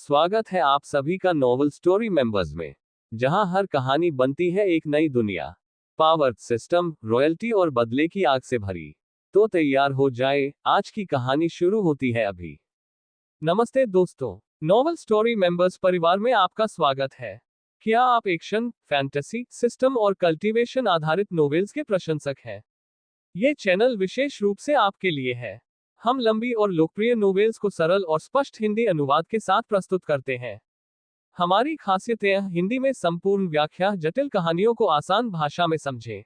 स्वागत है आप सभी का नोवेल स्टोरी मेंबर्स में, जहां हर कहानी बनती है एक नई दुनिया, पावर सिस्टम, रॉयल्टी और बदले की आग से भरी। तो तैयार हो जाए, आज की कहानी शुरू होती है अभी। नमस्ते दोस्तों, नोवेल स्टोरी मेंबर्स परिवार में आपका स्वागत है। क्या आप एक्शन, फैंटेसी, सिस्टम और कल्टीवेशन आधारित नोवेल्स के प्रशंसक हैं? ये चैनल विशेष रूप से आपके लिए है। हम लंबी और लोकप्रिय नोवेल्स को सरल और स्पष्ट हिंदी अनुवाद के साथ प्रस्तुत करते हैं। हमारी खासियतें: हिंदी में संपूर्ण व्याख्या, जटिल कहानियों को आसान भाषा में समझें।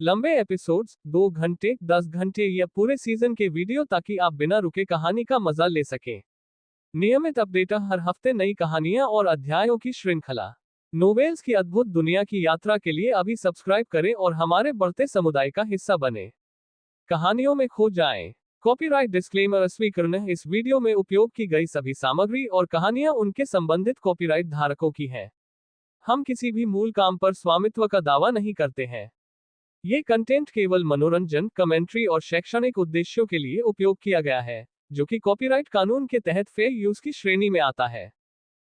लंबे एपिसोड्स, 2 घंटे, 10 घंटे या पूरे सीजन के वीडियो, ताकि आप बिना रुके कहानी का मजा ले सकें। नियमित अपडेट, हर हफ्ते नई कहानियां और अध्यायों की श्रृंखला। नोवेल्स की अद्भुत दुनिया की यात्रा के लिए अभी सब्सक्राइब करें और हमारे बढ़ते समुदाय का हिस्सा बने। कहानियों में खो जाएं। कॉपीराइट डिस्क्लेमर स्वीकृत। इस वीडियो में उपयोग की गई सभी सामग्री और कहानियां उनके संबंधित कॉपीराइट धारकों की हैं। हम किसी भी मूल काम पर स्वामित्व का दावा नहीं करते हैं। ये कंटेंट केवल मनोरंजन, कमेंट्री और शैक्षणिक उद्देश्यों के लिए उपयोग किया गया है, जो कि कॉपीराइट कानून के तहत फेयर यूज की श्रेणी में आता है।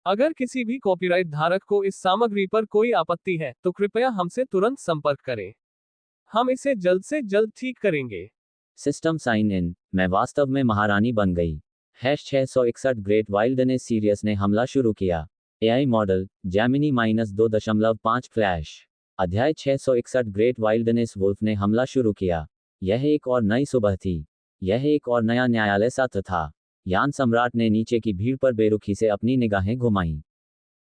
अगर किसी भी कॉपीराइट धारक को इस सामग्री पर कोई आपत्ति है, तो कृपया हमसे तुरंत संपर्क करें। हम इसे जल्द से जल्द ठीक करेंगे। System sign in. मैं वास्तव में महारानी बन गई। #661 ग्रेट वाइल्डनेस सीरियस ने हमला शुरू किया। AI model Jaimini -2.5 flash. अध्याय 661 ग्रेट वाइल्डनेस वुल्फ ने हमला शुरू किया। यह एक और नई सुबह थी। यह एक और नया न्यायालय सत्र था। यान सम्राट ने नीचे की भीड़ पर बेरुखी से अपनी निगाहें घुमाईं।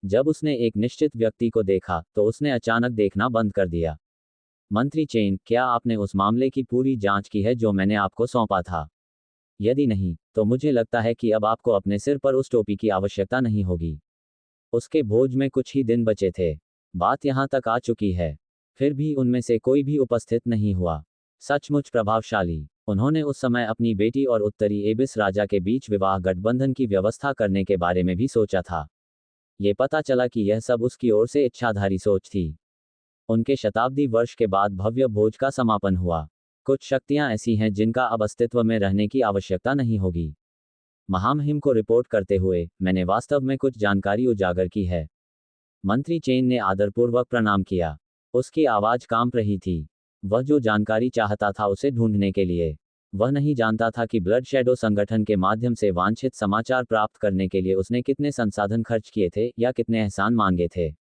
जब उसने एक निश्चित व्यक्ति को देखा, तो उसने अचानक देखना बंद कर दिया। मंत्री चेन, क्या आपने उस मामले की पूरी जांच की है जो मैंने आपको सौंपा था? यदि नहीं, तो मुझे लगता है कि अब आपको अपने सिर पर उस टोपी की आवश्यकता नहीं होगी। उसके भोज में कुछ ही दिन बचे थे। बात यहां तक आ चुकी है। फिर भी उनमें से कोई भी उपस्थित नहीं हुआ। सचमुच प्रभावशाली। उन्होंने उस समय अपनी बेटी और उत्तरी एबिस राजा के बीच विवाह गठबंधन की व्यवस्था करने के बारे में भी सोचा था। ये पता चला कि यह सब उसकी ओर से इच्छाधारी सोच थी। उनके शताब्दी वर्ष के बाद भव्य भोज का समापन हुआ। कुछ शक्तियां ऐसी हैं जिनका अब अस्तित्व में रहने की आवश्यकता नहीं होगी। महामहिम को रिपोर्ट करते हुए, मैंने वास्तव में कुछ जानकारी उजागर की है। मंत्री चेन ने आदरपूर्वक प्रणाम किया। उसकी आवाज कांप रही थी। वह जो जानकारी चाहता था उसे ढूंढने के लिए। वह नहीं जानता था कि ब्लड शैडो संगठन के माध्यम से वांछित समाचार प्राप्त करने के लिए उसने कितने संसाधन खर्च किए थे या कितने एहसान मांगे थे।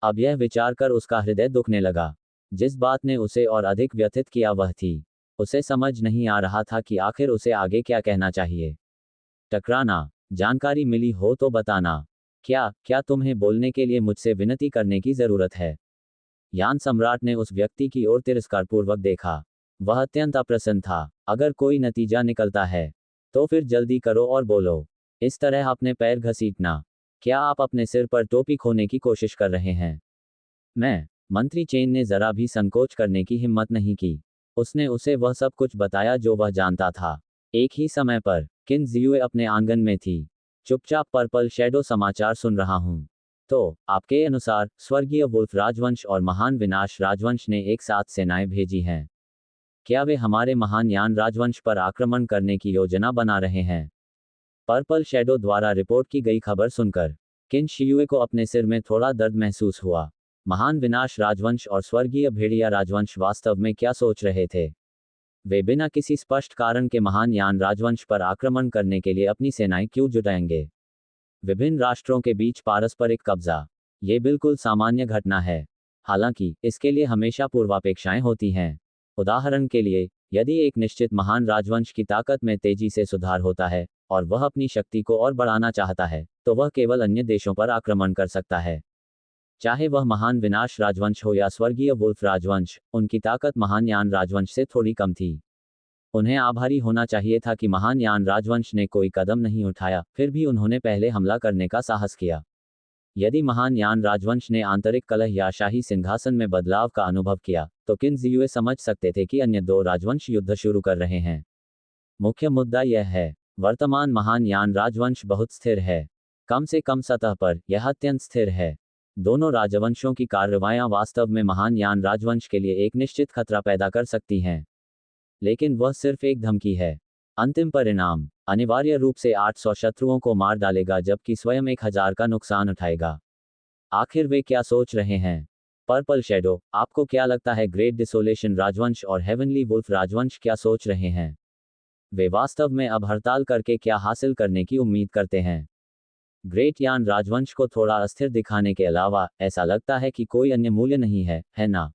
अब यह विचार कर उसका हृदय दुखने लगा। जिस बात ने उसे और अधिक व्यथित किया वह थी, उसे समझ नहीं आ रहा था कि आखिर उसे आगे क्या कहना चाहिए। टकराना। जानकारी मिली हो तो बताना। क्या तुम्हें बोलने के लिए मुझसे विनती करने की जरूरत है? यान सम्राट ने उस व्यक्ति की ओर तिरस्कारपूर्वक देखा। वह अत्यंत अप्रसन्न था। अगर कोई नतीजा निकलता है, तो फिर जल्दी करो और बोलो। इस तरह अपने पैर घसीटना। क्या आप अपने सिर पर टोपी खोने की कोशिश कर रहे हैं? मंत्री चेन ने जरा भी संकोच करने की हिम्मत नहीं की। उसने उसे वह सब कुछ बताया जो वह जानता था। एक ही समय पर, किन जियुए अपने आंगन में थी। चुपचाप पर्पल शैडो समाचार सुन रहा हूं। तो, आपके अनुसार, स्वर्गीय वुल्फ राजवंश और महान विनाश राजवंश ने एक साथ सेनाएं भेजी हैं। क्या वे हमारे महान यान राजवंश पर आक्रमण करने की योजना बना रहे हैं? पर्पल शैडो द्वारा रिपोर्ट की गई खबर सुनकर किन शियुए को अपने सिर में थोड़ा दर्द महसूस हुआ। महान विनाश राजवंश और स्वर्गीय भेड़िया राजवंश वास्तव में क्या सोच रहे थे? वे बिना किसी स्पष्ट कारण के महान यान राजवंश पर आक्रमण करने के लिए अपनी सेनाएं क्यों जुटाएंगे? विभिन्न राष्ट्रों के बीच पारस्परिक कब्जा। ये बिल्कुल सामान्य घटना है। हालांकि, इसके लिए हमेशा पूर्वापेक्षाएं होती हैं। उदाहरण के लिए, यदि एक निश्चित महान राजवंश की ताकत में तेजी से सुधार होता है, और वह अपनी शक्ति को और बढ़ाना चाहता है, तो वह केवल अन्य देशों पर आक्रमण कर सकता है। चाहे वह महान विनाश राजवंश हो या स्वर्गीय वुल्फ राजवंश, उनकी ताकत महान यान राजवंश से थोड़ी कम थी। उन्हें आभारी होना चाहिए था कि महान यान राजवंश ने कोई कदम नहीं उठाया, फिर भी उन्होंने पहले हमला करने का साहस किया। यदि महान यान राजवंश ने आंतरिक कलह या शाही सिंहासन में बदलाव का अनुभव किया, तो किन जियुए समझ सकते थे कि अन्य दो राजवंश युद्ध शुरू कर रहे हैं। मुख्य मुद्दा यह है, वर्तमान महान यान राजवंश बहुत स्थिर है। कम से कम सतह पर, यह अत्यंत स्थिर है। दोनों राजवंशों की कार्रवाइयां वास्तव में महान यान राजवंश के लिए एक निश्चित खतरा पैदा कर सकती हैं। लेकिन वह सिर्फ एक धमकी है। अंतिम परिणाम अनिवार्य रूप से 800 शत्रुओं को मार डालेगा जबकि स्वयं 1000 का नुकसान उठाएगा। आखिर वे क्या सोच रहे हैं? पर्पल शैडो, आपको क्या लगता है ग्रेट डिसोलेशन राजवंश और हेवनली वुल्फ राजवंश क्या सोच रहे हैं? वे वास्तव में अब हड़ताल करके क्या हासिल करने की उम्मीद करते हैं? ग्रेट यान राजवंश को थोड़ा अस्थिर दिखाने के अलावा ऐसा लगता है कि कोई अन्य मूल्य नहीं है ना?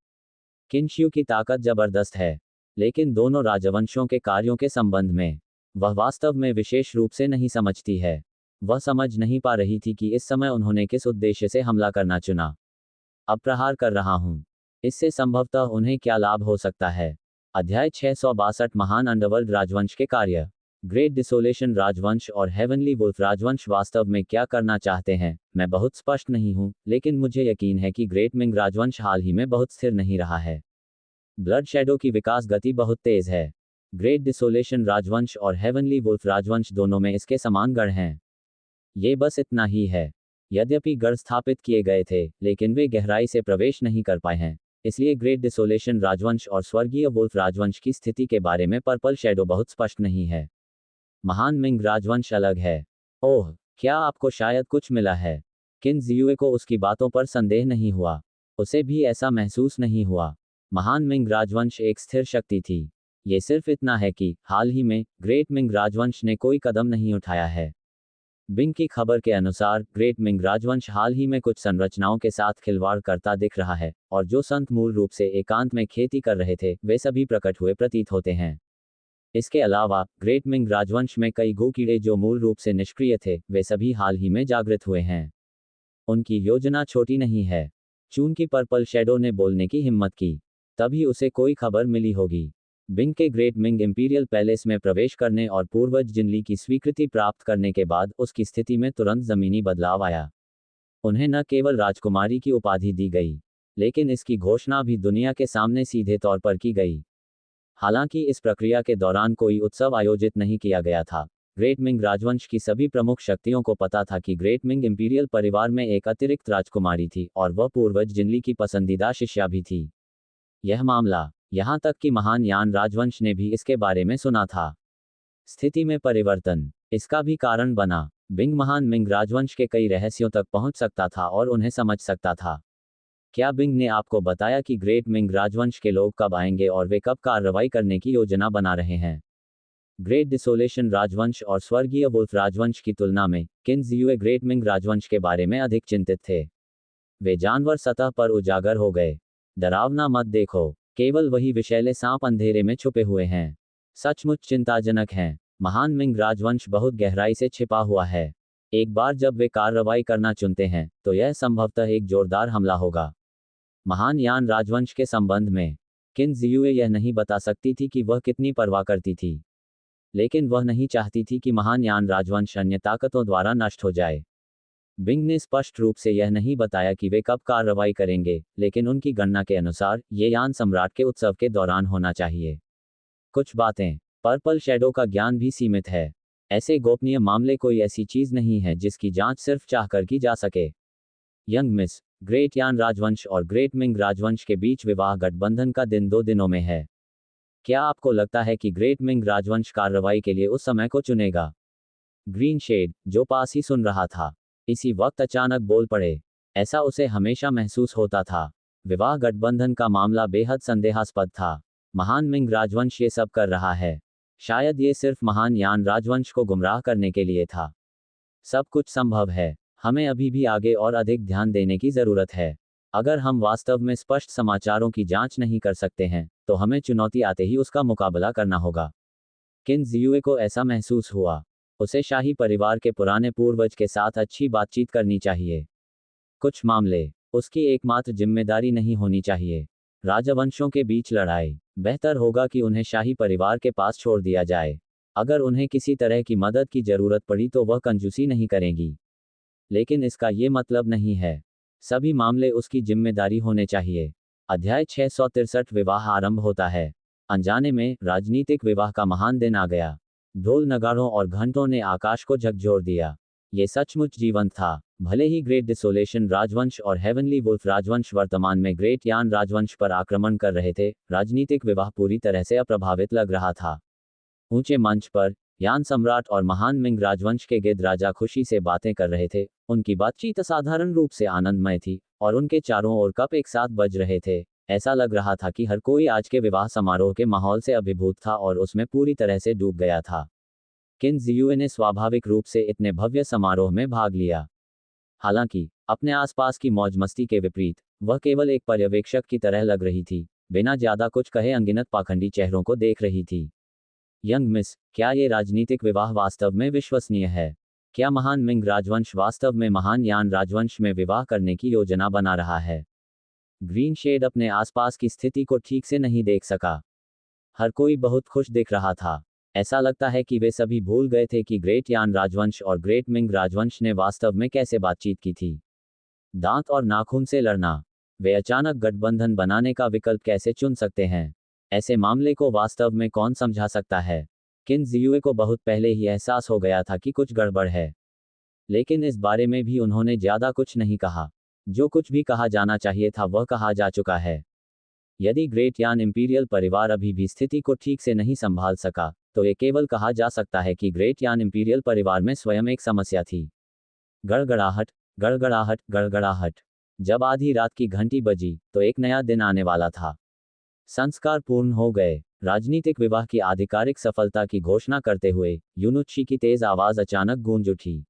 किनशियू की ताकत जबरदस्त है, लेकिन दोनों राजवंशों के कार्यों के संबंध में वह वास्तव में विशेष रूप से नहीं समझती है। वह समझ नहीं पा रही थी कि इस समय उन्होंने किस उद्देश्य से हमला करना चुना। अब प्रहार कर रहा हूं, इससे संभवतः उन्हें क्या लाभ हो सकता है? अध्याय 662 महान अंडरवर्ल्ड राजवंश के कार्य। ग्रेट डिसोलेशन राजवंश और हेवनली वुल्फ राजवंश वास्तव में क्या करना चाहते हैं, मैं बहुत स्पष्ट नहीं हूं, लेकिन मुझे यकीन है कि ग्रेट मिंग राजवंश हाल ही में बहुत स्थिर नहीं रहा है। ब्लड शैडो की विकास गति बहुत तेज है। ग्रेट डिसोलेशन राजवंश और हेवनली वुल्फ राजवंश दोनों में इसके समान गढ़ हैं। ये बस इतना ही है। यद्यपि गढ़ स्थापित किए गए थे, लेकिन वे गहराई से प्रवेश नहीं कर पाए हैं। इसलिए ग्रेट डिसोलेशन राजवंश और स्वर्गीय वुल्फ राजवंश की स्थिति के बारे में पर्पल शैडो बहुत स्पष्ट नहीं है। महान मिंग राजवंश अलग है। ओह, क्या आपको शायद कुछ मिला है? किन जियुए को उसकी बातों पर संदेह नहीं हुआ। उसे भी ऐसा महसूस नहीं हुआ। महान मिंग राजवंश एक स्थिर शक्ति थी। ये सिर्फ इतना है कि हाल ही में ग्रेट मिंग राजवंश ने कोई कदम नहीं उठाया है। बिंग की खबर के अनुसार ग्रेट मिंग राजवंश हाल ही में कुछ संरचनाओं के साथ खिलवाड़ करता दिख रहा है, और जो संत मूल रूप से एकांत में खेती कर रहे थे वे सभी प्रकट हुए प्रतीत होते हैं। इसके अलावा ग्रेट मिंग राजवंश में कई गो कीड़े जो मूल रूप से निष्क्रिय थे वे सभी हाल ही में जागृत हुए हैं। उनकी योजना छोटी नहीं है। चूंकि पर्पल शैडो ने बोलने की हिम्मत की, तभी उसे कोई खबर मिली होगी। बिंग के ग्रेट मिंग इंपीरियल पैलेस में प्रवेश करने और पूर्वज जिनली की स्वीकृति प्राप्त करने के बाद उसकी स्थिति में तुरंत जमीनी बदलाव आया। उन्हें न केवल राजकुमारी की उपाधि दी गई, लेकिन इसकी घोषणा भी दुनिया के सामने सीधे तौर पर की गई। हालांकि इस प्रक्रिया के दौरान कोई उत्सव आयोजित नहीं किया गया था। ग्रेट मिंग राजवंश की सभी प्रमुख शक्तियों को पता था कि ग्रेट मिंग इंपीरियल परिवार में एक अतिरिक्त राजकुमारी थी और वह पूर्वज जिनली की पसंदीदा शिष्या भी थी। यह मामला, यहां तक कि महान यान राजवंश ने भी इसके बारे में सुना था। स्थिति में परिवर्तन इसका भी कारण बना। बिंग महान मिंग राजवंश के कई रहस्यों तक पहुंच सकता था और उन्हें समझ सकता था। क्या बिंग ने आपको बताया कि ग्रेट मिंग राजवंश के लोग कब आएंगे और वे कब कार्रवाई करने की योजना बना रहे हैं? ग्रेट डिसोलेशन राजवंश और स्वर्गीय वुल्फ राजवंश की तुलना में किन जियुए ग्रेट मिंग राजवंश के बारे में अधिक चिंतित थे। वे जानवर सतह पर उजागर हो गए। डरावना मत देखो, केवल वही विषैले सांप अंधेरे में छुपे हुए हैं। सचमुच चिंताजनक हैं। महान मिंग राजवंश बहुत गहराई से छिपा हुआ है। एक बार जब वे कार्रवाई करना चुनते हैं तो यह संभवतः एक जोरदार हमला होगा। महान यान राजवंश के संबंध में किन जियुए यह नहीं बता सकती थी कि वह कितनी परवाह करती थी, लेकिन वह नहीं चाहती थी कि महान यान राजवंश अन्य ताकतों द्वारा नष्ट हो जाए। बिंग ने स्पष्ट रूप से यह नहीं बताया कि वे कब कार्रवाई करेंगे, लेकिन उनकी गणना के अनुसार ये यान सम्राट के उत्सव के दौरान होना चाहिए। कुछ बातें, पर्पल शैडो का ज्ञान भी सीमित है। ऐसे गोपनीय मामले कोई ऐसी चीज नहीं है जिसकी जांच सिर्फ चाहकर की जा सके। यंग मिस, ग्रेट यान राजवंश और ग्रेट मिंग राजवंश के बीच विवाह गठबंधन का दिन 2 दिनों में है। क्या आपको लगता है कि ग्रेट मिंग राजवंश कार्रवाई के लिए उस समय को चुनेगा? ग्रीन शेड, जो पास ही सुन रहा था, इसी वक्त अचानक बोल पड़े। ऐसा उसे हमेशा महसूस होता था। विवाह गठबंधन का मामला बेहद संदेहास्पद था। महान मिंग राजवंश ये सब कर रहा है। शायद ये सिर्फ महान यान राजवंश को गुमराह करने के लिए था। सब कुछ संभव है। हमें अभी भी आगे और अधिक ध्यान देने की जरूरत है। अगर हम वास्तव में स्पष्ट समाचारों की जांच नहीं कर सकते हैं, तो हमें चुनौती आते ही उसका मुकाबला करना होगा। किन जियुए को ऐसा महसूस हुआ? उसे शाही परिवार के पुराने पूर्वज के साथ अच्छी बातचीत करनी चाहिए। कुछ मामले, उसकी एकमात्र जिम्मेदारी नहीं होनी चाहिए। राजवंशों के बीच लड़ाई, बेहतर होगा कि उन्हें शाही परिवार के पास छोड़ दिया जाए। अगर उन्हें किसी तरह की मदद की जरूरत पड़ी तो वह कंजूसी नहीं करेंगी। लेकिन इसका ये मतलब नहीं है सभी मामले उसकी जिम्मेदारी होने चाहिए। अध्याय 663 विवाह आरंभ होता है। अनजाने में राजनीतिक विवाह का महान दिन आ गया। ढोल नगाड़ों और घंटों ने आकाश को झकझोर दिया। ये सचमुच जीवंत था। भले ही ग्रेट डिसोलेशन राजवंश और हेवनली वुल्फ राजवंश वर्तमान में ग्रेट यान राजवंश पर आक्रमण कर रहे थे, राजनीतिक विवाह पूरी तरह से अप्रभावित लग रहा था। ऊंचे मंच पर यान सम्राट और महान मिंग राजवंश के गिद्ध राजा खुशी से बातें कर रहे थे। उनकी बातचीत असाधारण रूप से आनंदमय थी और उनके चारों ओर कप एक साथ बज रहे थे। ऐसा लग रहा था कि हर कोई आज के विवाह समारोह के माहौल से अभिभूत था और उसमें पूरी तरह से डूब गया था। किन जियुए ने स्वाभाविक रूप से इतने भव्य समारोह में भाग लिया। हालांकि अपने आसपास की मौज मस्ती के विपरीत वह केवल एक पर्यवेक्षक की तरह लग रही थी, बिना ज्यादा कुछ कहे अनगिनत पाखंडी चेहरों को देख रही थी। यंग मिस, क्या ये राजनीतिक विवाह वास्तव में विश्वसनीय है? क्या महान मिंग राजवंश वास्तव में महान यान राजवंश में विवाह करने की योजना बना रहा है? ग्रीन शेड अपने आसपास की स्थिति को ठीक से नहीं देख सका। हर कोई बहुत खुश दिख रहा था। ऐसा लगता है कि वे सभी भूल गए थे कि ग्रेट यान राजवंश और ग्रेट मिंग राजवंश ने वास्तव में कैसे बातचीत की थी। दांत और नाखून से लड़ना। वे अचानक गठबंधन बनाने का विकल्प कैसे चुन सकते हैं? ऐसे मामले को वास्तव में कौन समझा सकता है? किन जियुए को बहुत पहले ही एहसास हो गया था कि कुछ गड़बड़ है, लेकिन इस बारे में भी उन्होंने ज्यादा कुछ नहीं कहा। जो कुछ भी कहा जाना चाहिए था वह कहा जा चुका है। यदि ग्रेट यान इंपीरियल परिवार अभी भी स्थिति को ठीक से नहीं संभाल सका, तो ये केवल कहा जा सकता है कि ग्रेट यान इंपीरियल परिवार में स्वयं एक समस्या थी। गड़गड़ाहट, गड़गड़ाहट, गड़गड़ाहट। जब आधी रात की घंटी बजी, तो एक नया दिन आने वाला था। संस्कार पूर्ण हो गए। राजनीतिक विवाह की आधिकारिक सफलता की घोषणा करते हुए यूनुची की तेज आवाज अचानक गूंज उठी।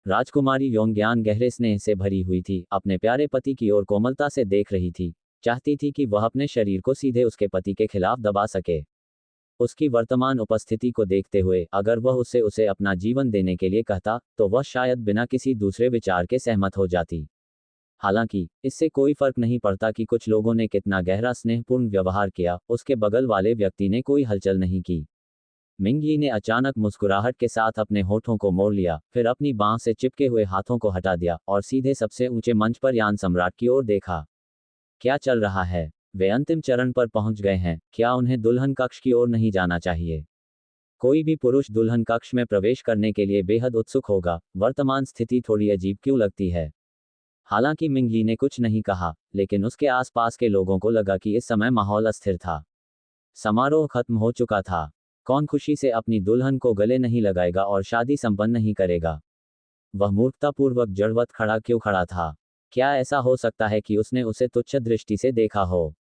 राजकुमारी योंग्यान गहरे स्नेह से भरी हुई थी, अपने प्यारे पति की ओर कोमलता से देख रही थी, चाहती थी कि वह अपने शरीर को सीधे उसके पति के खिलाफ दबा सके। उसकी वर्तमान उपस्थिति को देखते हुए अगर वह उसे अपना जीवन देने के लिए कहता, तो वह शायद बिना किसी दूसरे विचार के सहमत हो जाती। हालांकि इससे कोई फर्क नहीं पड़ता कि कुछ लोगों ने कितना गहरा स्नेहपूर्ण व्यवहार किया, उसके बगल वाले व्यक्ति ने कोई हलचल नहीं की। मिंगी ने अचानक मुस्कुराहट के साथ अपने होठों को मोड़ लिया, फिर अपनी बांह से चिपके हुए हाथों को हटा दिया और सीधे सबसे ऊंचे मंच पर यान सम्राट की ओर देखा। क्या चल रहा है? वे अंतिम चरण पर पहुंच गए हैं। क्या उन्हें दुल्हन कक्ष की ओर नहीं जाना चाहिए? कोई भी पुरुष दुल्हन कक्ष में प्रवेश करने के लिए बेहद उत्सुक होगा। वर्तमान स्थिति थोड़ी अजीब क्यों लगती है? हालांकि मिंगी ने कुछ नहीं कहा, लेकिन उसके आसपास के लोगों को लगा कि इस समय माहौल अस्थिर था। समारोह खत्म हो चुका था। कौन खुशी से अपनी दुल्हन को गले नहीं लगाएगा और शादी संपन्न नहीं करेगा? वह मूर्खतापूर्वक जड़वत खड़ा क्यों खड़ा था? क्या ऐसा हो सकता है कि उसने उसे तुच्छ दृष्टि से देखा हो?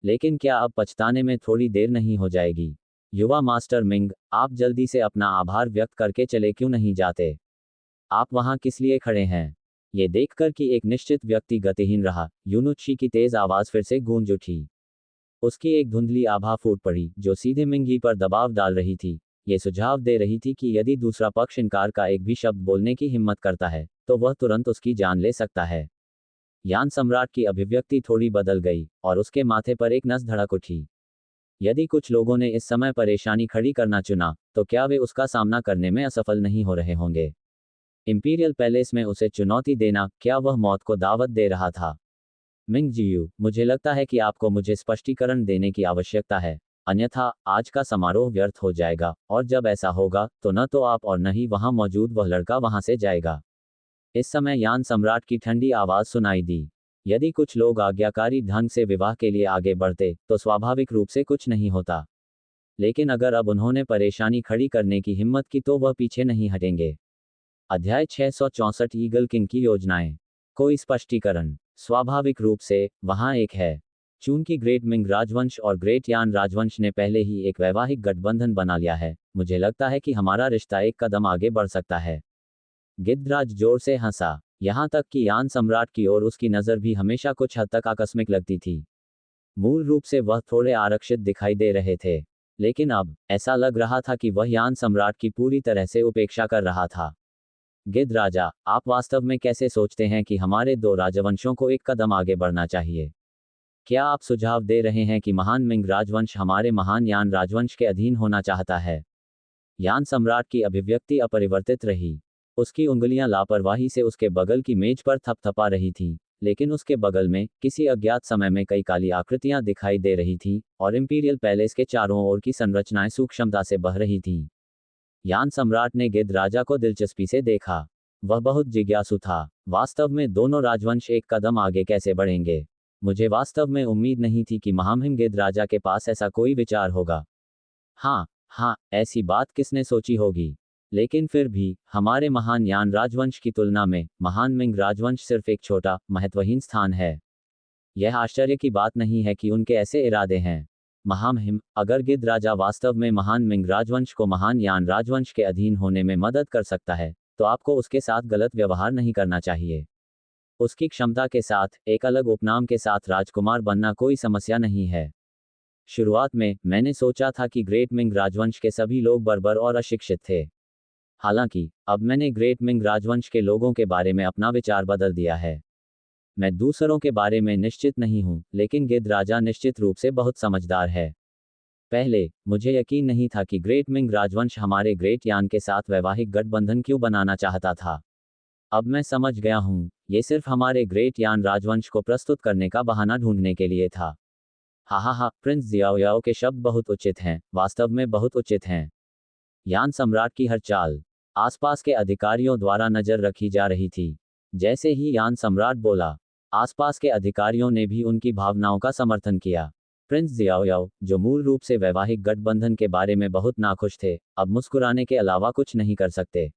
लेकिन क्या अब पछताने में थोड़ी देर नहीं हो जाएगी? युवा मास्टर मिंग, आप जल्दी से अपना आभार व्यक्त करके चले क्यों नहीं जाते? आप वहां किस लिए खड़े हैं? ये देखकर कि एक निश्चित व्यक्ति गतिहीन रहा, यूनुची की तेज आवाज फिर से गूंज उठी। उसकी एक धुंधली आभा फूट पड़ी, जो सीधे मिंगी पर दबाव डाल रही थी। ये सुझाव दे रही थी कि यदि दूसरा पक्ष इनकार का एक भी शब्द बोलने की हिम्मत करता है, तो वह तुरंत उसकी जान ले सकता है। यान सम्राट की अभिव्यक्ति थोड़ी बदल गई और उसके माथे पर एक नस धड़क उठी। यदि कुछ लोगों ने इस समय परेशानी खड़ी करना चुना, तो क्या वे उसका सामना करने में असफल नहीं हो रहे होंगे? इंपीरियल पैलेस में उसे चुनौती देना, क्या वह मौत को दावत दे रहा था? मिंग जियू, मुझे लगता है कि आपको मुझे स्पष्टीकरण देने की आवश्यकता है, अन्यथा आज का समारोह व्यर्थ हो जाएगा, और जब ऐसा होगा, तो न तो आप और न ही वहां मौजूद वह लड़का वहां से जाएगा। इस समय यान सम्राट की ठंडी आवाज सुनाई दी। यदि कुछ लोग आज्ञाकारी ढंग से विवाह के लिए आगे बढ़ते, तो स्वाभाविक रूप से कुछ नहीं होता। लेकिन अगर अब उन्होंने परेशानी खड़ी करने की हिम्मत की, तो वह पीछे नहीं हटेंगे। अध्याय 664 ईगल किंग की योजनाएं। कोई स्पष्टीकरण? स्वाभाविक रूप से वहां एक है। चूंकि ग्रेट मिंग राजवंश और ग्रेट यान राजवंश ने पहले ही एक वैवाहिक गठबंधन बना लिया है, मुझे लगता है कि हमारा रिश्ता एक कदम आगे बढ़ सकता है। गिद्धराज जोर से हंसा, यहां तक कि यान सम्राट की ओर उसकी नजर भी हमेशा कुछ हद तक आकस्मिक लगती थी। मूल रूप से वह थोड़े आरक्षित दिखाई दे रहे थे, लेकिन अब ऐसा लग रहा था कि वह यान सम्राट की पूरी तरह से उपेक्षा कर रहा था। गिद्ध राजा, आप वास्तव में कैसे सोचते हैं कि हमारे दो राजवंशों को एक कदम आगे बढ़ना चाहिए? क्या आप सुझाव दे रहे हैं कि महान मिंग राजवंश हमारे महान यान राजवंश के अधीन होना चाहता है? यान सम्राट की अभिव्यक्ति अपरिवर्तित रही। उसकी उंगलियां लापरवाही से उसके बगल की मेज पर थपथपा रही थीं, लेकिन उसके बगल में किसी अज्ञात समय में कई काली आकृतियां दिखाई दे रही थीं, और इंपीरियल पैलेस के चारों ओर की संरचनाएं सूक्ष्मता से बह रही थीं। यान सम्राट ने गिद्ध राजा को दिलचस्पी से देखा। वह बहुत जिज्ञासु था। वास्तव में दोनों राजवंश एक कदम आगे कैसे बढ़ेंगे? मुझे वास्तव में उम्मीद नहीं थी कि महामहिम गिद्ध राजा के पास ऐसा कोई विचार होगा। हाँ, हाँ, ऐसी बात किसने सोची होगी। लेकिन फिर भी हमारे महान यान राजवंश की तुलना में महान मिंग राजवंश सिर्फ एक छोटा महत्वहीन स्थान है। यह आश्चर्य की बात नहीं है कि उनके ऐसे इरादे हैं। महामहिम, अगर गिद्ध राजा वास्तव में महान मिंग राजवंश को महान यान राजवंश के अधीन होने में मदद कर सकता है, तो आपको उसके साथ गलत व्यवहार नहीं करना चाहिए। उसकी क्षमता के साथ एक अलग उपनाम के साथ राजकुमार बनना कोई समस्या नहीं है। शुरुआत में मैंने सोचा था कि ग्रेट मिंग राजवंश के सभी लोग बर्बर और अशिक्षित थे। हालांकि अब मैंने ग्रेट मिंग राजवंश के लोगों के बारे में अपना विचार बदल दिया है। मैं दूसरों के बारे में निश्चित नहीं हूं, लेकिन गिद्ध राजा निश्चित रूप से बहुत समझदार है। पहले मुझे यकीन नहीं था कि ग्रेट मिंग राजवंश हमारे ग्रेट यान के साथ वैवाहिक गठबंधन क्यों बनाना चाहता था। अब मैं समझ गया हूं, ये सिर्फ हमारे ग्रेट यान राजवंश को प्रस्तुत करने का बहाना ढूंढने के लिए था। हा, प्रिंस जियाओ के शब्द बहुत उचित हैं, वास्तव में बहुत उचित हैं। यान सम्राट की हर चाल आसपास के अधिकारियों द्वारा नजर रखी जा रही थी। जैसे ही यान सम्राट बोला, आसपास के अधिकारियों ने भी उनकी भावनाओं का समर्थन किया। प्रिंस जियाओ, जो मूल रूप से वैवाहिक गठबंधन के बारे में बहुत नाखुश थे, अब मुस्कुराने के अलावा कुछ नहीं कर सकते।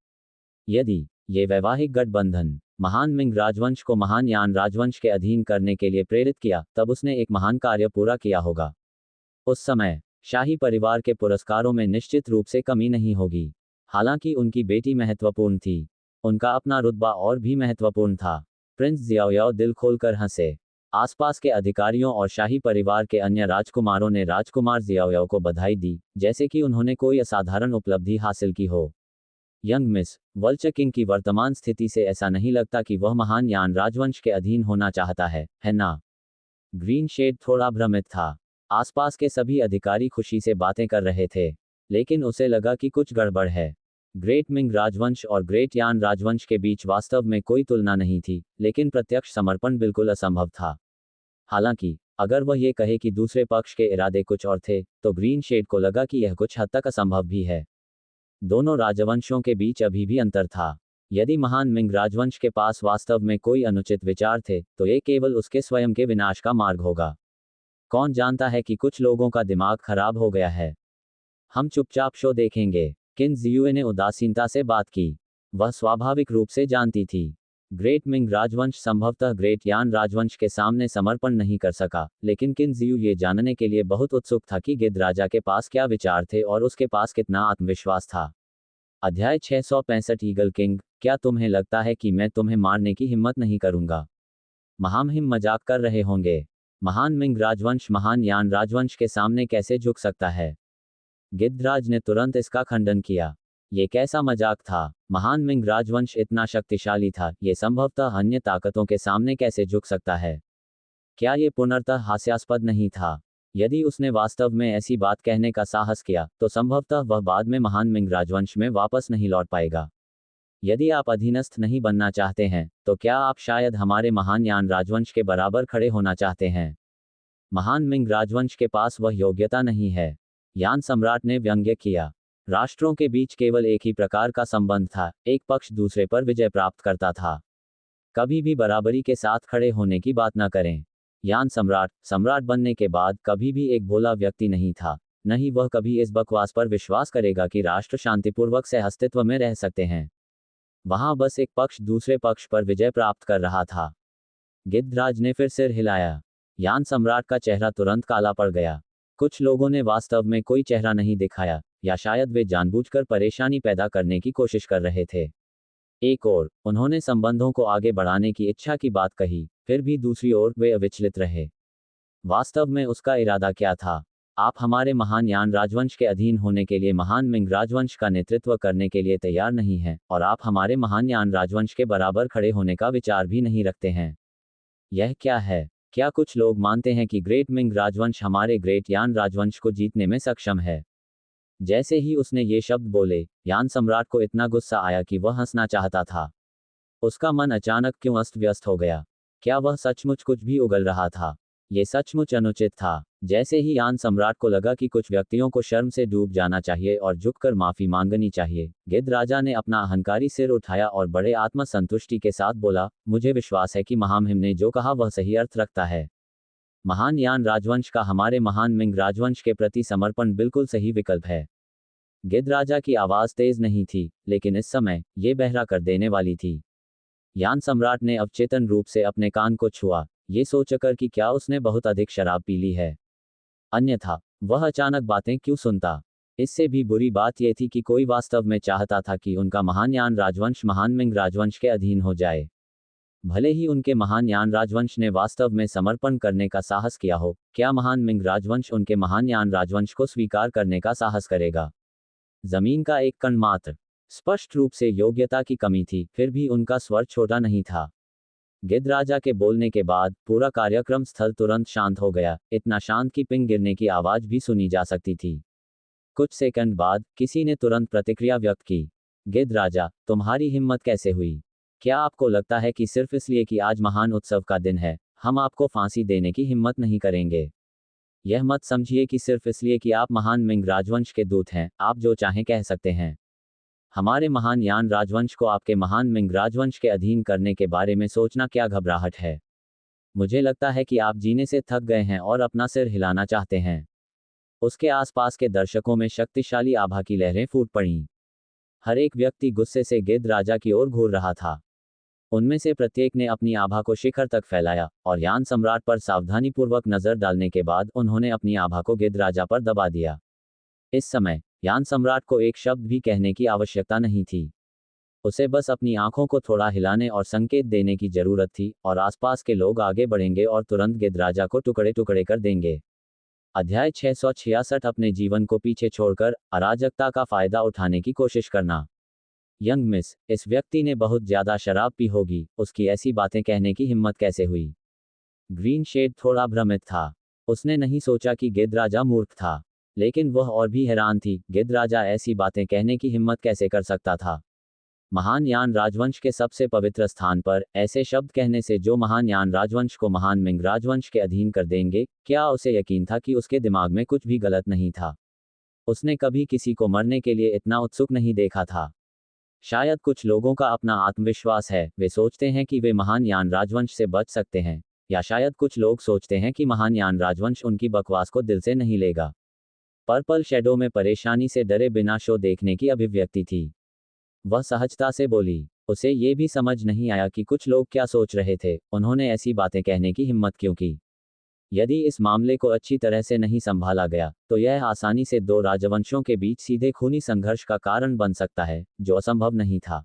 यदि ये वैवाहिक गठबंधन महान मिंग राजवंश को महान यान राजवंश के अधीन करने के लिए प्रेरित किया, तब उसने एक महान कार्य पूरा किया होगा। उस समय शाही परिवार के पुरस्कारों में निश्चित रूप से कमी नहीं होगी। हालांकि उनकी बेटी महत्वपूर्ण थी, उनका अपना रुतबा और भी महत्वपूर्ण था। प्रिंस जियाओ दिल खोलकर हंसे। आसपास के अधिकारियों और शाही परिवार के अन्य राजकुमारों ने राजकुमार जियाओ को बधाई दी, जैसे कि उन्होंने कोई असाधारण उपलब्धि हासिल की हो। यंग मिस वल्चकिंग की वर्तमान स्थिति से ऐसा नहीं लगता कि वह महान यान राजवंश के अधीन होना चाहता है ना? ग्रीन शेड थोड़ा भ्रमित था। आसपास के सभी अधिकारी खुशी से बातें कर रहे थे, लेकिन उसे लगा कि कुछ गड़बड़ है। ग्रेट मिंग राजवंश और ग्रेट यान राजवंश के बीच वास्तव में कोई तुलना नहीं थी, लेकिन प्रत्यक्ष समर्पण बिल्कुल असंभव था। हालांकि अगर वह ये कहे कि दूसरे पक्ष के इरादे कुछ और थे, तो ग्रीन शेड को लगा कि यह कुछ हद तक असंभव भी है। दोनों राजवंशों के बीच अभी भी अंतर था। यदि महान मिंग राजवंश के पास वास्तव में कोई अनुचित विचार थे, तो ये केवल उसके स्वयं के विनाश का मार्ग होगा। कौन जानता है कि कुछ लोगों का दिमाग खराब हो गया है। हम चुपचाप शो देखेंगे। किन जियुए ने उदासीनता से बात की। वह स्वाभाविक रूप से जानती थी ग्रेट मिंग राजवंश संभवतः ग्रेट यान राजवंश के सामने समर्पण नहीं कर सका, लेकिन किन जियू ये जानने के लिए बहुत उत्सुक था कि गिद्ध राजा के पास क्या विचार थे और उसके पास कितना आत्मविश्वास था। अध्याय 665 ईगल किंग, क्या तुम्हें लगता है कि मैं तुम्हें मारने की हिम्मत नहीं करूंगा? महामहिम मजाक कर रहे होंगे। महान मिंग राजवंश महान यान राजवंश के सामने कैसे झुक सकता है? गिद्धराज ने तुरंत इसका खंडन किया। ये कैसा मजाक था? महान मिंग राजवंश इतना शक्तिशाली था, ये संभवतः अन्य ताकतों के सामने कैसे झुक सकता है? क्या ये पुनर्तः हास्यास्पद नहीं था? यदि उसने वास्तव में ऐसी बात कहने का साहस किया, तो संभवतः वह बाद में महान मिंग राजवंश में वापस नहीं लौट पाएगा। यदि आप अधीनस्थ नहीं बनना चाहते हैं, तो क्या आप शायद हमारे महान यान राजवंश के बराबर खड़े होना चाहते हैं? महान मिंग राजवंश के पास वह योग्यता नहीं है, यान सम्राट ने व्यंग्य किया। राष्ट्रों के बीच केवल एक ही प्रकार का संबंध था, एक पक्ष दूसरे पर विजय प्राप्त करता था। कभी भी बराबरी के साथ खड़े होने की बात न करें। यान सम्राट बनने के बाद कभी भी एक भोला व्यक्ति नहीं था, न ही वह कभी इस बकवास पर विश्वास करेगा कि राष्ट्र शांतिपूर्वक सह अस्तित्व में रह सकते हैं। वहां बस एक पक्ष दूसरे पक्ष पर विजय प्राप्त कर रहा था। गिद्धराज ने फिर सिर हिलाया। यान सम्राट का चेहरा तुरंत काला पड़ गया। कुछ लोगों ने वास्तव में कोई चेहरा नहीं दिखाया, या शायद वे जानबूझकर परेशानी पैदा करने की कोशिश कर रहे थे। एक ओर उन्होंने संबंधों को आगे बढ़ाने की इच्छा की बात कही, फिर भी दूसरी ओर वे अविचलित रहे। वास्तव में उसका इरादा क्या था? आप हमारे महान यान राजवंश के अधीन होने के लिए महान मिंग राजवंश का नेतृत्व करने के लिए तैयार नहीं हैं, और आप हमारे महान यान राजवंश के बराबर खड़े होने का विचार भी नहीं रखते हैं। यह क्या है? क्या कुछ लोग मानते हैं कि ग्रेट मिंग राजवंश हमारे ग्रेट यान राजवंश को जीतने में सक्षम है? जैसे ही उसने ये शब्द बोले, यान सम्राट को इतना गुस्सा आया कि वह हंसना चाहता था। उसका मन अचानक क्यों अस्त व्यस्त हो गया? क्या वह सचमुच कुछ भी उगल रहा था? ये सचमुच अनुचित था। जैसे ही यान सम्राट को लगा कि कुछ व्यक्तियों को शर्म से डूब जाना चाहिए और झुककर माफी मांगनी चाहिए, गिद्ध राजा ने अपना अहंकारी सिर उठाया और बड़े आत्मसंतुष्टि के साथ बोला, मुझे विश्वास है कि महामहिम ने जो कहा वह सही अर्थ रखता है। महान यान राजवंश का हमारे महान मिंग राजवंश के प्रति समर्पण बिल्कुल सही विकल्प है। गिद्ध राजा की आवाज तेज नहीं थी, लेकिन इस समय ये बहरा कर देने वाली थी। यान सम्राट ने अवचेतन रूप से अपने कान को छुआ, ये सोचकर कि क्या उसने बहुत अधिक शराब पी ली है। अन्यथा वह अचानक बातें क्यों सुनता। इससे भी बुरी बात यह थी कि कोई वास्तव में चाहता था कि उनका महान यान राजवंश महान मिंग राजवंश के अधीन हो जाए। भले ही उनके महान यान राजवंश ने वास्तव में समर्पण करने का साहस किया हो, क्या महान मिंग राजवंश उनके महान यान राजवंश को स्वीकार करने का साहस करेगा। जमीन का एक कण मात्र। स्पष्ट रूप से योग्यता की कमी थी, फिर भी उनका स्वर छोटा नहीं था। गिद्ध राजा के बोलने के बाद पूरा कार्यक्रम स्थल तुरंत शांत हो गया, इतना शांत कि पिंग गिरने की आवाज भी सुनी जा सकती थी। कुछ सेकंड बाद किसी ने तुरंत प्रतिक्रिया व्यक्त की। गिद्ध राजा, तुम्हारी हिम्मत कैसे हुई? क्या आपको लगता है कि सिर्फ इसलिए कि आज महान उत्सव का दिन है, हम आपको फांसी देने की हिम्मत नहीं करेंगे? यह मत समझिए कि सिर्फ इसलिए कि आप महान मिंग राजवंश के दूत हैं, आप जो चाहें कह सकते हैं। हमारे महान यान राजवंश को आपके महान मिंग राजवंश के अधीन करने के बारे में सोचना क्या घबराहट है। मुझे लगता है कि आप जीने से थक गए हैं और अपना सिर हिलाना चाहते हैं। उसके आसपास के दर्शकों में शक्तिशाली आभा की लहरें फूट पड़ीं। हर एक व्यक्ति गुस्से से गिद्ध राजा की ओर घूर रहा था। उनमें से प्रत्येक ने अपनी आभा को शिखर तक फैलाया, और यान सम्राट पर सावधानीपूर्वक नजर डालने के बाद उन्होंने अपनी आभा को गिद्ध राजा पर दबा दिया। इस समय यान सम्राट को एक शब्द भी कहने की आवश्यकता नहीं थी। उसे बस अपनी आंखों को थोड़ा हिलाने और संकेत देने की जरूरत थी, और आसपास के लोग आगे बढ़ेंगे और तुरंत गिद्ध राजा को टुकड़े टुकड़े कर देंगे। अध्याय 666 अपने जीवन को पीछे छोड़कर अराजकता का फायदा उठाने की कोशिश करना। यंग मिस, इस व्यक्ति ने बहुत ज्यादा शराब पी होगी, उसकी ऐसी बातें कहने की हिम्मत कैसे हुई? ग्रीन शेड थोड़ा भ्रमित था। उसने नहीं सोचा कि गिद्ध राजा मूर्ख था, लेकिन वह और भी हैरान थी, गिद्ध राजा ऐसी बातें कहने की हिम्मत कैसे कर सकता था। महान यान राजवंश के सबसे पवित्र स्थान पर ऐसे शब्द कहने से जो महान यान राजवंश को महान मिंग राजवंश के अधीन कर देंगे, क्या उसे यकीन था कि उसके दिमाग में कुछ भी गलत नहीं था? उसने कभी किसी को मरने के लिए इतना उत्सुक नहीं देखा था। शायद कुछ लोगों का अपना आत्मविश्वास है, वे सोचते हैं कि वे महान यान राजवंश से बच सकते हैं, या शायद कुछ लोग सोचते हैं कि महान यान राजवंश उनकी बकवास को दिल से नहीं लेगा। पर्पल शैडो में परेशानी से डरे बिना शो देखने की अभिव्यक्ति थी। वह सहजता से बोली। उसे ये भी समझ नहीं आया कि कुछ लोग क्या सोच रहे थे, उन्होंने ऐसी बातें कहने की हिम्मत क्यों की। यदि इस मामले को अच्छी तरह से नहीं संभाला गया, तो यह आसानी से दो राजवंशों के बीच सीधे खूनी संघर्ष का कारण बन सकता है, जो असंभव नहीं था।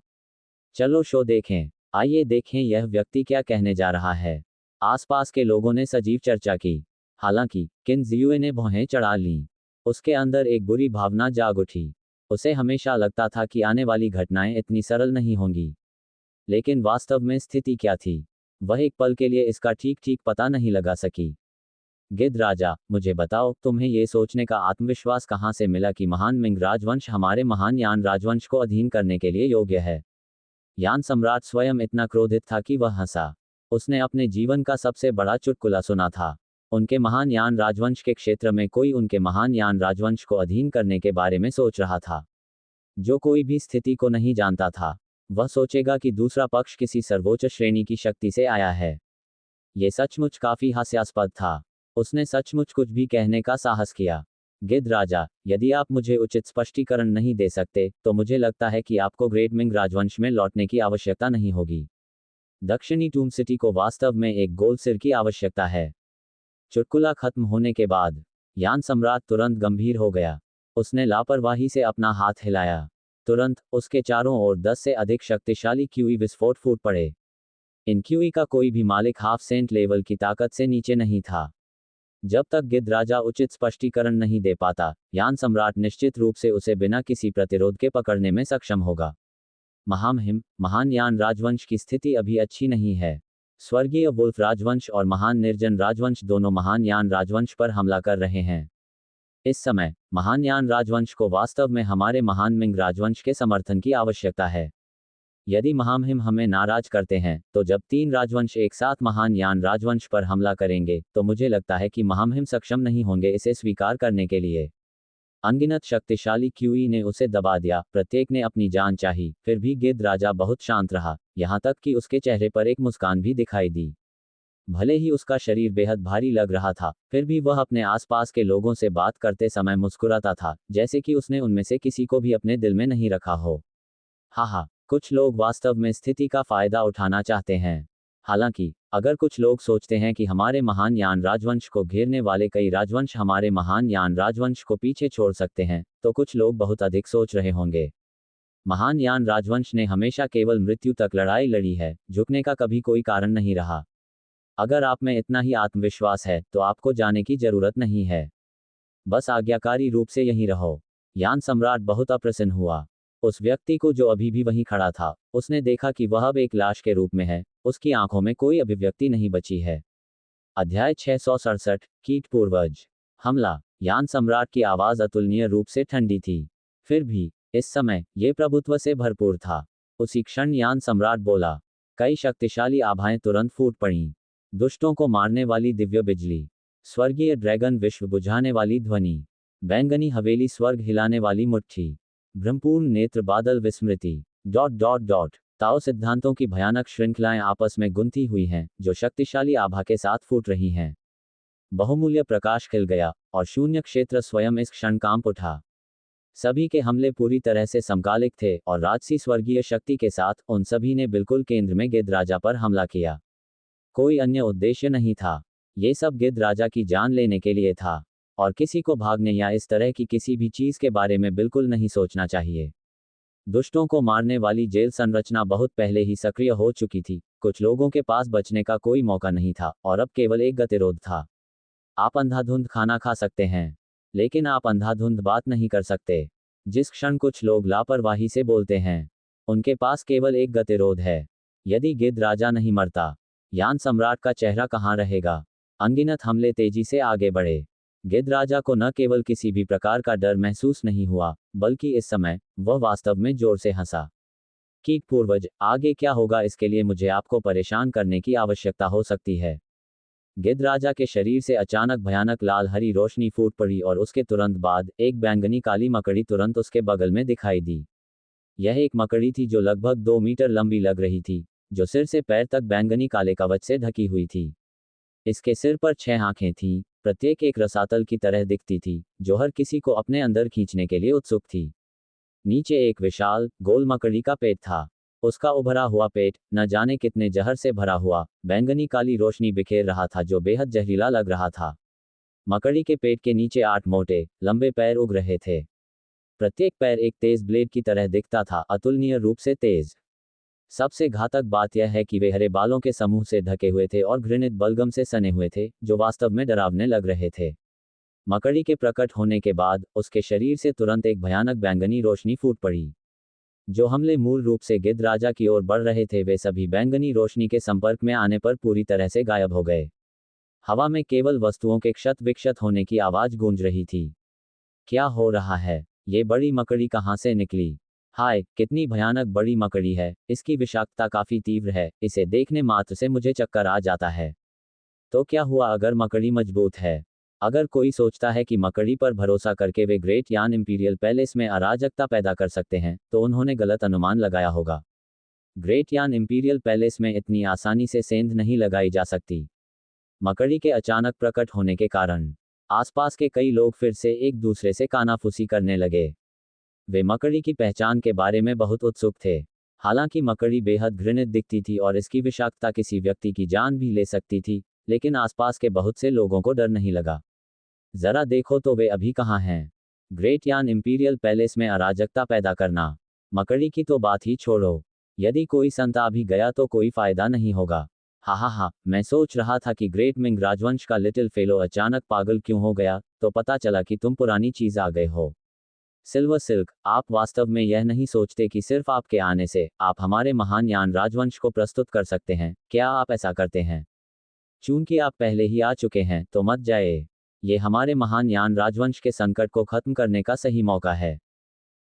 चलो शो देखें। आइए देखें यह व्यक्ति क्या कहने जा रहा है। आसपास के लोगों ने सजीव चर्चा की। हालांकि किन जियुए ने भौहें चढ़ा लीं। उसके अंदर एक बुरी भावना जाग उठी। उसे हमेशा लगता था कि आने वाली घटनाएं इतनी सरल नहीं होंगी। लेकिन वास्तव में स्थिति क्या थी, वह एक पल के लिए इसका ठीक ठीक पता नहीं लगा सकी। गिद्ध राजा, मुझे बताओ, तुम्हें ये सोचने का आत्मविश्वास कहाँ से मिला कि महान मिंग राजवंश हमारे महान यान राजवंश को अधीन करने के लिए योग्य है? यान सम्राट स्वयं इतना क्रोधित था कि वह हंसा। उसने अपने जीवन का सबसे बड़ा चुटकुला सुना था। उनके महान यान राजवंश के क्षेत्र में कोई उनके महान यान राजवंश को अधीन करने के बारे में सोच रहा था। जो कोई भी स्थिति को नहीं जानता था, वह सोचेगा कि दूसरा पक्ष किसी सर्वोच्च श्रेणी की शक्ति से आया है। ये सचमुच काफी हास्यास्पद था। उसने सचमुच कुछ भी कहने का साहस किया। गिद्ध राजा, यदि आप मुझे उचित स्पष्टीकरण नहीं दे सकते, तो मुझे लगता है कि आपको ग्रेट मिंग राजवंश में लौटने की आवश्यकता नहीं होगी। दक्षिणी टूम सिटी को वास्तव में एक गोल सिर की आवश्यकता है। चुटकुला खत्म होने के बाद यान सम्राट तुरंत गंभीर हो गया। उसने लापरवाही से अपना हाथ हिलाया। तुरंत उसके चारों ओर 10 से अधिक शक्तिशाली क्यूई विस्फोट फूट पड़े। इन क्यूई का कोई भी मालिक हाफ सेंट लेवल की ताकत से नीचे नहीं था। जब तक गिद्ध राजा उचित स्पष्टीकरण नहीं दे पाता, यान सम्राट निश्चित रूप से उसे बिना किसी प्रतिरोध के पकड़ने में सक्षम होगा। महान यान राजवंश की स्थिति अभी अच्छी नहीं है। स्वर्गीय वुल्फ राजवंश और महान निर्जन राजवंश दोनों महान यान राजवंश पर हमला कर रहे हैं। इस समय महान यान राजवंश को वास्तव में हमारे महान मिंग राजवंश के समर्थन की आवश्यकता है। यदि महामहिम हमें नाराज करते हैं, तो जब 3 राजवंश एक साथ महान यान राजवंश पर हमला करेंगे, तो मुझे लगता है कि महामहिम सक्षम नहीं होंगे इसे स्वीकार करने के लिए। अनगिनत शक्तिशाली क्यूई ने उसे दबा दिया, प्रत्येक ने अपनी जान चाही, फिर भी गिद्ध राजा बहुत शांत रहा, यहाँ तक कि उसके चेहरे पर एक मुस्कान भी दिखाई दी। भले ही उसका शरीर बेहद भारी लग रहा था, फिर भी वह अपने आसपास के लोगों से बात करते समय मुस्कुराता था, जैसे कि उसने उनमें से किसी को भी अपने दिल में नहीं रखा हो। हाँ, कुछ लोग वास्तव में स्थिति का फायदा उठाना चाहते हैं। हालांकि, अगर कुछ लोग सोचते हैं कि हमारे महान यान राजवंश को घेरने वाले कई राजवंश हमारे महान यान राजवंश को पीछे छोड़ सकते हैं, तो कुछ लोग बहुत अधिक सोच रहे होंगे। महान यान राजवंश ने हमेशा केवल मृत्यु तक लड़ाई लड़ी है, झुकने का कभी कोई कारण नहीं रहा। अगर आप में इतना ही आत्मविश्वास है, तो आपको जाने की जरूरत नहीं है। बस आज्ञाकारी रूप से यहीं रहो। यान सम्राट बहुत अप्रसन्न हुआ। उस व्यक्ति को जो अभी भी वहीं खड़ा था, उसने देखा कि वह अब एक लाश के रूप में है, उसकी आंखों में कोई अभिव्यक्ति नहीं बची है। अध्याय 667, कीट पूर्वज। हमला। यान सम्राट की आवाज अतुलनीय रूप से ठंडी थी। फिर भी, इस समय, ये प्रभुत्व से भरपूर था। उसी क्षण यान सम्राट बोला। कई शक्तिशाली आभाएं तुरंत फूट पड़ीं। दुष्टों को मारने वाली दिव्य बिजली, स्वर्गीय ड्रैगन विश्व बुझाने वाली ध्वनि, बैंगनी हवेली स्वर्ग हिलाने वाली मुट्ठी, ब्रह्मपूर्ण नेत्र बादल विस्मृति, ... ताओ सिद्धांतों की भयानक श्रृंखलाएं आपस में गुंथी हुई हैं, जो शक्तिशाली आभा के साथ फूट रही हैं। बहुमूल्य प्रकाश खिल गया, और शून्य क्षेत्र स्वयं इस क्षण कांप उठा। सभी के हमले पूरी तरह से समकालिक थे, और राजसी स्वर्गीय शक्ति के साथ, उन सभी ने बिल्कुल केंद्र में गिद्ध राजा पर हमला किया। कोई अन्य उद्देश्य नहीं था। ये सब गिद्ध राजा की जान लेने के लिए था, और किसी को भागने या इस तरह की किसी भी चीज के बारे में बिल्कुल नहीं सोचना चाहिए। दुष्टों को मारने वाली जेल संरचना बहुत पहले ही सक्रिय हो चुकी थी। कुछ लोगों के पास बचने का कोई मौका नहीं था, और अब केवल एक गतिरोध था। आप अंधाधुंध खाना खा सकते हैं, लेकिन आप अंधाधुंध बात नहीं कर सकते। जिस क्षण कुछ लोग लापरवाही से बोलते हैं, उनके पास केवल एक गतिरोध है। यदि गिद्ध राजा नहीं मरता, यान सम्राट का चेहरा कहाँ रहेगा? अनगिनत हमले तेजी से आगे बढ़े। गिद्ध राजा को न केवल किसी भी प्रकार का डर महसूस नहीं हुआ, बल्कि इस समय, वह वास्तव में जोर से हंसा। कीट पूर्वज, आगे क्या होगा इसके लिए मुझे आपको परेशान करने की आवश्यकता हो सकती है। गिद्ध राजा के शरीर से अचानक भयानक लाल हरी रोशनी फूट पड़ी, और उसके तुरंत बाद, एक बैंगनी काली मकड़ी तुरंत उसके बगल में दिखाई दी। यह एक मकड़ी थी जो लगभग 2 मीटर लंबी लग रही थी, जो सिर से पैर तक बैंगनी काले कवच से ढकी हुई थी। इसके सिर पर 6 आंखें थीं, प्रत्येक एक रसातल की तरह दिखती थी, जो हर किसी को अपने अंदर खींचने के लिए उत्सुक थी। नीचे एक विशाल, गोल मकड़ी का पेट था। उसका उभरा हुआ पेट, न जाने कितने जहर से भरा हुआ, बैंगनी काली रोशनी बिखेर रहा था जो बेहद जहरीला लग रहा था। मकड़ी के पेट के नीचे 8 मोटे, लंबे पैर उग रहे थे। प्रत्येक पैर एक तेज ब्लेड की तरह दिखता था, अतुलनीय रूप से तेज। सबसे घातक बात यह है कि वे हरे बालों के समूह से ढके हुए थे और घृणित बलगम से सने हुए थे, जो वास्तव में डरावने लग रहे थे। मकड़ी के प्रकट होने के बाद, उसके शरीर से तुरंत एक भयानक बैंगनी रोशनी फूट पड़ी। जो हमले मूल रूप से गिद्ध राजा की ओर बढ़ रहे थे, वे सभी बैंगनी रोशनी के संपर्क में आने पर पूरी तरह से गायब हो गए। हवा में केवल वस्तुओं के क्षत विक्षत होने की आवाज गूंज रही थी। क्या हो रहा है? ये बड़ी मकड़ी कहाँ से निकली? हाय, कितनी भयानक बड़ी मकड़ी है, इसकी विषाक्तता काफी तीव्र है, इसे देखने मात्र से मुझे चक्कर आ जाता है। तो क्या हुआ अगर मकड़ी मजबूत है? अगर कोई सोचता है कि मकड़ी पर भरोसा करके वे ग्रेट यान इंपीरियल पैलेस में अराजकता पैदा कर सकते हैं, तो उन्होंने गलत अनुमान लगाया होगा। ग्रेट यान इंपीरियल पैलेस में इतनी आसानी से सेंध नहीं लगाई जा सकती। मकड़ी के अचानक प्रकट होने के कारण, आसपास के कई लोग फिर से एक दूसरे से कानाफूसी करने लगे। वे मकड़ी की पहचान के बारे में बहुत उत्सुक थे। हालांकि मकड़ी बेहद घृणित दिखती थी और इसकी विषाक्तता किसी व्यक्ति की जान भी ले सकती थी, लेकिन आसपास के बहुत से लोगों को डर नहीं लगा। जरा देखो तो वे अभी कहाँ हैं? ग्रेट यान इंपीरियल पैलेस में अराजकता पैदा करना। मकड़ी की तो बात ही छोड़ो। यदि कोई संता भी गया तो कोई फायदा नहीं होगा। हा, मैं सोच रहा था कि ग्रेट मिंग राजवंश का लिटिल फेलो अचानक पागल क्यों हो गया, तो पता चला कि तुम पुरानी चीज आ गए हो। सिल्वर सिल्क, आप वास्तव में यह नहीं सोचते कि सिर्फ आपके आने से, आप हमारे महान यान राजवंश को प्रस्तुत कर सकते हैं? क्या आप ऐसा करते हैं? चूंकि आप पहले ही आ चुके हैं, तो मत जाए। ये हमारे महान यान राजवंश के संकट को खत्म करने का सही मौका है।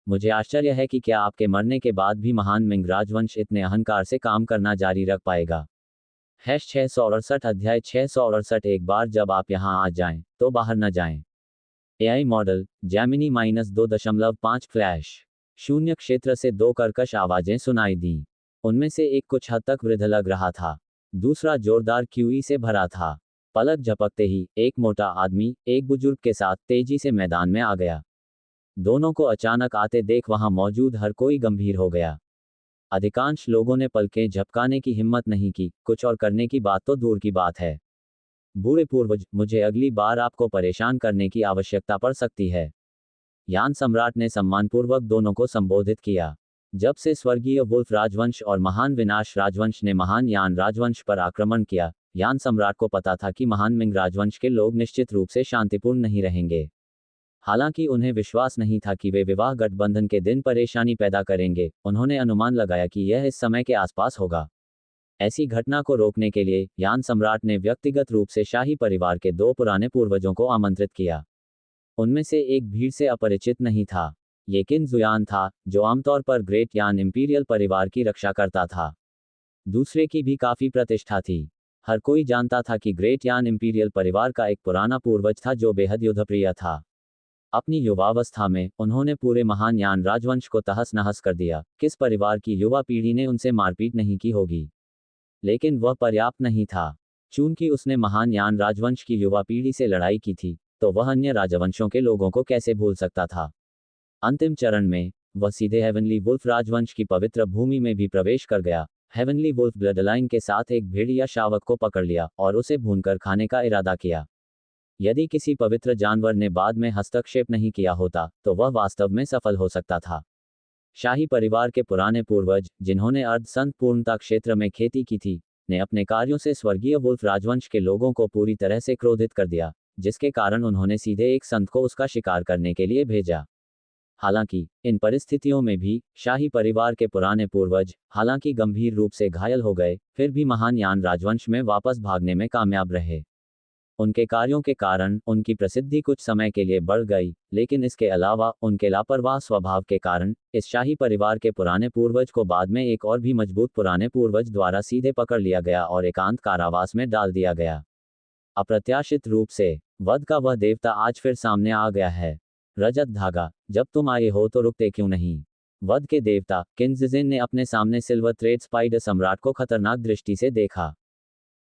मुझे आश्चर्य है कि क्या आपके मरने के बाद भी महान मिंग राजवंश इतने अहंकार से काम करना जारी रख पाएगा। 668 अध्याय 668 एक बार जब आप यहाँ आ जाएं, तो बाहर न जाएं। AI model, Jaimini -2.5 flash. शून्य क्षेत्र से 2 कर्कश आवाजें सुनाई दी। उनमें से एक कुछ हद तक वृद्ध लग रहा था। दूसरा जोरदार क्यूई से भरा था। पलक झपकते ही एक मोटा आदमी एक बुजुर्ग के साथ तेजी से मैदान में आ गया। दोनों को अचानक आते देख वहां मौजूद हर कोई गंभीर हो गया। अधिकांश लोगों ने पलकें झपकाने की हिम्मत नहीं की, कुछ और करने की बात तो दूर की बात है। बूढ़े पूर्वज, मुझे अगली बार आपको परेशान करने की आवश्यकता पड़ सकती है। यान सम्राट ने सम्मानपूर्वक दोनों को संबोधित किया। जब से स्वर्गीय वुल्फ राजवंश और महान विनाश राजवंश ने महान यान राजवंश पर आक्रमण किया, यान सम्राट को पता था कि महान मिंग राजवंश के लोग निश्चित रूप से शांतिपूर्ण नहीं रहेंगे। हालांकि उन्हें विश्वास नहीं था कि वे विवाह गठबंधन के दिन परेशानी पैदा करेंगे, उन्होंने अनुमान लगाया कि यह इस समय के आसपास होगा। ऐसी घटना को रोकने के लिए यान सम्राट ने व्यक्तिगत रूप से शाही परिवार के 2 पुराने पूर्वजों को आमंत्रित किया। उनमें से एक भीड़ से अपरिचित नहीं था। ये किन जुयान था, जो आमतौर पर ग्रेट यान इंपीरियल परिवार की रक्षा करता था। दूसरे की भी काफी प्रतिष्ठा थी। हर कोई जानता था कि ग्रेट यान इंपीरियल परिवार का एक पुराना पूर्वज था जो बेहद युद्धप्रिय था। अपनी युवावस्था में उन्होंने पूरे महान यान राजवंश को तहस नहस कर दिया। किस परिवार की युवा पीढ़ी ने उनसे मारपीट नहीं की होगी? लेकिन वह पर्याप्त नहीं था। चूंकि उसने महान यान राजवंश की युवा पीढ़ी से लड़ाई की थी, तो वह अन्य राजवंशों के लोगों को कैसे भूल सकता था? अंतिम चरण में वह सीधे हेवनली वुल्फ राजवंश की पवित्र भूमि में भी प्रवेश कर गया। हेवनली वुल्फ ब्लडलाइन के साथ एक भेड़िया शावक को पकड़ लिया और उसे भूनकर खाने का इरादा किया। यदि किसी पवित्र जानवर ने बाद में हस्तक्षेप नहीं किया होता, तो वह वास्तव में सफल हो सकता था। शाही परिवार के पुराने पूर्वज, जिन्होंने अर्धसंत पूर्णता क्षेत्र में खेती की थी, ने अपने कार्यों से स्वर्गीय वुल्फ राजवंश के लोगों को पूरी तरह से क्रोधित कर दिया, जिसके कारण उन्होंने सीधे एक संत को उसका शिकार करने के लिए भेजा। हालांकि इन परिस्थितियों में भी शाही परिवार के पुराने पूर्वज, हालांकि गंभीर रूप से घायल हो गए, फिर भी महान यान राजवंश में वापस भागने में कामयाब रहे। उनके कार्यों के कारण उनकी प्रसिद्धि कुछ समय के लिए बढ़ गई, लेकिन इसके अलावा उनके लापरवाह स्वभाव के कारण इस शाही परिवार के पुराने पूर्वज को बाद में एक और भी मजबूत पुराने पूर्वज द्वारा सीधे पकड़ लिया गया और एकांत कारावास में डाल दिया गया। अप्रत्याशित रूप से वध का वह देवता आज फिर सामने आ गया है। रजत धागा, जब तुम आए हो तो रुकते क्यों नहीं? वध के देवता किन्जिजिन ने अपने सामने सिल्वर थ्रेड स्पाइडर सम्राट को खतरनाक दृष्टि से देखा।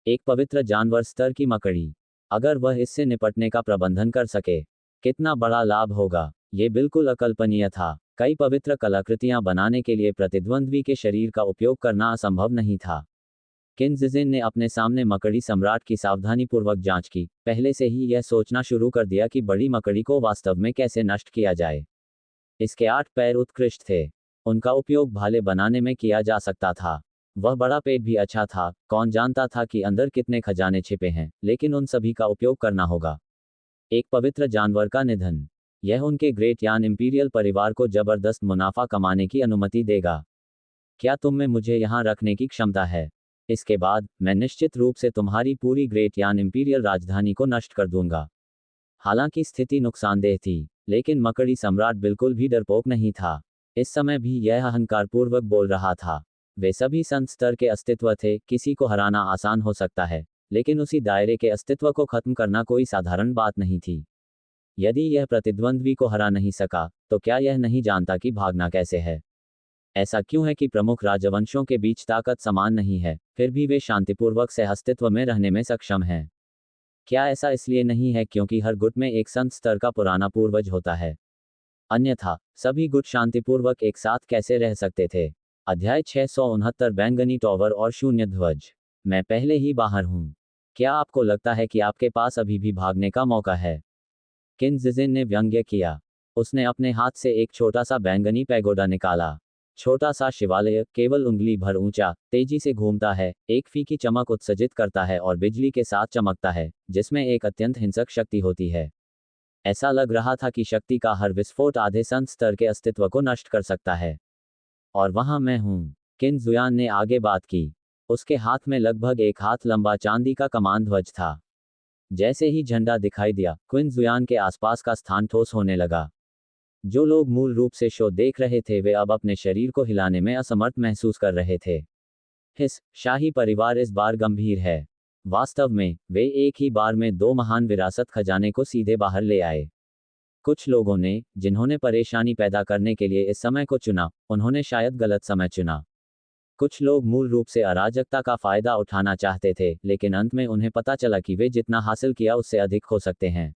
एक पवित्र जानवर स्तर की मकड़ी, अगर वह इससे निपटने का प्रबंधन कर सके, कितना बड़ा लाभ होगा। ये बिल्कुल अकल्पनीय था। कई पवित्र कलाकृतियां बनाने के लिए प्रतिद्वंद्वी के शरीर का उपयोग करना असंभव नहीं था। किन्जिजिन ने अपने सामने मकड़ी सम्राट की सावधानीपूर्वक जांच की, पहले से ही यह सोचना शुरू कर दिया कि बड़ी मकड़ी को वास्तव में कैसे नष्ट किया जाए। इसके 8 पैर उत्कृष्ट थे। उनका उपयोग भाले बनाने में किया जा सकता था। वह बड़ा पेट भी अच्छा था। कौन जानता था कि अंदर कितने खजाने छिपे हैं, लेकिन उन सभी का उपयोग करना होगा। एक पवित्र जानवर का निधन, यह उनके ग्रेट यान इंपीरियल परिवार को जबरदस्त मुनाफा कमाने की अनुमति देगा। क्या तुम में मुझे यहाँ रखने की क्षमता है? इसके बाद मैं निश्चित रूप से तुम्हारी पूरी ग्रेट यान इंपीरियल राजधानी को नष्ट कर दूंगा। हालांकि स्थिति नुकसानदेह थी, लेकिन मकड़ी सम्राट बिल्कुल भी डरपोक नहीं था। इस समय भी यह अहंकारपूर्वक बोल रहा था। वे सभी संत स्तर के अस्तित्व थे। किसी को हराना आसान हो सकता है, लेकिन उसी दायरे के अस्तित्व को खत्म करना कोई साधारण बात नहीं थी। यदि यह प्रतिद्वंद्वी को हरा नहीं सका, तो क्या यह नहीं जानता कि भागना कैसे है? ऐसा क्यों है कि प्रमुख राजवंशों के बीच ताकत समान नहीं है, फिर भी वे शांतिपूर्वक सह अस्तित्व में रहने में सक्षम हैं? क्या ऐसा इसलिए नहीं है क्योंकि हर गुट में एक संत स्तर का पुराना पूर्वज होता है? अन्यथा सभी गुट शांतिपूर्वक एक साथ कैसे रह सकते थे? अध्याय 669 बैंगनी टॉवर और शून्य ध्वज। मैं पहले ही बाहर हूं। क्या आपको लगता है कि आपके पास अभी भी भागने का मौका है? किन्जिजिन ने व्यंग्य किया। उसने अपने हाथ से एक छोटा सा बैंगनी पैगोडा निकाला। छोटा सा शिवालय, केवल उंगली भर ऊंचा, तेजी से घूमता है, एक फीकी चमक उत्सर्जित करता है और बिजली के साथ चमकता है, जिसमें एक अत्यंत हिंसक शक्ति होती है। ऐसा लग रहा था कि शक्ति का हर विस्फोट आधे संत स्तर के अस्तित्व को नष्ट कर सकता है। और वहां मैं हूं। किन जुयान ने आगे बात की। उसके हाथ में लगभग 1 हाथ लंबा चांदी का कमान ध्वज था। जैसे ही झंडा दिखाई दिया, क्विन जुयान के आसपास का स्थान ठोस होने लगा। जो लोग मूल रूप से शो देख रहे थे, वे अब अपने शरीर को हिलाने में असमर्थ महसूस कर रहे थे। हिस, शाही परिवार इस बार गंभीर है। वास्तव में वे एक ही बार में 2 महान विरासत खजाने को सीधे बाहर ले आए। कुछ लोगों ने, जिन्होंने परेशानी पैदा करने के लिए इस समय को चुना, उन्होंने शायद गलत समय चुना। कुछ लोग मूल रूप से अराजकता का फायदा उठाना चाहते थे, लेकिन अंत में उन्हें पता चला कि वे जितना हासिल किया उससे अधिक खो सकते हैं।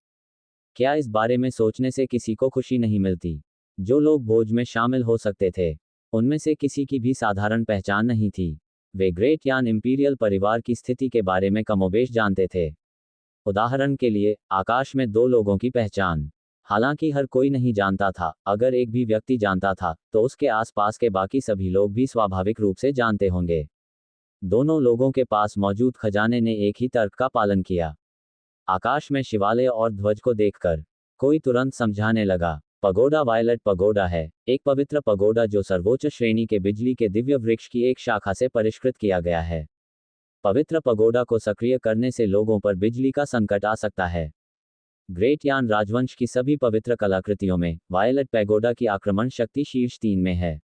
क्या इस बारे में सोचने से किसी को खुशी नहीं मिलती? जो लोग भोज में शामिल हो सकते थे, उनमें से किसी की भी साधारण पहचान नहीं थी। वे ग्रेट यान इंपीरियल परिवार की स्थिति के बारे में कमोबेश जानते थे। उदाहरण के लिए, आकाश में 2 लोगों की पहचान। हालांकि हर कोई नहीं जानता था, अगर एक भी व्यक्ति जानता था, तो उसके आसपास के बाकी सभी लोग भी स्वाभाविक रूप से जानते होंगे। दोनों लोगों के पास मौजूद खजाने ने एक ही तर्क का पालन किया। आकाश में शिवालय और ध्वज को देखकर कोई तुरंत समझाने लगा, पगोडा वायलेट पगोडा है, एक पवित्र पगोडा जो सर्वोच्च श्रेणी के बिजली के दिव्य वृक्ष की एक शाखा से परिष्कृत किया गया है। पवित्र पगोडा को सक्रिय करने से लोगों पर बिजली का संकट आ सकता है। ग्रेट यान राजवंश की सभी पवित्र कलाकृतियों में वायलेट पैगोडा की आक्रमण शक्ति शीर्ष 3 में है।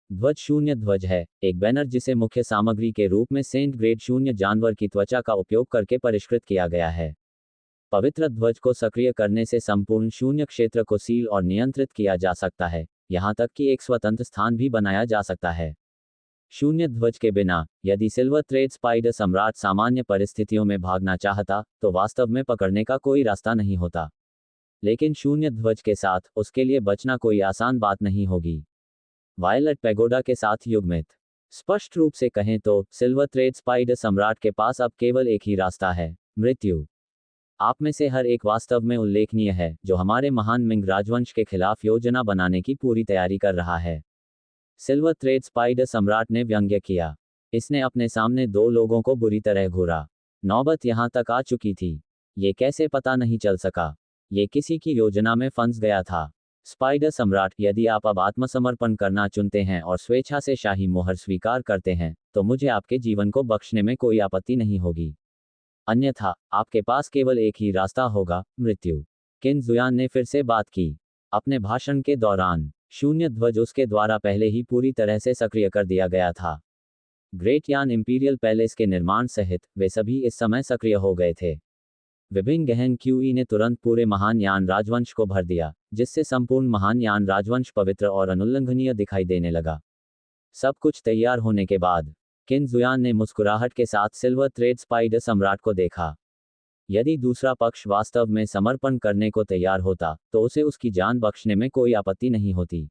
ध्वज शून्य ध्वज है, एक बैनर जिसे मुख्य सामग्री के रूप में सेंट ग्रेड शून्य जानवर की त्वचा का उपयोग करके परिष्कृत किया गया है। पवित्र ध्वज को सक्रिय करने से संपूर्ण शून्य क्षेत्र को सील और नियंत्रित किया जा सकता है, यहां तक कि एक स्वतंत्र स्थान भी बनाया जा सकता है। शून्य ध्वज के बिना, यदि सिल्वर थ्रेड स्पाइडर सम्राट सामान्य परिस्थितियों में भागना चाहता, तो वास्तव में पकड़ने का कोई रास्ता नहीं होता। लेकिन शून्य ध्वज के साथ, उसके लिए बचना कोई आसान बात नहीं होगी। वायलेट पैगोडा के साथ युग्मित। स्पष्ट रूप से कहें तो, सिल्वर थ्रेड स्पाइडर सम्राट के पास अब केवल एक ही रास्ता है, मृत्यु। आप में से हर एक वास्तव में उल्लेखनीय है, जो हमारे महान मिंग राजवंश के खिलाफ योजना बनाने की पूरी तैयारी कर रहा है। सिल्वर थ्रेड स्पाइडर सम्राट ने व्यंग्य किया। इसने अपने सामने 2 लोगों को बुरी तरह घूरा। नौबत यहां तक आ चुकी थी। ये कैसे पता नहीं चल सका? ये किसी की योजना में फंस गया था। स्पाइडर सम्राट, यदि आप अब आत्मसमर्पण करना चुनते हैं और स्वेच्छा से शाही मोहर स्वीकार करते हैं, तो मुझे आपके जीवन को बख्शने में कोई आपत्ति नहीं होगी। अन्यथा, आपके पास केवल एक ही रास्ता होगा, मृत्यु। किन जुयान ने फिर से बात की। अपने भाषण के दौरान, शून्य ध्वज उसके द्वारा पहले ही पूरी तरह से सक्रिय कर दिया गया था। ग्रेट यान इंपीरियल पैलेस के निर्माण सहित, वे सभी इस समय सक्रिय हो गए थे। विभिन्न गहन क्यूई ने तुरंत पूरे महान यान राजवंश को भर दिया, जिससे संपूर्ण महान यान राजवंश पवित्र और अनुल्लंघनीय दिखाई देने लगा। सब कुछ तैयार होने के बाद, किन जुयान ने मुस्कुराहट के साथ सिल्वर थ्रेड स्पाइडर सम्राट को देखा। यदि दूसरा पक्ष वास्तव में समर्पण करने को तैयार होता, तो उसे उसकी जान बख्शने में कोई आपत्ति नहीं होती।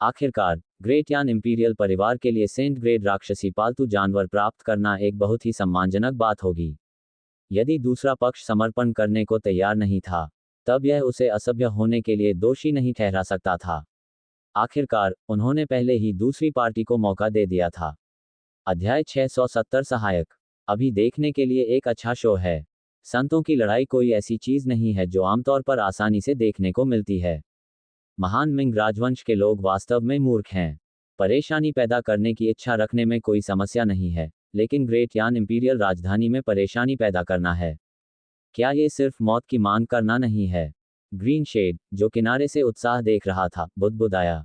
आखिरकार, ग्रेट यान इंपीरियल परिवार के लिए सेंट ग्रेड राक्षसी पालतू जानवर प्राप्त करना एक बहुत ही सम्मानजनक बात होगी। यदि दूसरा पक्ष समर्पण करने को तैयार नहीं था, तब यह उसे असभ्य होने के लिए दोषी नहीं ठहरा सकता था। आखिरकार, उन्होंने पहले ही दूसरी पार्टी को मौका दे दिया था। अध्याय 670 सहायक। अभी देखने के लिए एक अच्छा शो है। संतों की लड़ाई कोई ऐसी चीज नहीं है जो आमतौर पर आसानी से देखने को मिलती है। महान मिंग राजवंश के लोग वास्तव में मूर्ख हैं। परेशानी पैदा करने की इच्छा रखने में कोई समस्या नहीं है, लेकिन ग्रेट यान इंपीरियल राजधानी में परेशानी पैदा करना है। क्या ये सिर्फ मौत की मांग करना नहीं है? ग्रीन शेड, जो किनारे से उत्साह देख रहा था, बुदबुदाया।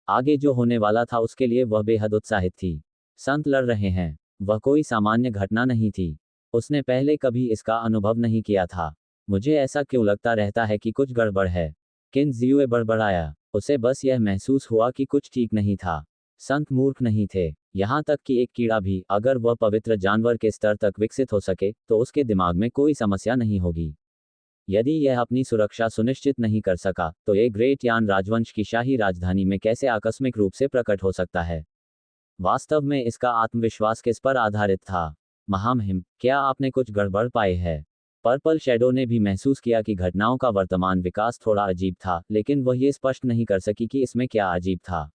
आगे जो होने वाला था उसके लिए वह बेहद उत्साहित थी। संत लड़ रहे हैं। वह कोई सामान्य घटना नहीं थी। उसने पहले कभी इसका अनुभव नहीं किया था। मुझे ऐसा क्यों लगता रहता है कि कुछ गड़बड़ है? किन जियुए बड़बड़ाया। उसे बस यह महसूस हुआ कि कुछ ठीक नहीं था। संत मूर्ख नहीं थे। यहाँ तक कि एक कीड़ा भी, अगर वह पवित्र जानवर के स्तर तक विकसित हो सके, तो उसके दिमाग में कोई समस्या नहीं होगी। यदि यह अपनी सुरक्षा सुनिश्चित नहीं कर सका, तो ये ग्रेट यान राजवंश की शाही राजधानी में कैसे आकस्मिक रूप से प्रकट हो सकता है? वास्तव में इसका आत्मविश्वास किस पर आधारित था? महामहिम, क्या आपने कुछ गड़बड़ पाई है? पर्पल शैडो ने भी महसूस किया कि घटनाओं का वर्तमान विकास थोड़ा अजीब था, लेकिन वह ये स्पष्ट नहीं कर सकी कि इसमें क्या अजीब था।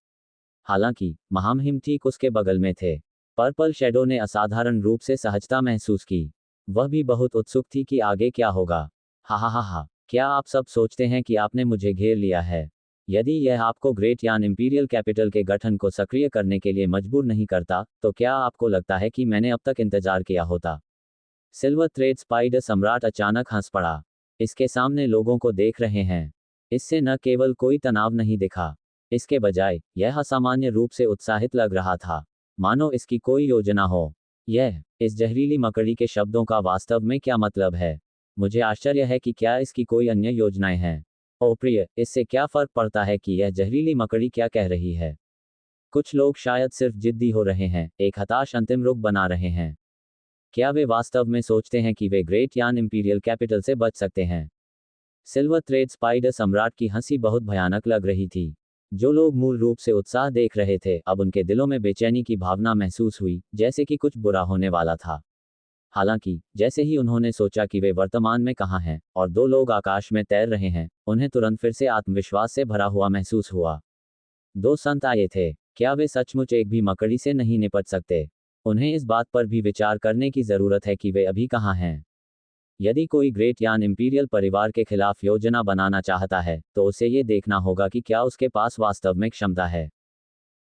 हालांकि, महामहिम ठीक उसके बगल में थे। पर्पल शैडो ने असाधारण रूप से सहजता महसूस की। वह भी बहुत उत्सुक थी कि आगे क्या होगा। हा, क्या आप सब सोचते हैं कि आपने मुझे घेर लिया है? यदि यह आपको ग्रेट यान इंपीरियल कैपिटल के गठन को सक्रिय करने के लिए मजबूर नहीं करता, तो क्या आपको लगता है कि मैंने अब तक इंतजार किया होता? सिल्वर थ्रेड स्पाइडर सम्राट अचानक हंस पड़ा। इसके सामने लोगों को देख रहे हैं। इससे न केवल कोई तनाव नहीं दिखा, इसके बजाय यह असामान्य रूप से उत्साहित लग रहा था, मानो इसकी कोई योजना हो। इस जहरीली मकड़ी के शब्दों का वास्तव में क्या मतलब है? मुझे आश्चर्य है कि क्या इसकी कोई अन्य योजनाएं हैं। ओ प्रिय, इससे क्या फर्क पड़ता है कि यह जहरीली मकड़ी क्या कह रही है? कुछ लोग शायद सिर्फ जिद्दी हो रहे हैं, एक हताश अंतिम रुख बना रहे हैं। क्या वे वास्तव में सोचते हैं कि वे ग्रेट यान इंपीरियल कैपिटल से बच सकते हैं? सिल्वर थ्रेड स्पाइडर सम्राट की हंसी बहुत भयानक लग रही थी। जो लोग मूल रूप से उत्साह देख रहे थे, अब उनके दिलों में बेचैनी की भावना महसूस हुई, जैसे कि कुछ बुरा होने वाला था। हालांकि जैसे ही उन्होंने सोचा कि वे वर्तमान में कहाँ हैं और दो लोग आकाश में तैर रहे हैं, उन्हें तुरंत फिर से आत्मविश्वास से भरा हुआ महसूस हुआ। दो संत आए थे। क्या वे सचमुच एक भी मकड़ी से नहीं निपट सकते? उन्हें इस बात पर भी विचार करने की जरूरत है कि वे अभी कहाँ हैं। यदि कोई ग्रेट यान इंपीरियल परिवार के खिलाफ योजना बनाना चाहता है, तो उसे ये देखना होगा कि क्या उसके पास वास्तव में क्षमता है।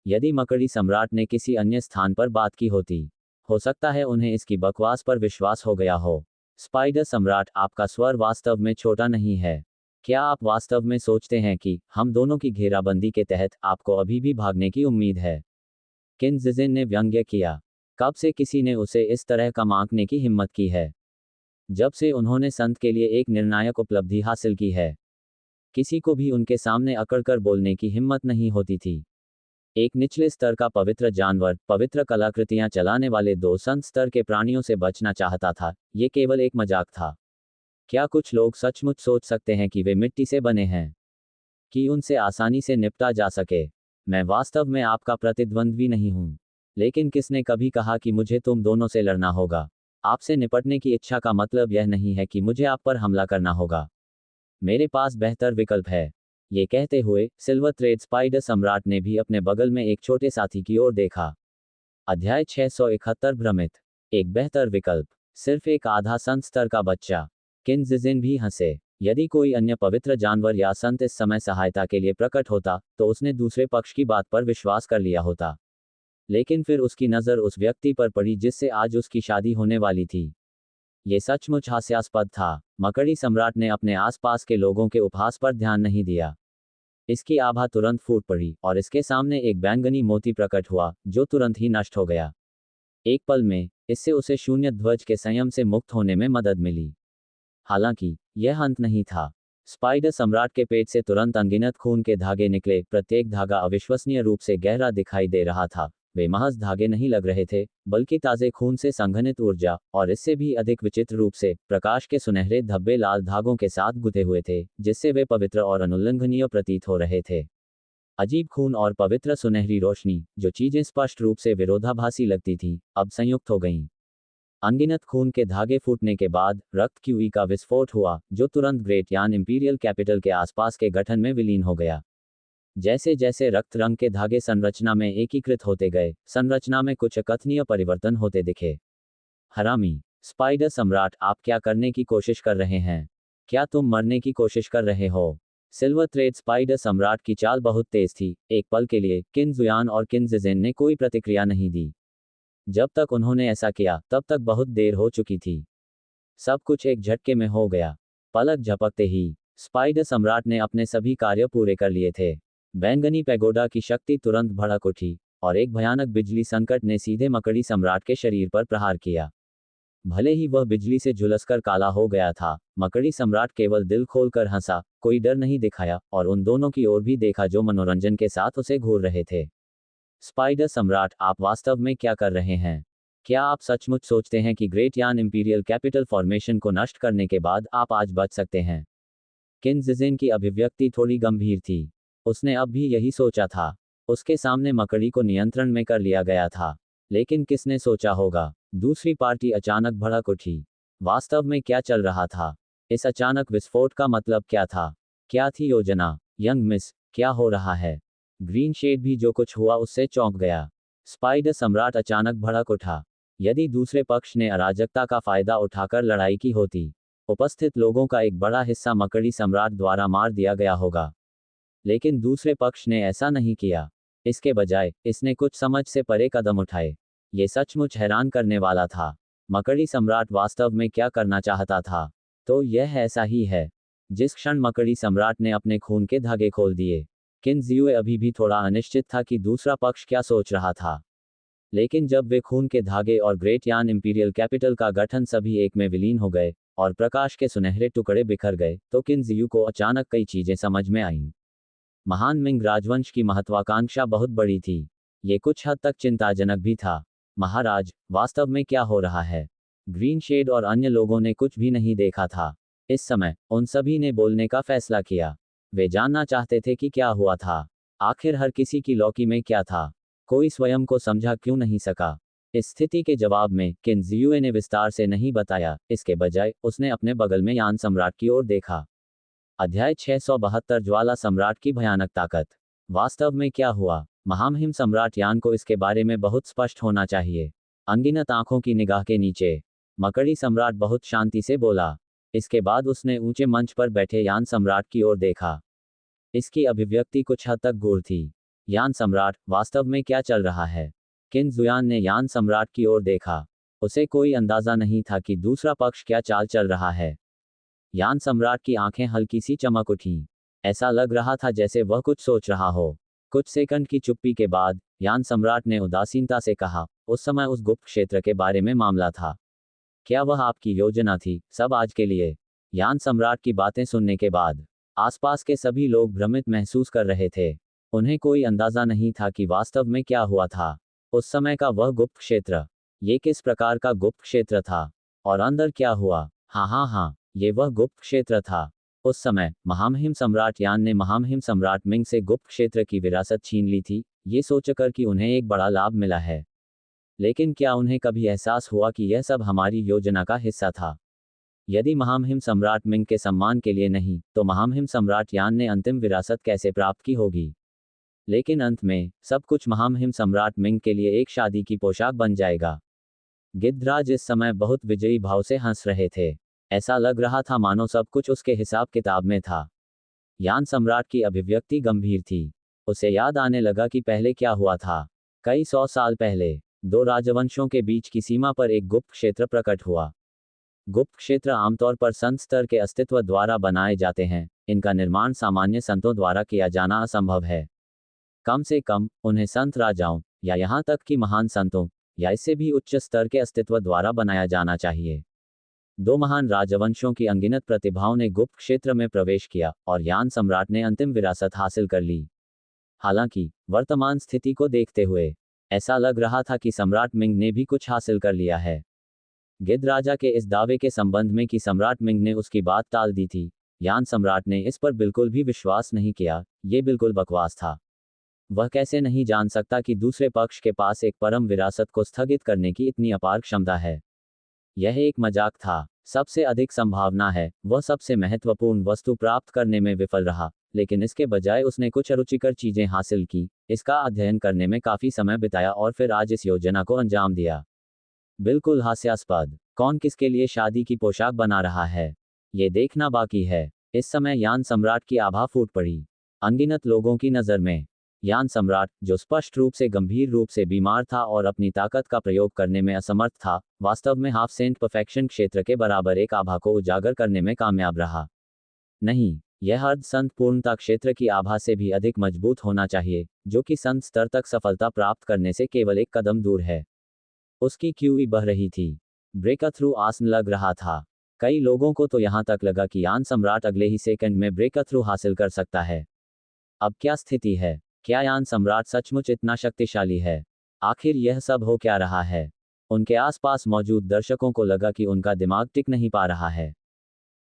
यदि मकड़ी सम्राट ने किसी अन्य स्थान पर बात की होती, हो सकता है उन्हें इसकी बकवास पर विश्वास हो गया हो। स्पाइडर सम्राट, आपका स्वर वास्तव में छोटा नहीं है। क्या आप वास्तव में सोचते हैं कि हम दोनों की घेराबंदी के तहत आपको अभी भी भागने की उम्मीद है? किन जिजिन ने व्यंग्य किया। कब से किसी ने उसे इस तरह कम आंकने की हिम्मत की है? जब से उन्होंने संत के लिए एक निर्णायक उपलब्धि हासिल की है, किसी को भी उनके सामने अकड़कर बोलने की हिम्मत नहीं होती थी। एक निचले स्तर का पवित्र जानवर, पवित्र कलाकृतियां चलाने वाले दो संत स्तर के प्राणियों से बचना चाहता था। ये केवल एक मजाक था। क्या कुछ लोग सचमुच सोच सकते हैं कि वे मिट्टी से बने हैं, कि उनसे आसानी से निपटा जा सके? मैं वास्तव में आपका प्रतिद्वंद्वी नहीं हूं। लेकिन किसने कभी कहा कि मुझे तुम दोनों से लड़ना होगा? आपसे निपटने की इच्छा का मतलब यह नहीं है कि मुझे आप पर हमला करना होगा। मेरे पास बेहतर विकल्प है। ये कहते हुए सिल्वर थ्रेड स्पाइडर सम्राट ने भी अपने बगल में एक छोटे साथी की ओर देखा। अध्याय 671 भ्रमित। एक बेहतर विकल्प, सिर्फ एक आधा संत स्तर का बच्चा। किन जिजिन भी हंसे। यदि कोई अन्य पवित्र जानवर या संत इस समय सहायता के लिए प्रकट होता, तो उसने दूसरे पक्ष की बात पर विश्वास कर लिया होता। लेकिन फिर उसकी नज़र उस व्यक्ति पर पड़ी जिससे आज उसकी शादी होने वाली थी। ये सचमुच हास्यास्पद था। मकड़ी सम्राट ने अपने आसपास के लोगों के उपहास पर ध्यान नहीं दिया। इसकी आभा तुरंत फूट पड़ी और इसके सामने एक बैंगनी मोती प्रकट हुआ, जो तुरंत ही नष्ट हो गया। एक पल में इससे उसे शून्य ध्वज के संयम से मुक्त होने में मदद मिली। हालांकि यह अंत नहीं था। स्पाइडर सम्राट के पेट से तुरंत अनगिनत खून के धागे निकले। प्रत्येक धागा अविश्वसनीय रूप से गहरा दिखाई दे रहा था। वे महज धागे नहीं लग रहे थे, बल्कि ताजे खून से संघनित ऊर्जा, और इससे भी अधिक विचित्र रूप से प्रकाश के सुनहरे धब्बे लाल धागों के साथ गुथे हुए थे, जिससे वे पवित्र और अनुल्लंघनीय प्रतीत हो रहे थे। अजीब खून और पवित्र सुनहरी रोशनी, जो चीजें स्पष्ट रूप से विरोधाभासी लगती थीं, अब संयुक्त हो गईं। अनगिनत खून के धागे फूटने के बाद रक्त क्यूई का विस्फोट हुआ, जो तुरंत ग्रेट यान इंपीरियल कैपिटल के आसपास के गठन में विलीन हो गया। जैसे जैसे रक्त रंग के धागे संरचना में एकीकृत होते गए, संरचना में कुछ अकथनीय परिवर्तन होते दिखे। हरामी। स्पाइडर सम्राट, आप क्या करने की कोशिश कर रहे हैं? क्या तुम मरने की कोशिश कर रहे हो? सिल्वर थ्रेड स्पाइडर सम्राट की चाल बहुत तेज थी। एक पल के लिए किन जुयान और किन जिजेन ने कोई प्रतिक्रिया नहीं दी। जब तक उन्होंने ऐसा किया, तब तक बहुत देर हो चुकी थी। सब कुछ एक झटके में हो गया। पलक झपकते ही स्पाइडर सम्राट ने अपने सभी कार्य पूरे कर लिए थे। बैंगनी पैगोडा की शक्ति तुरंत भड़क उठी, और एक भयानक बिजली संकट ने सीधे मकड़ी सम्राट के शरीर पर प्रहार किया। भले ही वह बिजली से झुलसकर काला हो गया था, मकड़ी सम्राट केवल दिल खोलकर हंसा, कोई डर नहीं दिखाया, और उन दोनों की ओर भी देखा जो मनोरंजन के साथ उसे घूर रहे थे। स्पाइडर सम्राट, आप वास्तव में क्या कर रहे हैं? क्या आप सचमुच सोचते हैं कि ग्रेट यान इंपीरियल कैपिटल फॉर्मेशन को नष्ट करने के बाद आप आज बच सकते हैं? किन जिजिन की अभिव्यक्ति थोड़ी गंभीर थी। उसने अब भी यही सोचा था। उसके सामने मकड़ी को नियंत्रण में कर लिया गया था। लेकिन किसने सोचा होगा? दूसरी पार्टी अचानक भड़क उठी। वास्तव में क्या चल रहा था? इस अचानक विस्फोट का मतलब क्या था? क्या थी योजना? यंग मिस, क्या हो रहा है? ग्रीन शेड भी जो कुछ हुआ उससे चौंक गया। स्पाइडर सम्राट अचानक भड़क उठा। यदि दूसरे पक्ष ने अराजकता का फायदा उठाकर लड़ाई की होती, उपस्थित लोगों का एक बड़ा हिस्सा मकड़ी सम्राट द्वारा मार दिया गया होगा। लेकिन दूसरे पक्ष ने ऐसा नहीं किया। इसके बजाय इसने कुछ समझ से परे कदम उठाए। ये सचमुच हैरान करने वाला था। मकड़ी सम्राट वास्तव में क्या करना चाहता था? तो यह ऐसा ही है। जिस क्षण मकड़ी सम्राट ने अपने खून के धागे खोल दिए, किन जियुए अभी भी थोड़ा अनिश्चित था कि दूसरा पक्ष क्या सोच रहा था। लेकिन जब वे खून के धागे और ग्रेट यान इंपीरियल कैपिटल का गठन सभी एक में विलीन हो गए, और प्रकाश के सुनहरे टुकड़े बिखर गए, तो किन जियू को अचानक कई चीजें समझ में आईं। महान मिंग राजवंश की महत्वाकांक्षा बहुत बड़ी थी। ये कुछ हद तक चिंताजनक भी था। महाराज, वास्तव में क्या हो रहा है? ग्रीन शेड और अन्य लोगों ने कुछ भी नहीं देखा था। इस समय उन सभी ने बोलने का फैसला किया। वे जानना चाहते थे कि क्या हुआ था। आखिर हर किसी की लौकी में क्या था? कोई स्वयं को समझा क्यों नहीं सका? इस स्थिति के जवाब में किन्ज़ुए ने विस्तार से नहीं बताया, इसके बजाय उसने अपने बगल में यान सम्राट की ओर देखा। अध्याय 672 ज्वाला सम्राट की भयानक ताकत। वास्तव में क्या हुआ? महामहिम सम्राट यान को इसके बारे में बहुत स्पष्ट होना चाहिए। अनगिनत आंखों की निगाह के नीचे मकड़ी सम्राट बहुत शांति से बोला। इसके बाद उसने ऊंचे मंच पर बैठे यान सम्राट की ओर देखा। इसकी अभिव्यक्ति कुछ हद तक गूढ़ थी। यान सम्राट, वास्तव में क्या चल रहा है? किन्ज़ुआन ने यान सम्राट की ओर देखा। उसे कोई अंदाजा नहीं था कि दूसरा पक्ष क्या चाल चल रहा है। यान सम्राट की आंखें हल्की सी चमक उठीं। ऐसा लग रहा था जैसे वह कुछ सोच रहा हो। कुछ सेकंड की चुप्पी के बाद यान सम्राट ने उदासीनता से कहा, उस समय उस गुप्त क्षेत्र के बारे में मामला था। क्या वह आपकी योजना थी, सब आज के लिए? यान सम्राट की बातें सुनने के बाद आसपास के सभी लोग भ्रमित महसूस कर रहे थे। उन्हें कोई अंदाजा नहीं था कि वास्तव में क्या हुआ था। उस समय का वह गुप्त क्षेत्र, ये किस प्रकार का गुप्त क्षेत्र था? और अंदर क्या हुआ? हाँ, ये वह गुप्त क्षेत्र था। उस समय महामहिम सम्राट यान ने महामहिम सम्राट मिंग से गुप्त क्षेत्र की विरासत छीन ली थी, ये सोचकर कि उन्हें एक बड़ा लाभ मिला है। लेकिन क्या उन्हें कभी एहसास हुआ कि यह सब हमारी योजना का हिस्सा था? यदि महामहिम सम्राट मिंग के सम्मान के लिए नहीं, तो महामहिम सम्राट यान ने अंतिम विरासत कैसे प्राप्त की होगी? लेकिन अंत में सब कुछ महामहिम सम्राट मिंग के लिए एक शादी की पोशाक बन जाएगा। गिद्धराज इस समय बहुत विजयी भाव से हंस रहे थे। ऐसा लग रहा था मानो सब कुछ उसके हिसाब किताब में था। यान सम्राट की अभिव्यक्ति गंभीर थी। उसे याद आने लगा कि पहले क्या हुआ था। कई 100 साल पहले दो राजवंशों के बीच की सीमा पर एक गुप्त क्षेत्र प्रकट हुआ। गुप्त क्षेत्र आमतौर पर संत स्तर के अस्तित्व द्वारा बनाए जाते हैं। इनका निर्माण सामान्य संतों द्वारा किया जाना असंभव है। कम से कम उन्हें संत राजाओं, या यहाँ तक कि महान संतों, या इससे भी उच्च स्तर के अस्तित्व द्वारा बनाया जाना चाहिए। दो महान राजवंशों की अनगिनत प्रतिभाओं ने गुप्त क्षेत्र में प्रवेश किया और यान सम्राट ने अंतिम विरासत हासिल कर ली। हालांकि वर्तमान स्थिति को देखते हुए ऐसा लग रहा था कि सम्राट मिंग ने भी कुछ हासिल कर लिया है। गिद्ध राजा के इस दावे के संबंध में कि सम्राट मिंग ने उसकी बात टाल दी थी, यान सम्राट ने इस पर बिल्कुल भी विश्वास नहीं किया। ये बिल्कुल बकवास था। वह कैसे नहीं जान सकता कि दूसरे पक्ष के पास एक परम विरासत को स्थगित करने की इतनी अपार क्षमता है? यह एक मजाक था। सबसे अधिक संभावना है वह सबसे महत्वपूर्ण वस्तु प्राप्त करने में विफल रहा, लेकिन इसके बजाय उसने कुछ अरुचिकर चीजें हासिल की, इसका अध्ययन करने में काफी समय बिताया और फिर आज इस योजना को अंजाम दिया। बिल्कुल हास्यास्पद। कौन किसके लिए शादी की पोशाक बना रहा है, ये देखना बाकी है। इस समय यान सम्राट की आभा फूट पड़ी। अनगिनत लोगों की नजर में यान सम्राट, जो स्पष्ट रूप से गंभीर रूप से बीमार था और अपनी ताकत का प्रयोग करने में असमर्थ था, वास्तव में हाफ सेंट परफेक्शन क्षेत्र के बराबर एक आभा को उजागर करने में कामयाब रहा। नहीं, यह अर्ध संत पूर्णता क्षेत्र की आभा से भी अधिक मजबूत होना चाहिए, जो कि संत स्तर तक सफलता प्राप्त करने से केवल एक कदम दूर है। उसकी क्यूई बह रही थी। ब्रेक थ्रू आसन लग रहा था। कई लोगों को तो यहाँ तक लगा कि यान सम्राट अगले ही सेकंड में ब्रेक थ्रू हासिल कर सकता है। अब क्या स्थिति है? क्या यान सम्राट सचमुच इतना शक्तिशाली है? आखिर यह सब हो क्या रहा है? उनके आसपास मौजूद दर्शकों को लगा कि उनका दिमाग टिक नहीं पा रहा है।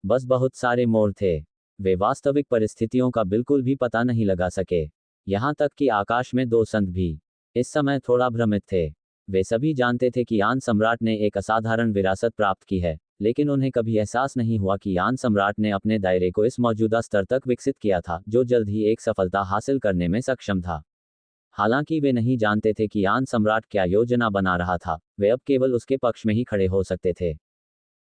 बस बहुत सारे मोड़ थे। वे वास्तविक परिस्थितियों का बिल्कुल भी पता नहीं लगा सके। यहाँ तक कि आकाश में दो संत भी इस समय थोड़ा भ्रमित थे। वे सभी जानते थे कि यान सम्राट ने एक असाधारण विरासत प्राप्त की है, लेकिन उन्हें कभी एहसास नहीं हुआ कि यान सम्राट ने अपने दायरे को इस मौजूदा स्तर तक विकसित किया था, जो जल्द ही एक सफलता हासिल करने में सक्षम था। हालांकि वे नहीं जानते थे कि यान सम्राट क्या योजना बना रहा था, वे अब केवल उसके पक्ष में ही खड़े हो सकते थे।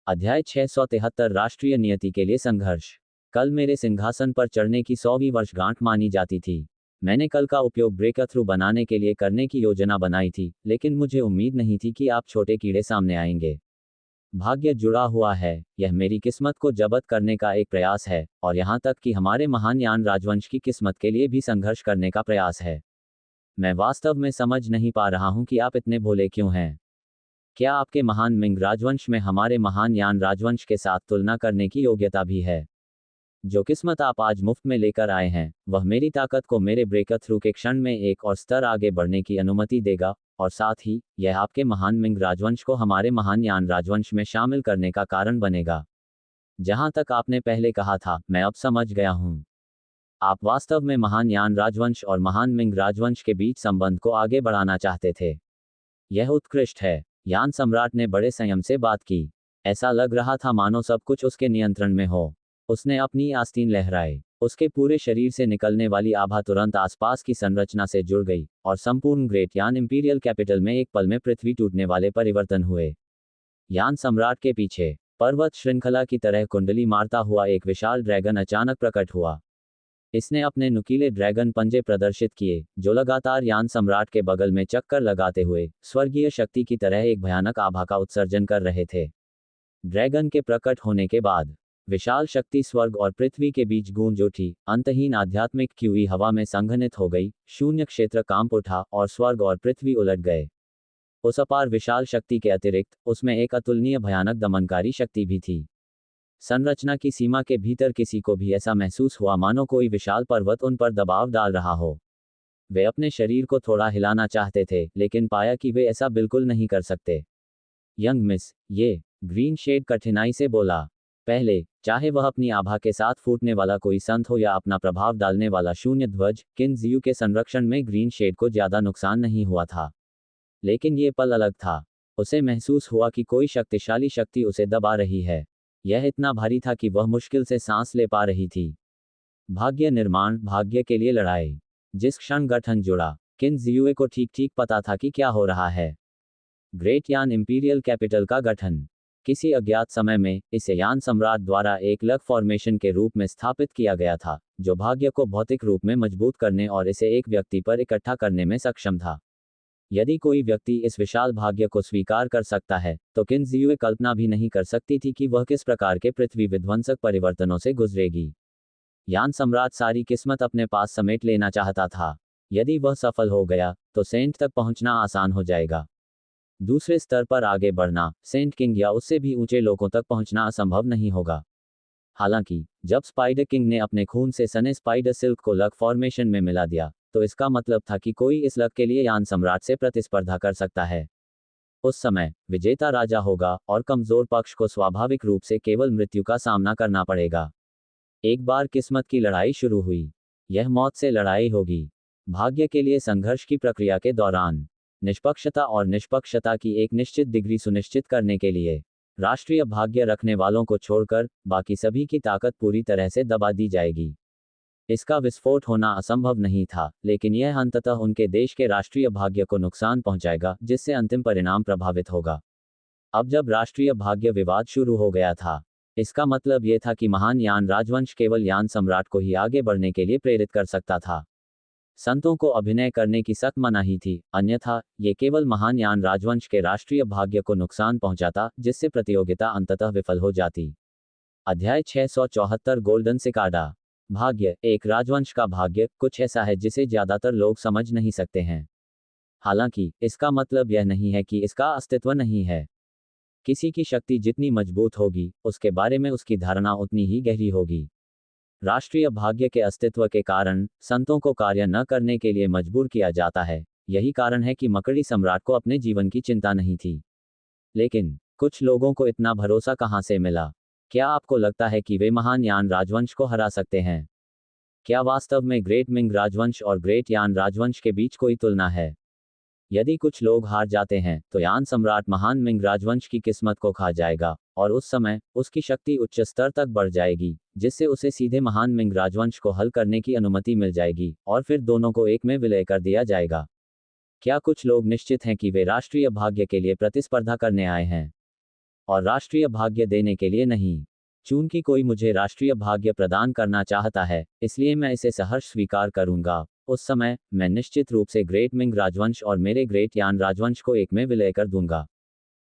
अध्याय 673 राष्ट्रीय नियति के लिए संघर्ष। कल मेरे सिंहासन पर चढ़ने की 100वीं वर्षगांठ मानी जाती थी। मैंने कल का उपयोग ब्रेक थ्रू बनाने के लिए करने की योजना बनाई थी, लेकिन मुझे उम्मीद नहीं थी कि आप छोटे कीड़े सामने आएंगे। भाग्य जुड़ा हुआ है, यह मेरी किस्मत को जब्त करने का एक प्रयास है, और यहाँ तक कि हमारे महान यान राजवंश की किस्मत के लिए भी संघर्ष करने का प्रयास है। मैं वास्तव में समझ नहीं पा रहा हूँ कि आप इतने भोले क्यों हैं। क्या आपके महान मिंग राजवंश में हमारे महान यान राजवंश के साथ तुलना करने की योग्यता भी है? जो किस्मत आप आज मुफ्त में लेकर आए हैं, वह मेरी ताकत को मेरे ब्रेक थ्रू के क्षण में एक और स्तर आगे बढ़ने की अनुमति देगा, और साथ ही यह आपके महान मिंग राजवंश को हमारे महान यान राजवंश में शामिल करने का कारण बनेगा। जहां तक आपने पहले कहा था, मैं अब समझ गया हूं। आप वास्तव में महान यान राजवंश और महान मिंग राजवंश के बीच संबंध को आगे बढ़ाना चाहते थे। यह उत्कृष्ट है। यान सम्राट ने बड़े संयम से बात की। ऐसा लग रहा था मानो सब कुछ उसके नियंत्रण में हो। उसने अपनी आस्तीन लहराई। उसके पूरे शरीर से निकलने वाली आभा तुरंत आसपास की संरचना से जुड़ गई, और संपूर्ण ग्रेट यान इंपीरियल कैपिटल में एक पल में पृथ्वी टूटने वाले परिवर्तन हुए। यान सम्राट के पीछे पर्वत श्रृंखला की तरह कुंडली मारता हुआ एक विशाल ड्रैगन अचानक प्रकट हुआ। इसने अपने नुकीले ड्रैगन पंजे प्रदर्शित किए, जो लगातार यान सम्राट के बगल में चक्कर लगाते हुए स्वर्गीय शक्ति की तरह एक भयानक आभा का उत्सर्जन कर रहे थे। ड्रैगन के प्रकट होने के बाद विशाल शक्ति स्वर्ग और पृथ्वी के बीच गूंज उठी। अंतहीन आध्यात्मिक क्यूई हवा में संघनित हो गई। शून्य क्षेत्र कांप उठा और स्वर्ग और पृथ्वी उलट गए। उस अपार विशाल शक्ति के अतिरिक्त उसमें एक अतुलनीय भयानक दमनकारी शक्ति भी थी। संरचना की सीमा के भीतर किसी को भी ऐसा महसूस हुआ मानो कोई विशाल पर्वत उन पर दबाव डाल रहा हो। वे अपने शरीर को थोड़ा हिलाना चाहते थे, लेकिन पाया कि वे ऐसा बिल्कुल नहीं कर सकते। यंग मिस, ये ग्रीन शेड कठिनाई से बोला। पहले, चाहे वह अपनी आभा के साथ फूटने वाला कोई संत हो या अपना प्रभाव डालने वाला शून्य ध्वज, किन जियू के संरक्षण में ग्रीन शेड को ज्यादा नुकसान नहीं हुआ था। लेकिन ये पल अलग था। उसे महसूस हुआ कि कोई शक्तिशाली शक्ति उसे दबा रही है। यह इतना भारी था कि वह मुश्किल से सांस ले पा रही थी। भाग्य निर्माण, भाग्य के लिए लड़ाई। जिस क्षण गठन जुड़ा, किन जियुए को ठीक ठीक पता था कि क्या हो रहा है। ग्रेट यान इंपीरियल कैपिटल का गठन। किसी अज्ञात समय में इसे यान सम्राट द्वारा एक लग फॉर्मेशन के रूप में स्थापित किया गया था, जो भाग्य को भौतिक रूप में मजबूत करने और इसे एक व्यक्ति पर इकट्ठा करने में सक्षम था। यदि कोई व्यक्ति इस विशाल भाग्य को स्वीकार कर सकता है, तो किन जियुए कल्पना भी नहीं कर सकती थी कि वह किस प्रकार के पृथ्वी विध्वंसक परिवर्तनों से गुजरेगी। यान सम्राट सारी किस्मत अपने पास समेट लेना चाहता था। यदि वह सफल हो गया, तो सेंट तक पहुंचना आसान हो जाएगा। दूसरे स्तर पर आगे बढ़ना, सेंट किंग या उससे भी ऊंचे लोगों तक पहुंचना असंभव नहीं होगा। हालांकि जब स्पाइडर किंग ने अपने खून से सने स्पाइडर सिल्क को लग फॉर्मेशन में मिला दिया, तो इसका मतलब था कि कोई इस लग के लिए यान सम्राट से प्रतिस्पर्धा कर सकता है। उस समय विजेता राजा होगा, और कमजोर पक्ष को स्वाभाविक रूप से केवल मृत्यु का सामना करना पड़ेगा। एक बार किस्मत की लड़ाई शुरू हुई, यह मौत से लड़ाई होगी। भाग्य के लिए संघर्ष की प्रक्रिया के दौरान निष्पक्षता और निष्पक्षता की एक निश्चित डिग्री सुनिश्चित करने के लिए राष्ट्रीय भाग्य रखने वालों को छोड़कर बाकी सभी की ताकत पूरी तरह से दबा दी जाएगी। इसका विस्फोट होना असंभव नहीं था, लेकिन यह अंततः उनके देश के राष्ट्रीय भाग्य को नुकसान पहुंचाएगा, जिससे अंतिम परिणाम प्रभावित होगा। अब जब राष्ट्रीय भाग्य विवाद शुरू हो गया था, इसका मतलब यह था कि महान यान राजवंश केवल यान सम्राट को ही आगे बढ़ने के लिए प्रेरित कर सकता था। संतों को अभिनय करने की सख्त मनाही थी, अन्यथा ये केवल महान यान राजवंश के राष्ट्रीय भाग्य को नुकसान पहुंचाता, जिससे प्रतियोगिता अंततः विफल हो जाती। अध्याय 674 गोल्डन सिकाडा। भाग्य, एक राजवंश का भाग्य कुछ ऐसा है जिसे ज्यादातर लोग समझ नहीं सकते हैं। हालांकि इसका मतलब यह नहीं है कि इसका अस्तित्व नहीं है। किसी की शक्ति जितनी मजबूत होगी, उसके बारे में उसकी धारणा उतनी ही गहरी होगी। राष्ट्रीय भाग्य के अस्तित्व के कारण संतों को कार्य न करने के लिए मजबूर किया जाता है। यही कारण है कि मकड़ी सम्राट को अपने जीवन की चिंता नहीं थी। लेकिन कुछ लोगों को इतना भरोसा कहां से मिला? क्या आपको लगता है कि वे महान यान राजवंश को हरा सकते हैं? क्या वास्तव में ग्रेट मिंग राजवंश और ग्रेट यान राजवंश के बीच कोई तुलना है? यदि कुछ लोग हार जाते हैं, तो यान सम्राट महान मिंग राजवंश की किस्मत को खा जाएगा, और उस समय उसकी शक्ति उच्च स्तर तक बढ़ जाएगी, जिससे उसे सीधे महान मिंग राजवंश को हल करने की अनुमति मिल जाएगी, और फिर दोनों को एक में विलय कर दिया जाएगा। क्या कुछ लोग निश्चित हैं कि वे राष्ट्रीय भाग्य के लिए प्रतिस्पर्धा करने आए हैं, और राष्ट्रीय भाग्य देने के लिए नहीं? चूंकि कोई मुझे राष्ट्रीय भाग्य प्रदान करना चाहता है, इसलिए मैं इसे सहर्ष स्वीकार करूंगा। उस समय मैं निश्चित रूप से ग्रेट मिंग राजवंश और मेरे ग्रेट यान राजवंश को एक में विलय कर दूंगा।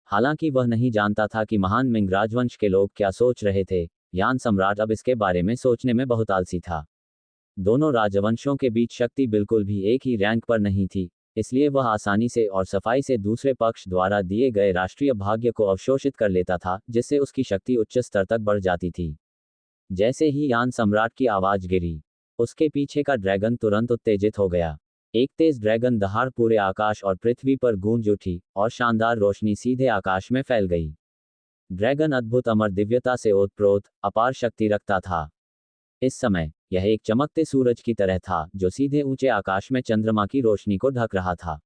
हालांकि वह नहीं जानता था कि महान मिंग राजवंश के लोग क्या सोच रहे थे। यान सम्राट अब इसके बारे में सोचने में बहुत आलसी था। दोनों राजवंशों के बीच शक्ति बिल्कुल भी एक ही रैंक पर नहीं थी, इसलिए वह आसानी से और सफाई से दूसरे पक्ष द्वारा दिए गए राष्ट्रीय भाग्य को अवशोषित कर लेता था, जिससे उसकी शक्ति उच्च स्तर तक बढ़ जाती थी। जैसे ही यान सम्राट की आवाज गिरी, उसके पीछे का ड्रैगन तुरंत उत्तेजित हो गया। एक तेज ड्रैगन दहाड़ पूरे आकाश और पृथ्वी पर गूंज उठी, और शानदार रोशनी सीधे आकाश में फैल गई। ड्रैगन अद्भुत अमर दिव्यता से ओतप्रोत अपार शक्ति रखता था। इस समय यह एक चमकते सूरज की तरह था, जो सीधे ऊंचे आकाश में चंद्रमा की रोशनी को ढक रहा था।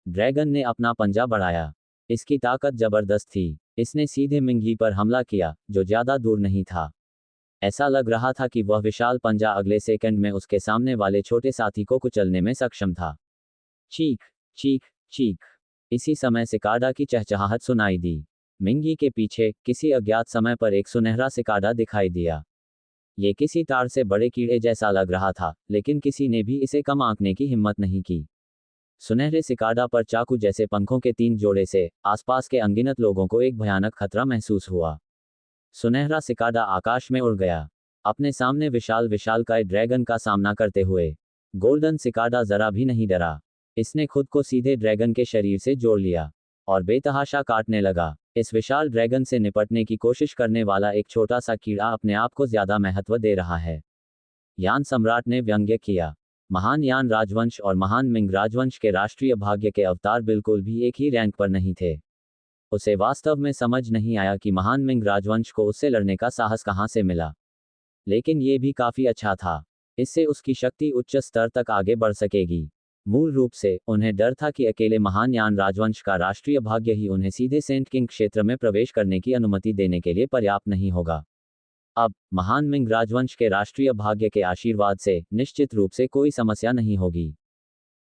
ड्रैगन ने अपना पंजा बढ़ाया। इसकी ताकत जबरदस्त थी। इसने सीधे मिंगी पर हमला किया, जो ज्यादा दूर नहीं था। ऐसा लग रहा था कि वह विशाल पंजा अगले सेकंड में उसके सामने वाले छोटे साथी को कुचलने में सक्षम था। चीख, चीख, चीख। इसी समय सिकाडा की चहचहाहट सुनाई दी। मिंगी के पीछे किसी अज्ञात समय पर एक सुनहरा सिकाडा दिखाई दिया। ये किसी तार से बड़े कीड़े जैसा लग रहा था, लेकिन किसी ने भी इसे कम आंकने की हिम्मत नहीं की। सुनहरे सिकाडा पर चाकू जैसे पंखों के 3 जोड़े से आसपास के अनगिनत लोगों को एक भयानक खतरा महसूस हुआ। सुनहरा सिकाडा आकाश में उड़ गया, अपने सामने विशाल विशालकाय ड्रैगन का सामना करते हुए। गोल्डन सिकाडा जरा भी नहीं डरा। इसने खुद को सीधे ड्रैगन के शरीर से जोड़ लिया और बेतहाशा काटने लगा। इस विशाल ड्रैगन से निपटने की कोशिश करने वाला एक छोटा सा कीड़ा अपने आप को ज्यादा महत्व दे रहा है। यान सम्राट ने व्यंग्य किया। महान यान राजवंश और महान मिंग राजवंश के राष्ट्रीय भाग्य के अवतार बिल्कुल भी एक ही रैंक पर नहीं थे। उसे वास्तव में समझ नहीं आया कि महान मिंग राजवंश को उससे लड़ने का साहस कहां से मिला। लेकिन ये भी काफी अच्छा था। इससे उसकी शक्ति उच्च स्तर तक आगे बढ़ सकेगी। मूल रूप से उन्हें डर था कि अकेले महान यान राजवंश का राष्ट्रीय भाग्य ही उन्हें सीधे सेंट किंग क्षेत्र में प्रवेश करने की अनुमति देने के लिए पर्याप्त नहीं होगा। अब महान मिंग राजवंश के राष्ट्रीय भाग्य के आशीर्वाद से निश्चित रूप से कोई समस्या नहीं होगी।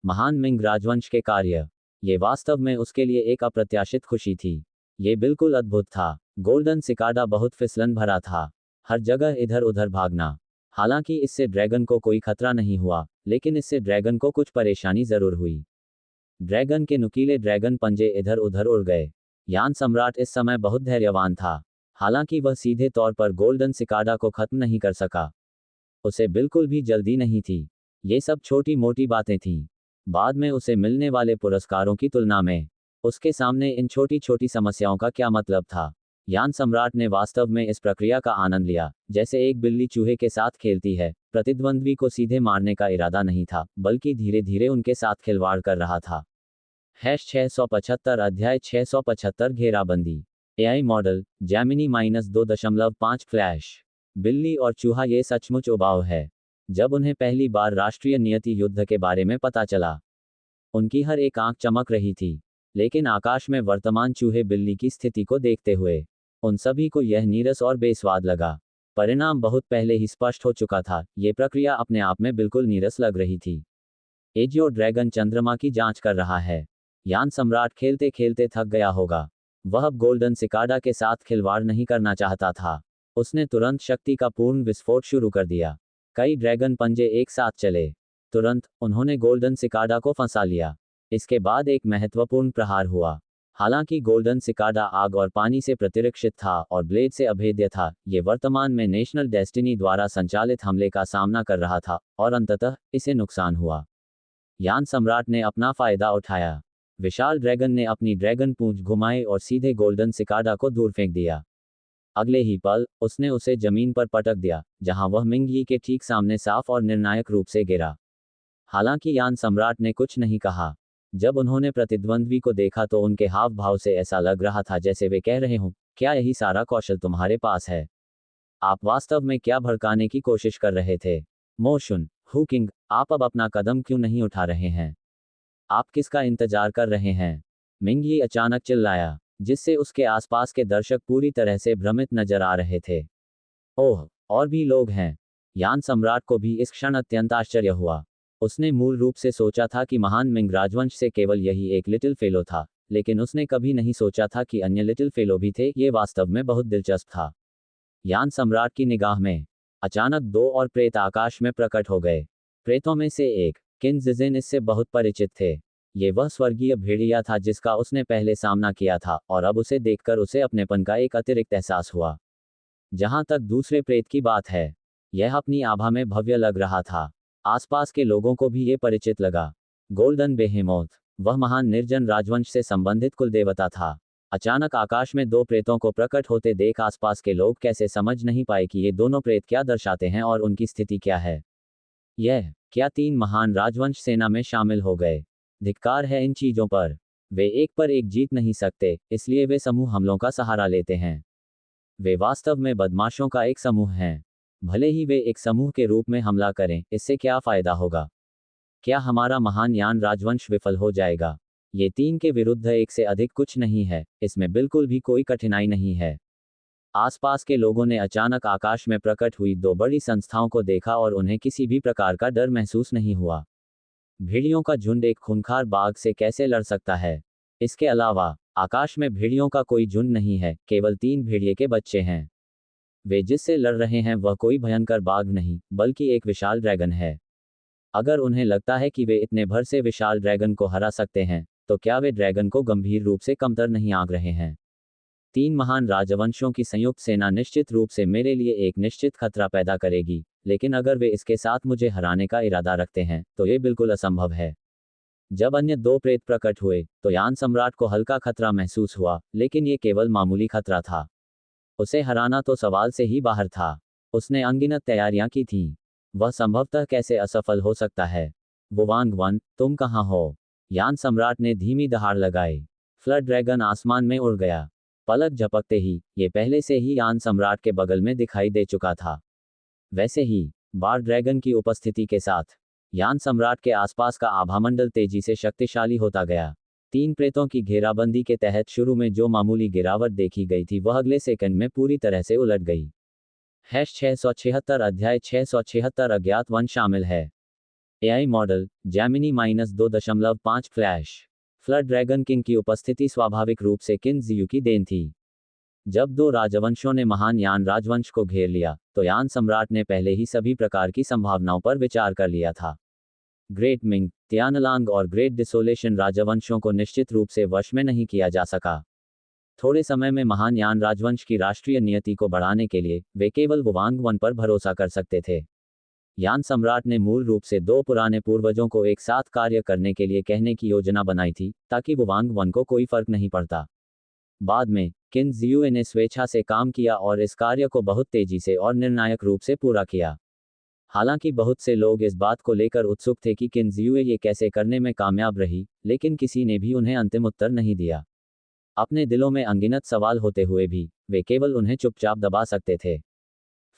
महान मिंग राजवंश के कार्य, ये वास्तव में उसके लिए एक अप्रत्याशित खुशी थी। ये बिल्कुल अद्भुत था। गोल्डन सिकाडा बहुत फिसलन भरा था। हर जगह इधर उधर भागना। हालांकि इससे ड्रैगन को कोई खतरा नहीं हुआ, लेकिन इससे ड्रैगन को कुछ परेशानी जरूर हुई। ड्रैगन के नुकीले ड्रैगन पंजे इधर उधर उड़ गए। यान सम्राट इस समय बहुत धैर्यवान था। हालांकि वह सीधे तौर पर गोल्डन सिकाडा को खत्म नहीं कर सका। उसे बिल्कुल भी जल्दी नहीं थी। ये सब छोटी मोटी बातें थीं। बाद में उसे मिलने वाले पुरस्कारों की तुलना में उसके सामने इन छोटी छोटी समस्याओं का क्या मतलब था। यान सम्राट ने वास्तव में इस प्रक्रिया का आनंद लिया, जैसे एक बिल्ली चूहे के साथ खेलती है। प्रतिद्वंद्वी को सीधे मारने का इरादा नहीं था, बल्कि धीरे धीरे उनके साथ खिलवाड़ कर रहा था। 675 अध्याय 675 घेराबंदी। AI model Jaimini -2.5 flash. बिल्ली और चूहा ये सचमुच उबाऊ है। जब उन्हें पहली बार राष्ट्रीय नियति युद्ध के बारे में पता चला, उनकी हर एक आंख चमक रही थी। लेकिन आकाश में वर्तमान चूहे बिल्ली की स्थिति को देखते हुए उन सभी को यह नीरस और बेस्वाद लगा। परिणाम बहुत पहले ही स्पष्ट हो चुका था। ये प्रक्रिया अपने आप में बिल्कुल नीरस लग रही थी। एजियो ड्रैगन चंद्रमा की जांच कर रहा है। यान सम्राट खेलते खेलते थक गया होगा। वह अब गोल्डन सिकाडा के साथ खिलवाड़ नहीं करना चाहता था। उसने तुरंत शक्ति का पूर्ण विस्फोट शुरू कर दिया। कई ड्रैगन पंजे एक साथ चले। तुरंत उन्होंने गोल्डन सिकाडा को फंसा लिया। इसके बाद एक महत्वपूर्ण प्रहार हुआ। हालांकि गोल्डन सिकाडा आग और पानी से प्रतिरक्षित था और ब्लेड से अभेद्य था, ये वर्तमान में नेशनल डेस्टिनी द्वारा संचालित हमले का सामना कर रहा था और अंततः इसे नुकसान हुआ। यान सम्राट ने अपना फायदा उठाया। विशाल ड्रैगन ने अपनी ड्रैगन पूंछ घुमाई और सीधे गोल्डन सिकाडा को दूर फेंक दिया। अगले ही पल उसने उसे जमीन पर पटक दिया, जहां वह मिंगी के ठीक सामने साफ और निर्णायक रूप से गिरा। हालांकि यान सम्राट ने कुछ नहीं कहा। जब उन्होंने प्रतिद्वंद्वी को देखा तो उनके हाव भाव से ऐसा लग रहा था जैसे वे कह रहे हों, क्या यही सारा कौशल तुम्हारे पास है? आप वास्तव में क्या भड़काने की कोशिश कर रहे थे? मोशन हुकिंग, आप अब अपना कदम क्यों नहीं उठा रहे हैं? आप किसका इंतजार कर रहे हैं? मिंगी अचानक चिल्लाया, जिससे उसके आसपास के दर्शक पूरी तरह से भ्रमित नजर आ रहे थे। ओह, और भी लोग हैं। यान सम्राट को भी इस क्षण अत्यंत आश्चर्य हुआ। उसने मूल रूप से सोचा था कि महान मिंग राजवंश से केवल यही एक लिटिल फेलो था, लेकिन उसने कभी नहीं सोचा था कि अन्य लिटिल फेलो भी थे। ये वास्तव में बहुत दिलचस्प था। यान सम्राट की निगाह में अचानक 2 और प्रेत आकाश में प्रकट हो गए। प्रेतों में से एक किन जिजिन इससे बहुत परिचित थे। ये वह स्वर्गीय भेड़िया था जिसका उसने पहले सामना किया था, और अब उसे देखकर उसे अपनेपन का एक अतिरिक्त एहसास हुआ। जहां तक दूसरे प्रेत की बात है, यह अपनी आभा में भव्य लग रहा था। आसपास के लोगों को भी ये परिचित लगा। गोल्डन बेहेमोथ, वह महान निर्जन राजवंश से संबंधित कुल देवता था। अचानक आकाश में दो प्रेतों को प्रकट होते देख आसपास के लोग कैसे समझ नहीं पाए कि ये दोनों प्रेत क्या दर्शाते हैं और उनकी स्थिति क्या है। यह क्या 3 महान राजवंश सेना में शामिल हो गए? धिक्कार है इन चीजों पर। वे एक पर एक जीत नहीं सकते, इसलिए वे समूह हमलों का सहारा लेते हैं। वे वास्तव में बदमाशों का एक समूह हैं। भले ही वे एक समूह के रूप में हमला करें, इससे क्या फायदा होगा? क्या हमारा महान यान राजवंश विफल हो जाएगा? ये 3 के विरुद्ध 1 से अधिक कुछ नहीं है, इसमें बिल्कुल भी कोई कठिनाई नहीं है। आसपास के लोगों ने अचानक आकाश में प्रकट हुई 2 बड़ी संस्थाओं को देखा और उन्हें किसी भी प्रकार का डर महसूस नहीं हुआ। भेड़ियों का झुंड एक खूंखार बाघ से कैसे लड़ सकता है? इसके अलावा आकाश में भेड़ियों का कोई झुंड नहीं है, केवल 3 भेड़िए के बच्चे हैं। वे जिससे लड़ रहे हैं वह कोई भयंकर बाघ नहीं, बल्कि एक विशाल ड्रैगन है। अगर उन्हें लगता है कि वे इतने भर से विशाल ड्रैगन को हरा सकते हैं, तो क्या वे ड्रैगन को गंभीर रूप से कमतर नहीं आंक रहे हैं? 3 महान राजवंशों की संयुक्त सेना निश्चित रूप से मेरे लिए एक निश्चित खतरा पैदा करेगी, लेकिन अगर वे इसके साथ मुझे हराने का इरादा रखते हैं, तो ये बिल्कुल असंभव है। जब अन्य 2 प्रेत प्रकट हुए, तो यान सम्राट को हल्का खतरा महसूस हुआ, लेकिन ये केवल मामूली खतरा था। उसे हराना तो सवाल से ही बाहर था। उसने अनगिनत तैयारियां की थीं। वह संभवतः कैसे असफल हो सकता है? वुवांग वन, तुम कहाँ हो? यान सम्राट ने धीमी दहाड़ लगाई। फ्लड ड्रैगन आसमान में उड़ गया। पलक झपकते ही ये पहले से ही यान सम्राट के बगल में दिखाई दे चुका था। वैसे ही बार ड्रैगन की उपस्थिति के साथ यान सम्राट के आसपास का आभामंडल तेजी से शक्तिशाली होता गया। 3 प्रेतों की घेराबंदी के तहत शुरू में जो मामूली गिरावट देखी गई थी वह अगले सेकंड में पूरी तरह से उलट गई। 676 अध्याय 676 अज्ञात वन शामिल है। AI model Jaimini -2.5 flash. Flood dragon king की उपस्थिति स्वाभाविक रूप से किन जियू की देन थी। जब 2 राजवंशों ने महान यान राजवंश को घेर लिया, तो यान सम्राट ने पहले ही सभी प्रकार की संभावनाओं पर विचार कर लिया था। ग्रेट मिंग, तियानलांग और ग्रेट डिसोलेशन राजवंशों को निश्चित रूप से वश में नहीं किया जा सका। थोड़े समय में महान यान राजवंश की राष्ट्रीय नियति को बढ़ाने के लिए वे केवल वुवांग वन पर भरोसा कर सकते थे। यान सम्राट ने मूल रूप से 2 पुराने पूर्वजों को एक साथ कार्य करने के लिए कहने की योजना बनाई थी, ताकि वुवांग वन को कोई फर्क नहीं पड़ता। बाद में किन जियू ने स्वेच्छा से काम किया और इस कार्य को बहुत तेजी से और निर्णायक रूप से पूरा किया। हालांकि बहुत से लोग इस बात को लेकर उत्सुक थे कि किन जियू ये कैसे करने में कामयाब रही, लेकिन किसी ने भी उन्हें अंतिम उत्तर नहीं दिया। अपने दिलों में अनगिनत सवाल होते हुए भी वे केवल उन्हें चुपचाप दबा सकते थे।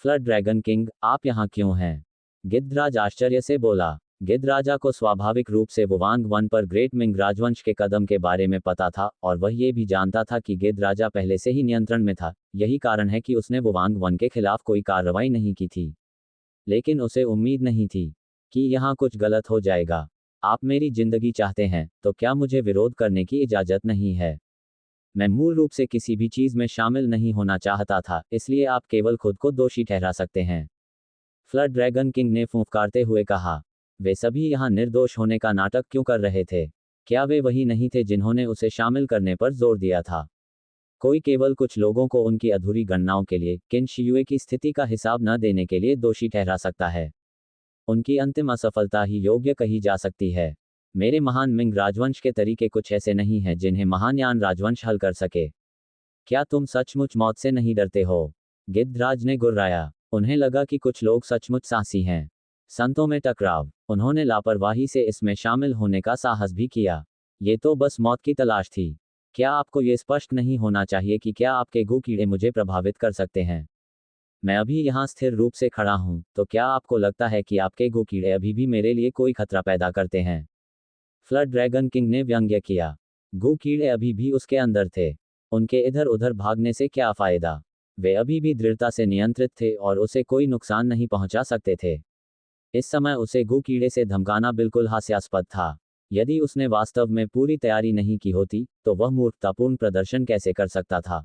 फ्लड ड्रैगन किंग, आप यहाँ क्यों हैं? गिद्धराज आश्चर्य से बोला। गिद्धराजा को स्वाभाविक रूप से वुवांग वन पर ग्रेट मिंग राजवंश के कदम के बारे में पता था, और वह ये भी जानता था कि गिद्धराजा पहले से ही नियंत्रण में था। यही कारण है कि उसने वुवांग वन के खिलाफ कोई कार्रवाई नहीं की थी। लेकिन उसे उम्मीद नहीं थी कि यहाँ कुछ गलत हो जाएगा। आप मेरी जिंदगी चाहते हैं, तो क्या मुझे विरोध करने की इजाजत नहीं है? मैं मूल रूप से किसी भी चीज में शामिल नहीं होना चाहता था, इसलिए आप केवल खुद को दोषी ठहरा सकते हैं। फ्लड ड्रैगन किंग ने फुंफकारते हुए कहा। वे सभी यहाँ निर्दोष होने का नाटक क्यों कर रहे थे? क्या वे वही नहीं थे जिन्होंने उसे शामिल करने पर जोर दिया था? कोई केवल कुछ लोगों को उनकी अधूरी गणनाओं के लिए किन शियुए की स्थिति का हिसाब न देने के लिए दोषी ठहरा सकता है। उनकी अंतिम असफलता ही योग्य कही जा सकती है। मेरे महान मिंग राजवंश के तरीके कुछ ऐसे नहीं हैं जिन्हें महान यान राजवंश हल कर सके। क्या तुम सचमुच मौत से नहीं डरते हो? गिद्धराज ने गुर्राया। उन्हें लगा कि कुछ लोग सचमुच साहसी हैं। संतों में टकराव। उन्होंने लापरवाही से इसमें शामिल होने का साहस भी किया। ये तो बस मौत की तलाश थी। क्या आपको ये स्पष्ट नहीं होना चाहिए कि क्या आपके गू कीड़े मुझे प्रभावित कर सकते हैं? मैं अभी यहाँ स्थिर रूप से खड़ा हूँ, तो क्या आपको लगता है कि आपके गू कीड़े अभी भी मेरे लिए कोई खतरा पैदा करते हैं? फ्लड ड्रैगन किंग ने व्यंग्य किया। गू कीड़े अभी भी उसके अंदर थे। उनके इधर उधर भागने से क्या फायदा? वे अभी भी दृढ़ता से नियंत्रित थे और उसे कोई नुकसान नहीं पहुंचा सकते थे। इस समय उसे गू कीड़े से धमकाना बिल्कुल हास्यास्पद था। यदि उसने वास्तव में पूरी तैयारी नहीं की होती, तो वह मूर्खतापूर्ण प्रदर्शन कैसे कर सकता था?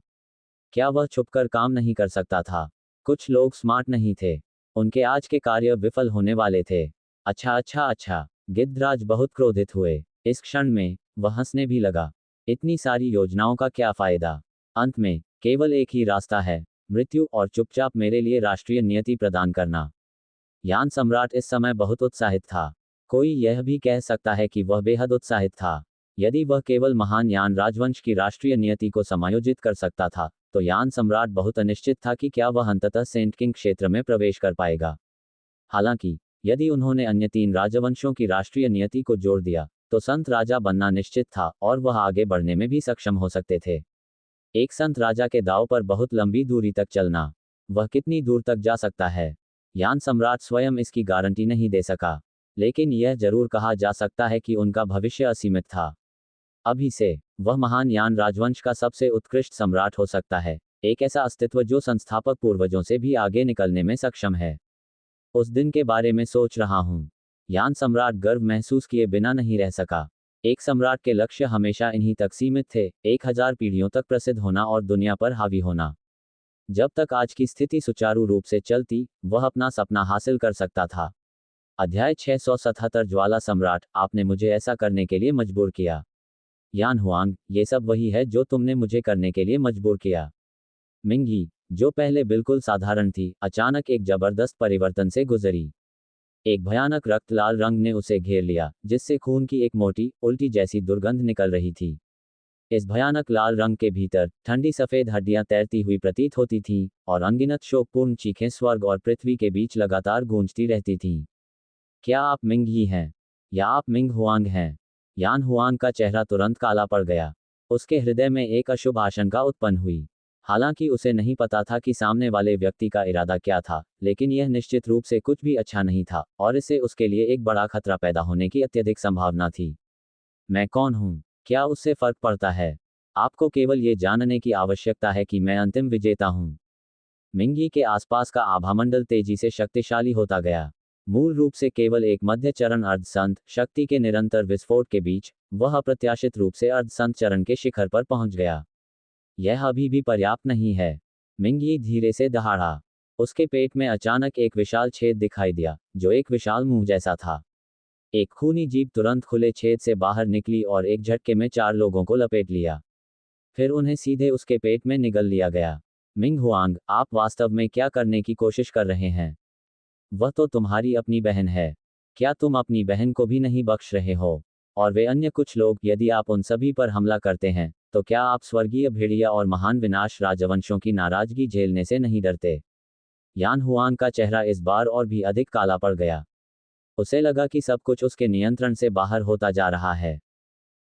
क्या वह छुपकर काम नहीं कर सकता था? कुछ लोग स्मार्ट नहीं थे। उनके आज के कार्य विफल होने वाले थे। अच्छा। गिद्धराज बहुत क्रोधित हुए। इस क्षण में वह हंसने भी लगा। इतनी सारी योजनाओं का क्या फायदा? अंत में केवल एक ही रास्ता है, मृत्यु और चुपचाप मेरे लिए राष्ट्रीय नियति प्रदान करना। यान सम्राट इस समय बहुत उत्साहित था। कोई यह भी कह सकता है कि वह बेहद उत्साहित था। यदि वह केवल महान यान राजवंश की राष्ट्रीय नियति को समायोजित कर सकता था, तो यान सम्राट बहुत अनिश्चित था कि क्या वह अंततः सेंट किंग क्षेत्र में प्रवेश कर पाएगा। हालांकि यदि उन्होंने अन्य 3 राजवंशों की राष्ट्रीय नियति को जोड़ दिया, तो संत राजा बनना निश्चित था और वह आगे बढ़ने में भी सक्षम हो सकते थे। एक संत राजा के दांव पर बहुत लंबी दूरी तक चलना। वह कितनी दूर तक जा सकता है, यान सम्राट स्वयं इसकी गारंटी नहीं दे सका, लेकिन यह जरूर कहा जा सकता है कि उनका भविष्य असीमित था। अभी से वह महान यान राजवंश का सबसे उत्कृष्ट सम्राट हो सकता है, एक ऐसा अस्तित्व जो संस्थापक पूर्वजों से भी आगे निकलने में सक्षम है। उस दिन के बारे में सोच रहा हूँ। यान सम्राट गर्व महसूस किए बिना नहीं रह सका। एक सम्राट के लक्ष्य हमेशा इन्हीं तक सीमित थे, 1000 पीढ़ियों तक प्रसिद्ध होना और दुनिया पर हावी होना। जब तक आज की स्थिति सुचारू रूप से चलती, वह अपना सपना हासिल कर सकता था। अध्याय 677 ज्वाला सम्राट, आपने मुझे ऐसा करने के लिए मजबूर किया। यान हुआंग, ये सब वही है जो तुमने मुझे करने के लिए मजबूर किया। मिंगी, जो पहले बिल्कुल साधारण थी, अचानक एक जबरदस्त परिवर्तन से गुजरी। एक भयानक रक्त लाल रंग ने उसे घेर लिया, जिससे खून की एक मोटी, उल्टी जैसी दुर्गंध निकल रही थी। इस भयानक लाल रंग के भीतर ठंडी सफेद हड्डियां तैरती हुई प्रतीत होती थीं, और अनगिनत शोकपूर्ण चीखें स्वर्ग और पृथ्वी के बीच लगातार गूंजती रहती थीं। क्या आप मिंग ही हैं? या आप मिंग हुआंग हैं? यान हुआंग का चेहरा तुरंत काला पड़ गया। उसके हृदय में एक अशुभ आशंका उत्पन्न हुई। हालांकि उसे नहीं पता था कि सामने वाले व्यक्ति का इरादा क्या था, लेकिन यह निश्चित रूप से कुछ भी अच्छा नहीं था, और इससे उसके लिए एक बड़ा खतरा पैदा होने की अत्यधिक संभावना थी। मैं कौन हूँ? क्या उससे फर्क पड़ता है? आपको केवल ये जानने की आवश्यकता है कि मैं अंतिम विजेता हूँ। मिंगी के आसपास का आभामंडल तेजी से शक्तिशाली होता गया। मूल रूप से केवल एक मध्य चरण अर्धसंत शक्ति के निरंतर विस्फोट के बीच, वह अप्रत्याशित रूप से अर्धसंत चरण के शिखर पर पहुंच गया। यह अभी भी पर्याप्त नहीं है। मिंगी धीरे से दहाड़ा। उसके पेट में अचानक एक विशाल छेद दिखाई दिया, जो एक विशाल मुंह जैसा था। एक खूनी जीभ तुरंत खुले छेद से बाहर निकली और एक झटके में 4 लोगों को लपेट लिया। फिर उन्हें सीधे उसके पेट में निगल लिया गया। मिंग हुआंग, आप वास्तव में क्या करने की कोशिश कर रहे हैं? वह तो तुम्हारी अपनी बहन है। क्या तुम अपनी बहन को भी नहीं बख्श रहे हो? और वे अन्य कुछ लोग, यदि आप उन सभी पर हमला करते हैं, तो क्या आप स्वर्गीय भेड़िया और महान विनाश राजवंशों की नाराजगी झेलने से नहीं डरते? यान हुआंग का चेहरा इस बार और भी अधिक काला पड़ गया। उसे लगा कि सब कुछ उसके नियंत्रण से बाहर होता जा रहा है।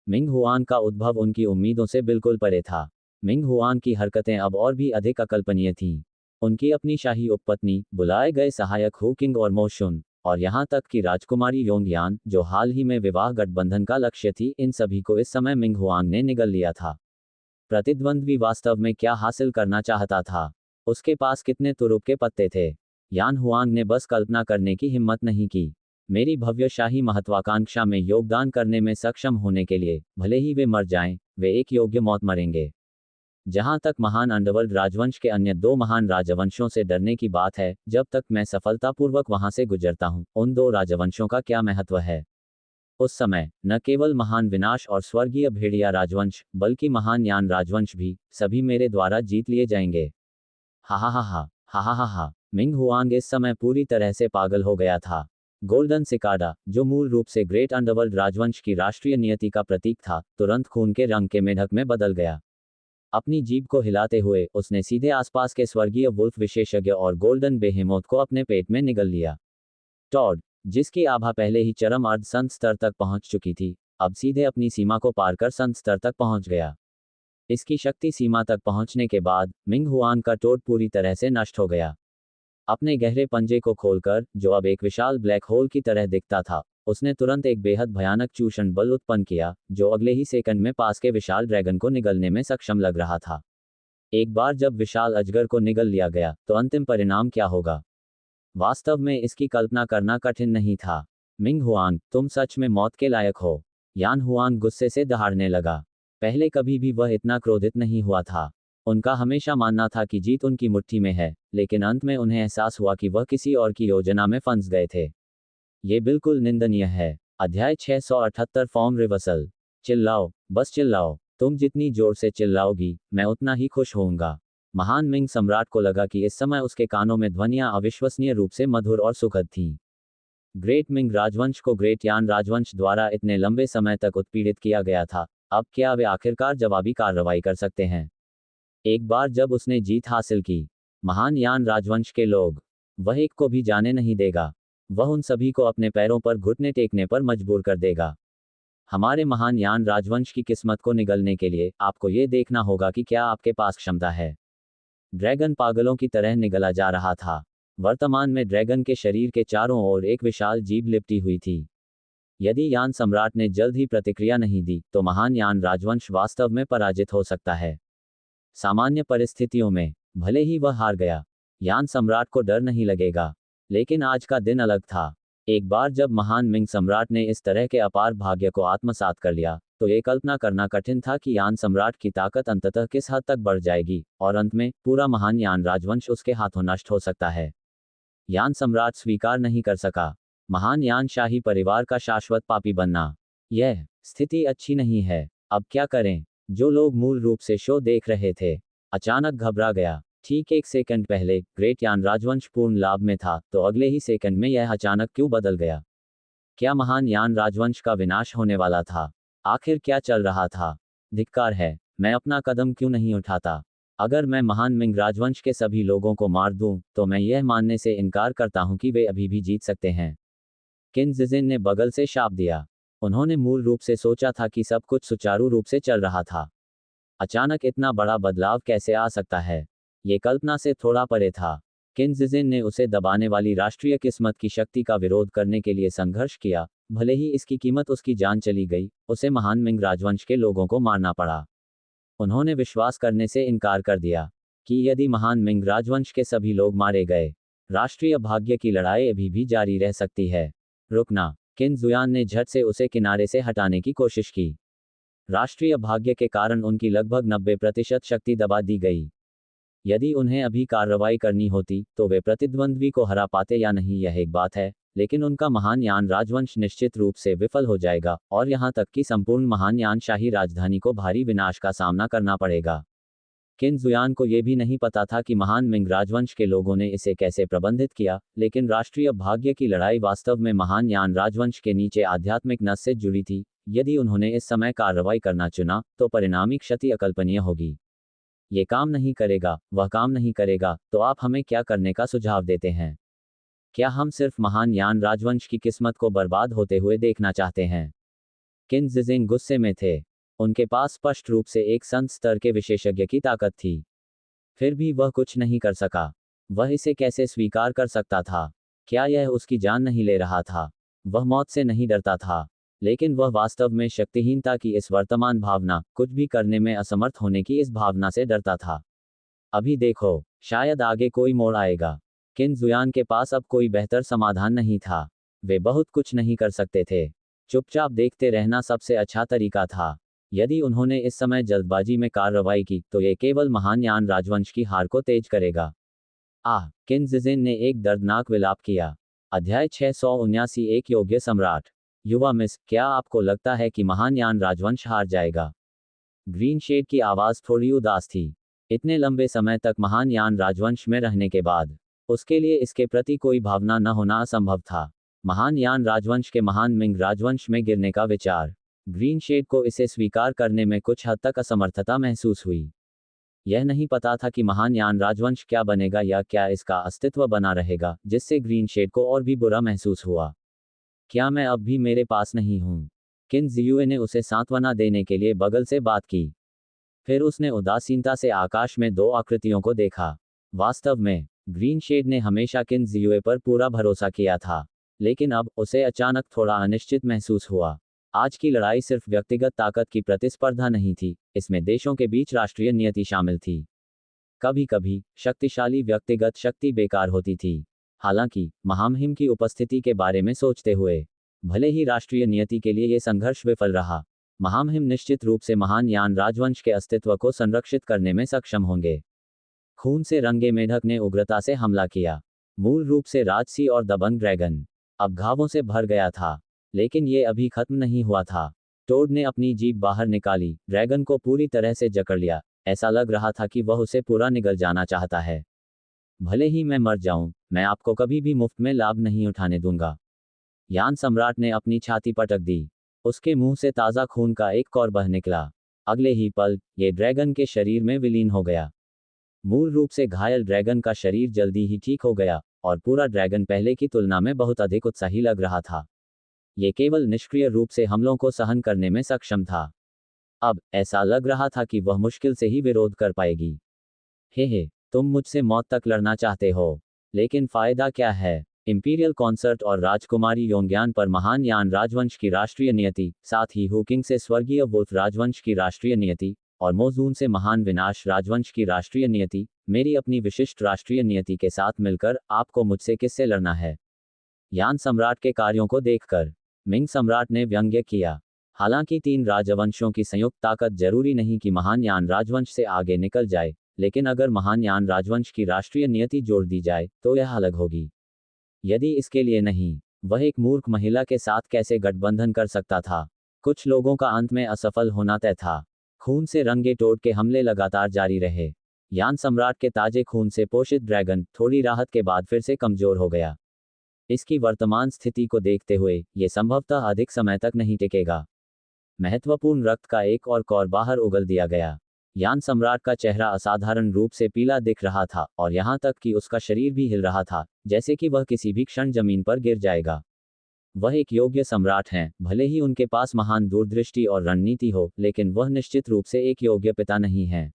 मिंग हुआंग का उद्भव उनकी उम्मीदों से बिल्कुल परे था। मिंग हुआंग की हरकतें अब और भी अधिक अकल्पनीय थीं। उनकी अपनी शाही उपपत्नी, बुलाए गए सहायक हु किंग और मोशुन, और यहाँ तक कि राजकुमारी योंगयान, जो हाल ही में विवाह गठबंधन का लक्ष्य थी, इन सभी को इस समय मिंग हुआंग ने निगल लिया था। प्रतिद्वंद्वी वास्तव में क्या हासिल करना चाहता था? उसके पास कितने तुरुप के पत्ते थे? यान हुआंग ने बस कल्पना करने की हिम्मत नहीं की। मेरी भव्य शाही महत्वाकांक्षा में योगदान करने में सक्षम होने के लिए, भले ही वे मर जाएं, वे एक योग्य मौत मरेंगे। जहां तक महान अंडरवर्ल्ड राजवंश के अन्य 2 महान राजवंशों से डरने की बात है, जब तक मैं सफलतापूर्वक वहां से गुजरता हूं, उन 2 राजवंशों का क्या महत्व है? उस समय न केवल महान विनाश और स्वर्गीय भेड़िया राजवंश, बल्कि महान यान राजवंश भी, सभी मेरे द्वारा जीत लिए जाएंगे। हा हा हा हा हा हा हा हा। मिंग हुआंग इस समय पूरी तरह से पागल हो गया था। गोल्डन सिकाडा, जो मूल रूप से ग्रेट अंडरवर्ल्ड राजवंश की राष्ट्रीय नियति का प्रतीक था, तुरंत खून के रंग के मेढक में बदल गया। अपनी जीभ को हिलाते हुए उसने सीधे आसपास के स्वर्गीय वुल्फ विशेषज्ञ और गोल्डन बेहेमोथ को अपने पेट में निगल लिया। टॉड, जिसकी आभा पहले ही चरम अर्ध संत स्तर तक पहुंच चुकी थी, अब सीधे अपनी सीमा को पार कर संत स्तर तक पहुंच गया। इसकी शक्ति सीमा तक पहुंचने के बाद मिंग हुआंग का टोड पूरी तरह से नष्ट हो गया। अपने गहरे पंजे को खोलकर, जो अब एक विशाल ब्लैक होल की तरह दिखता था, उसने तुरंत एक बेहद भयानक चूषण बल उत्पन्न किया, जो अगले ही सेकंड में पास के विशाल ड्रैगन को निगलने में सक्षम लग रहा था। एक बार जब विशाल अजगर को निगल लिया गया, तो अंतिम परिणाम क्या होगा? वास्तव में इसकी कल्पना करना कठिन नहीं था। मिंग हुआंग, तुम सच में मौत के लायक हो। यान हुआंग गुस्से से दहाड़ने लगा। पहले कभी भी वह इतना क्रोधित नहीं हुआ था। उनका हमेशा मानना था कि जीत उनकी मुट्ठी में है, लेकिन अंत में उन्हें एहसास हुआ कि वह किसी और की योजना में फंस गए थे। ये बिल्कुल निंदनीय है। अध्याय 678 फॉर्म रिवर्सल। चिल्लाओ, बस चिल्लाओ। तुम जितनी जोर से चिल्लाओगी, मैं उतना ही खुश होऊंगा। महान मिंग सम्राट को लगा कि इस समय उसके कानों में ध्वनियां अविश्वसनीय रूप से मधुर और सुखद थीं। ग्रेट मिंग राजवंश को ग्रेट यान राजवंश द्वारा इतने लंबे समय तक उत्पीड़ित किया गया था, अब क्या वे आखिरकार जवाबी कार्रवाई कर सकते हैं? एक बार जब उसने जीत हासिल की, महान यान राजवंश के लोग, वह एक को भी जाने नहीं देगा। वह उन सभी को अपने पैरों पर घुटने टेकने पर मजबूर कर देगा। हमारे महान यान राजवंश की किस्मत को निगलने के लिए आपको ये देखना होगा कि क्या आपके पास क्षमता है। ड्रैगन पागलों की तरह निगला जा रहा था। वर्तमान में ड्रैगन के शरीर के चारों ओर एक विशाल जीभ लिपटी हुई थी। यदि यान सम्राट ने जल्द ही प्रतिक्रिया नहीं दी तो महान यान राजवंश वास्तव में पराजित हो सकता है। सामान्य परिस्थितियों में भले ही वह हार गया, यान सम्राट को डर नहीं लगेगा, लेकिन आज का दिन अलग था। एक बार जब महान मिंग सम्राट ने इस तरह के अपार भाग्य को आत्मसात कर लिया तो ये कल्पना करना कठिन था कि यान सम्राट की ताकत अंततः किस हद तक बढ़ जाएगी और अंत में पूरा महान यान राजवंश उसके हाथों नष्ट हो सकता है। यान सम्राट स्वीकार नहीं कर सका महान यान शाही परिवार का शाश्वत पापी बनना। यह स्थिति अच्छी नहीं है। अब क्या करें? जो लोग मूल रूप से शो देख रहे थे अचानक घबरा गया। ठीक एक सेकंड पहले ग्रेट यान राजवंश पूर्ण लाभ में था, तो अगले ही सेकंड में यह अचानक क्यों बदल गया? क्या महान यान राजवंश का विनाश होने वाला था? आखिर क्या चल रहा था? धिक्कार है, मैं अपना कदम क्यों नहीं उठाता? अगर मैं महान मिंग राजवंश के सभी लोगों को मार दूं, तो मैं यह मानने से इनकार करता हूं कि वे अभी भी जीत सकते हैं। किन जिजिन ने बगल से शाप दिया। उन्होंने मूल रूप से सोचा था कि सब कुछ सुचारू रूप से चल रहा था। अचानक इतना बड़ा बदलाव कैसे आ सकता है? ये कल्पना से थोड़ा परे था। किन जिजिन ने उसे दबाने वाली राष्ट्रीय किस्मत की शक्ति का विरोध करने के लिए संघर्ष किया, भले ही इसकी कीमत उसकी जान चली गई, उसे महान मिंग राजवंश के लोगों को मारना पड़ा। उन्होंने विश्वास करने से इनकार कर दिया कि यदि महान मिंग राजवंश के सभी लोग मारे गए, राष्ट्रीय भाग्य की लड़ाई अभी भी जारी रह सकती है। रुकना। किन जुयान ने झट से उसे किनारे से हटाने की कोशिश की। राष्ट्रीय भाग्य के कारण उनकी लगभग 90% शक्ति दबा दी गई। यदि उन्हें अभी कार्रवाई करनी होती तो वे प्रतिद्वंद्वी को हरा पाते या नहीं यह एक बात है, लेकिन उनका महान यान राजवंश निश्चित रूप से विफल हो जाएगा और यहां तक कि संपूर्ण महान यान शाही राजधानी को भारी विनाश का सामना करना पड़ेगा। किन जुयान को यह भी नहीं पता था कि महान मिंग राजवंश के लोगों ने इसे कैसे प्रबंधित किया, लेकिन राष्ट्रीय भाग्य की लड़ाई वास्तव में महान यान राजवंश के नीचे आध्यात्मिक नस से जुड़ी थी। यदि उन्होंने इस समय कार्रवाई करना चुना तो परिणामी क्षति अकल्पनीय होगी। ये काम नहीं करेगा, वह काम नहीं करेगा, तो आप हमें क्या करने का सुझाव देते हैं? क्या हम सिर्फ महान यान राजवंश की किस्मत को बर्बाद होते हुए देखना चाहते हैं? किन जिजिन गुस्से में थे। उनके पास स्पष्ट रूप से एक संत स्तर के विशेषज्ञ की ताकत थी। फिर भी वह कुछ नहीं कर सका। वह इसे कैसे स्वीकार कर सकता था? क्या यह उसकी जान नहीं ले रहा था? वह मौत से नहीं डरता था, लेकिन वह वास्तव में शक्तिहीनता की इस वर्तमान भावना, कुछ भी करने में असमर्थ होने की इस भावना से डरता था। अभी देखो, शायद आगे कोई मोड़ आएगा। किन जुयान के पास अब कोई बेहतर समाधान नहीं था। वे बहुत कुछ नहीं कर सकते थे। चुपचाप देखते रहना सबसे अच्छा तरीका था। यदि उन्होंने इस समय जल्दबाजी में कार्रवाई की तो ये केवल महान यान राजवंश की हार को तेज करेगा। किन जिजिन ने एक दर्दनाक विलाप किया। अध्याय 679 एक योग्य सम्राट। युवा मिस, क्या आपको लगता है कि महान यान राजवंश हार जाएगा? ग्रीन शेड की आवाज थोड़ी उदास थी। इतने लंबे समय तक महान यान राजवंश में रहने के बाद उसके लिए इसके प्रति कोई भावना न होना असंभव था। महान यान राजवंश के महान मिंग राजवंश में गिरने का विचार, ग्रीन शेड को इसे स्वीकार करने में कुछ हद तक असमर्थता महसूस हुई। यह नहीं पता था कि महान यान राजवंश क्या बनेगा या क्या इसका अस्तित्व बना रहेगा, जिससे ग्रीन शेड को और भी बुरा महसूस हुआ। क्या मैं अब भी मेरे पास नहीं हूं? किन जियुए ने उसे सांत्वना देने के लिए बगल से बात की। फिर उसने उदासीनता से आकाश में दो आकृतियों को देखा। वास्तव में ग्रीन शेड ने हमेशा किन जियुए पर पूरा भरोसा किया था, लेकिन अब उसे अचानक थोड़ा अनिश्चित महसूस हुआ। आज की लड़ाई सिर्फ व्यक्तिगत ताकत की प्रतिस्पर्धा नहीं थी, इसमें देशों के बीच राष्ट्रीय नियति शामिल थी। कभी कभी शक्तिशाली व्यक्तिगत शक्ति बेकार होती थी। हालांकि महामहिम की उपस्थिति के बारे में सोचते हुए, भले ही राष्ट्रीय नियति के लिए यह संघर्ष विफल रहा, महामहिम निश्चित रूप से महान यान राजवंश के अस्तित्व को संरक्षित करने में सक्षम होंगे। खून से रंगे मेढक ने उग्रता से हमला किया। मूल रूप से राजसी और दबंग ड्रैगन अब घावों से भर गया था, लेकिन ये अभी खत्म नहीं हुआ था। टोड ने अपनी जीभ बाहर निकाली, ड्रैगन को पूरी तरह से जकड़ लिया। ऐसा लग रहा था कि वह उसे पूरा निगल जाना चाहता है। भले ही मैं मर जाऊं, मैं आपको कभी भी मुफ्त में लाभ नहीं उठाने दूंगा। यान सम्राट ने अपनी छाती पटक दी। उसके मुंह से ताज़ा खून का एक कौर बह निकला। अगले ही पल ये ड्रैगन के शरीर में विलीन हो गया। मूल रूप से घायल ड्रैगन का शरीर जल्दी ही ठीक हो गया और पूरा ड्रैगन पहले की तुलना में बहुत अधिक उत्साही लग रहा था। ये केवल निष्क्रिय रूप से हमलों को सहन करने में सक्षम था। अब ऐसा लग रहा था कि वह मुश्किल से ही विरोध कर पाएगी। हे, तुम मुझसे मौत तक लड़ना चाहते हो, लेकिन फायदा क्या है? इंपीरियल कॉन्सर्ट और राजकुमारी योंग्यान पर महान यान राजवंश की राष्ट्रीय नियति, साथ ही हुकिंग से स्वर्गीय वुल्फ राजवंश की राष्ट्रीय नियति और मोजून से महान विनाश राजवंश की राष्ट्रीय नियति, मेरी अपनी विशिष्ट राष्ट्रीय नियति के साथ मिलकर आपको मुझसे किससे लड़ना है? यान सम्राट के कार्यों को देखकर मिंग सम्राट ने व्यंग्य किया। हालांकि 3 राजवंशों की संयुक्त ताकत जरूरी नहीं कि महान यान राजवंश से आगे निकल जाए, लेकिन अगर महान यान राजवंश की राष्ट्रीय नियति जोड़ दी जाए तो यह अलग होगी। यदि इसके लिए नहीं, वह एक मूर्ख महिला के साथ कैसे गठबंधन कर सकता था? कुछ लोगों का अंत में असफल होना तय था। खून से रंगे टोट के हमले लगातार जारी रहे। यान सम्राट के ताजे खून से पोषित ड्रैगन थोड़ी राहत के बाद फिर से कमजोर हो गया। इसकी वर्तमान स्थिति को देखते हुए ये संभवतः अधिक समय तक नहीं टिकेगा। महत्वपूर्ण रक्त का एक और कौर बाहर उगल दिया गया। यान सम्राट का चेहरा असाधारण रूप से पीला दिख रहा था और यहाँ तक कि उसका शरीर भी हिल रहा था, जैसे कि वह किसी भी क्षण जमीन पर गिर जाएगा। वह एक योग्य सम्राट हैं, भले ही उनके पास महान दूरदृष्टि और रणनीति हो, लेकिन वह निश्चित रूप से एक योग्य पिता नहीं है।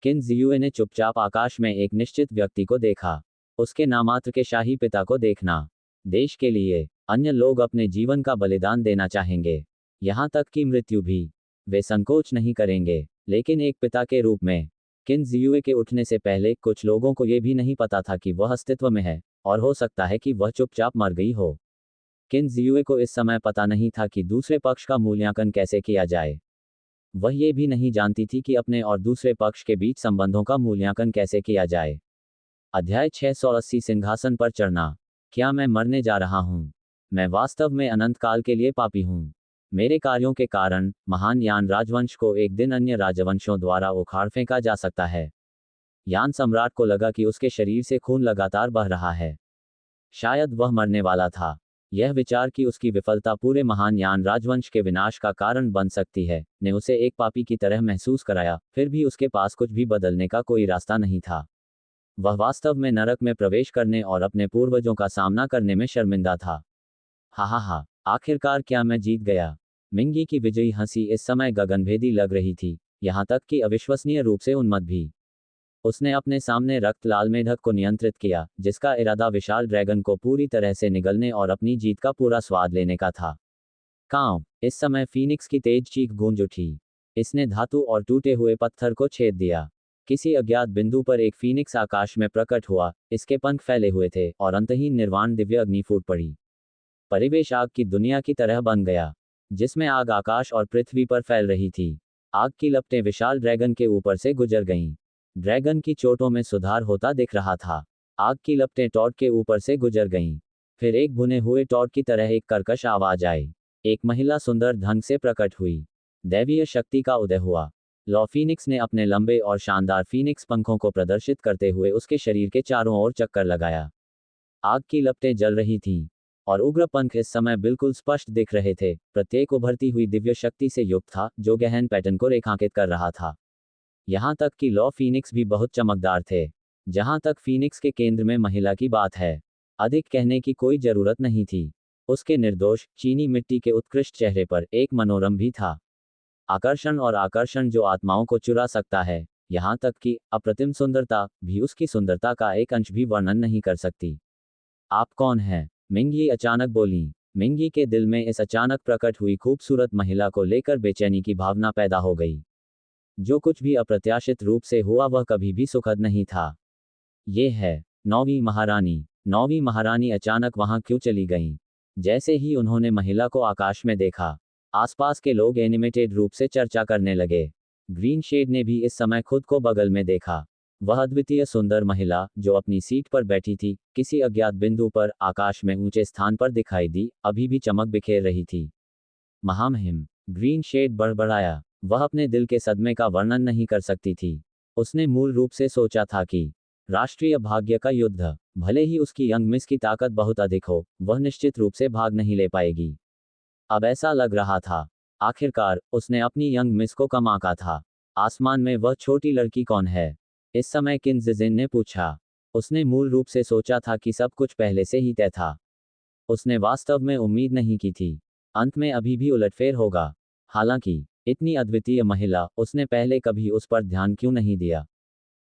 किन जियुए ने चुपचाप आकाश में एक निश्चित व्यक्ति को देखा। उसके नामात्र के शाही पिता को देखना। देश के लिए अन्य लोग अपने जीवन का बलिदान देना चाहेंगे, यहाँ तक कि मृत्यु भी। वे संकोच नहीं करेंगे, लेकिन एक पिता के रूप में। किन जियुए के उठने से पहले कुछ लोगों को यह भी नहीं पता था कि वह अस्तित्व में है, और हो सकता है कि वह चुपचाप मर गई हो। किन जियुए को इस समय पता नहीं था कि दूसरे पक्ष का मूल्यांकन कैसे किया जाए। वह ये भी नहीं जानती थी कि अपने और दूसरे पक्ष के बीच संबंधों का मूल्यांकन कैसे किया जाए। अध्याय 680 सिंहासन पर चढ़ना। क्या मैं मरने जा रहा हूँ? मैं वास्तव में अनंत काल के लिए पापी हूँ। मेरे कार्यों के कारण महान यान राजवंश को एक दिन अन्य राजवंशों द्वारा उखाड़ फेंका जा सकता है। यान सम्राट को लगा कि उसके शरीर से खून लगातार बह रहा है। शायद वह मरने वाला था। यह विचार कि उसकी विफलता पूरे महान यान राजवंश के विनाश का कारण बन सकती है, ने उसे एक पापी की तरह महसूस कराया। फिर भी उसके पास कुछ भी बदलने का कोई रास्ता नहीं था। वह वास्तव में नरक में प्रवेश करने और अपने पूर्वजों का सामना करने में शर्मिंदा था। हा, आखिरकार क्या मैं जीत गया? मिंगी की विजयी हंसी इस समय गगनभेदी लग रही थी, यहाँ तक कि अविश्वसनीय रूप से उन्मत्त भी। उसने अपने सामने रक्त लाल मेढक को नियंत्रित किया, जिसका इरादा विशाल ड्रैगन को पूरी तरह से निगलने और अपनी जीत का पूरा स्वाद लेने का था। कांव, इस समय फीनिक्स की तेज चीख गूंज उठी। इसने धातु और टूटे हुए पत्थर को छेद दिया। किसी अज्ञात बिंदु पर एक फीनिक्स आकाश में प्रकट हुआ। इसके पंख फैले हुए थे और अंतहीन निर्वाण दिव्य अग्नि फूट पड़ी। परिवेश आग की दुनिया की तरह बन गया, जिसमें आग आकाश और पृथ्वी पर फैल रही थी। आग की लपटें विशाल ड्रैगन के ऊपर से गुजर गईं। ड्रैगन की चोटों में सुधार होता दिख रहा था। आग की लपटें टॉर्ट के ऊपर से गुजर गईं। फिर एक भुने हुए टॉर्ट की तरह एक कर्कश आवाज आई। एक महिला सुंदर ढंग से प्रकट हुई। दैवीय शक्ति का उदय हुआ। लॉ फीनिक्स ने अपने लंबे और शानदार फीनिक्स पंखों को प्रदर्शित करते हुए उसके शरीर के चारों ओर चक्कर लगाया। आग की लपटें जल रही थीं, और उग्र पंख इस समय बिल्कुल स्पष्ट दिख रहे थे। प्रत्येक उभरती हुई दिव्य शक्ति से युक्त था, जो गहन पैटर्न को रेखांकित कर रहा था। यहाँ तक कि लॉ फीनिक्स भी बहुत चमकदार थे। जहाँ तक फीनिक्स के केंद्र में महिला की बात है, अधिक कहने की कोई जरूरत नहीं थी। उसके निर्दोष चीनी मिट्टी के उत्कृष्ट चेहरे पर एक मनोरम भी था। आकर्षण और आकर्षण जो आत्माओं को चुरा सकता है, यहाँ तक कि अप्रतिम सुंदरता भी उसकी सुंदरता का एक अंश भी वर्णन नहीं कर सकती। आप कौन हैं? मिंगी अचानक बोली। मिंगी के दिल में इस अचानक प्रकट हुई खूबसूरत महिला को लेकर बेचैनी की भावना पैदा हो गई। जो कुछ भी अप्रत्याशित रूप से हुआ वह कभी भी सुखद नहीं था। ये है नौवीं महारानी। नौवीं महारानी अचानक वहां क्यों चली गईं? जैसे ही उन्होंने महिला को आकाश में देखा, आसपास के लोग एनिमेटेड रूप से चर्चा करने लगे। ग्रीन शेड ने भी इस समय खुद को बगल में देखा। वह अद्वितीय सुंदर महिला, जो अपनी सीट पर बैठी थी, किसी अज्ञात बिंदु पर आकाश में ऊंचे स्थान पर दिखाई दी, अभी भी चमक बिखेर रही थी। महामहिम, ग्रीन शेड बड़बड़ाया। वह अपने दिल के सदमे का वर्णन नहीं कर सकती थी। उसने मूल रूप से सोचा था कि राष्ट्रीय भाग्य का युद्ध, भले ही उसकी यंग मिस की ताकत बहुत अधिक हो, वह निश्चित रूप से भाग नहीं ले पाएगी। अब ऐसा लग रहा था, आखिरकार उसने अपनी यंग मिस को कम आंका था। आसमान में वह छोटी लड़की कौन है? इस समय किन जिजिन ने पूछा। उसने मूल रूप से सोचा था कि सब कुछ पहले से ही तय था। उसने वास्तव में उम्मीद नहीं की थी। अंत में अभी भी उलटफेर होगा। हालांकि इतनी अद्वितीय महिला, उसने पहले कभी उस पर ध्यान क्यों नहीं दिया?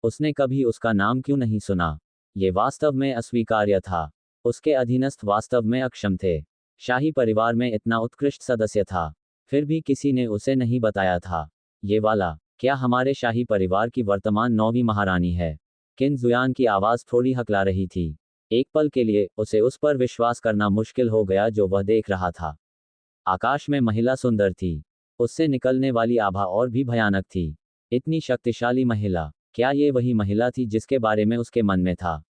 उसने कभी उसका नाम क्यों नहीं सुना? ये वास्तव में अस्वीकार्य था। उसके अधीनस्थ वास्तव में अक्षम थे। शाही परिवार में इतना उत्कृष्ट सदस्य था, फिर भी किसी ने उसे नहीं बताया था। ये वाला, क्या हमारे शाही परिवार की वर्तमान 9वीं महारानी है? किन जुयान की आवाज़ थोड़ी हकला रही थी। एक पल के लिए उसे उस पर विश्वास करना मुश्किल हो गया जो वह देख रहा था। आकाश में महिला सुंदर थी। उससे निकलने वाली आभा और भी भयानक थी। इतनी शक्तिशाली महिला, क्या ये वही महिला थी जिसके बारे में उसके मन में था?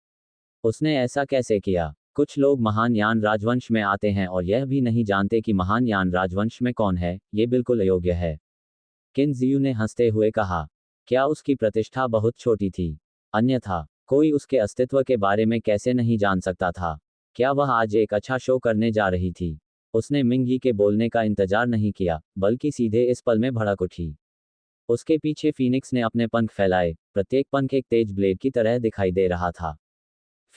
उसने ऐसा कैसे किया? कुछ लोग महान यान राजवंश में आते हैं और यह भी नहीं जानते कि महान यान राजवंश में कौन है। ये बिल्कुल अयोग्य है। किन जियू ने हंसते हुए कहा। क्या उसकी प्रतिष्ठा बहुत छोटी थी? अन्यथा कोई उसके अस्तित्व के बारे में कैसे नहीं जान सकता था? क्या वह आज एक अच्छा शो करने जा रही थी? उसने मिंगी के बोलने का इंतजार नहीं किया, बल्कि सीधे इस पल में भड़क उठी। उसके पीछे फीनिक्स ने अपने पंख फैलाए, प्रत्येक पंख एक तेज ब्लेड की तरह दिखाई दे रहा था।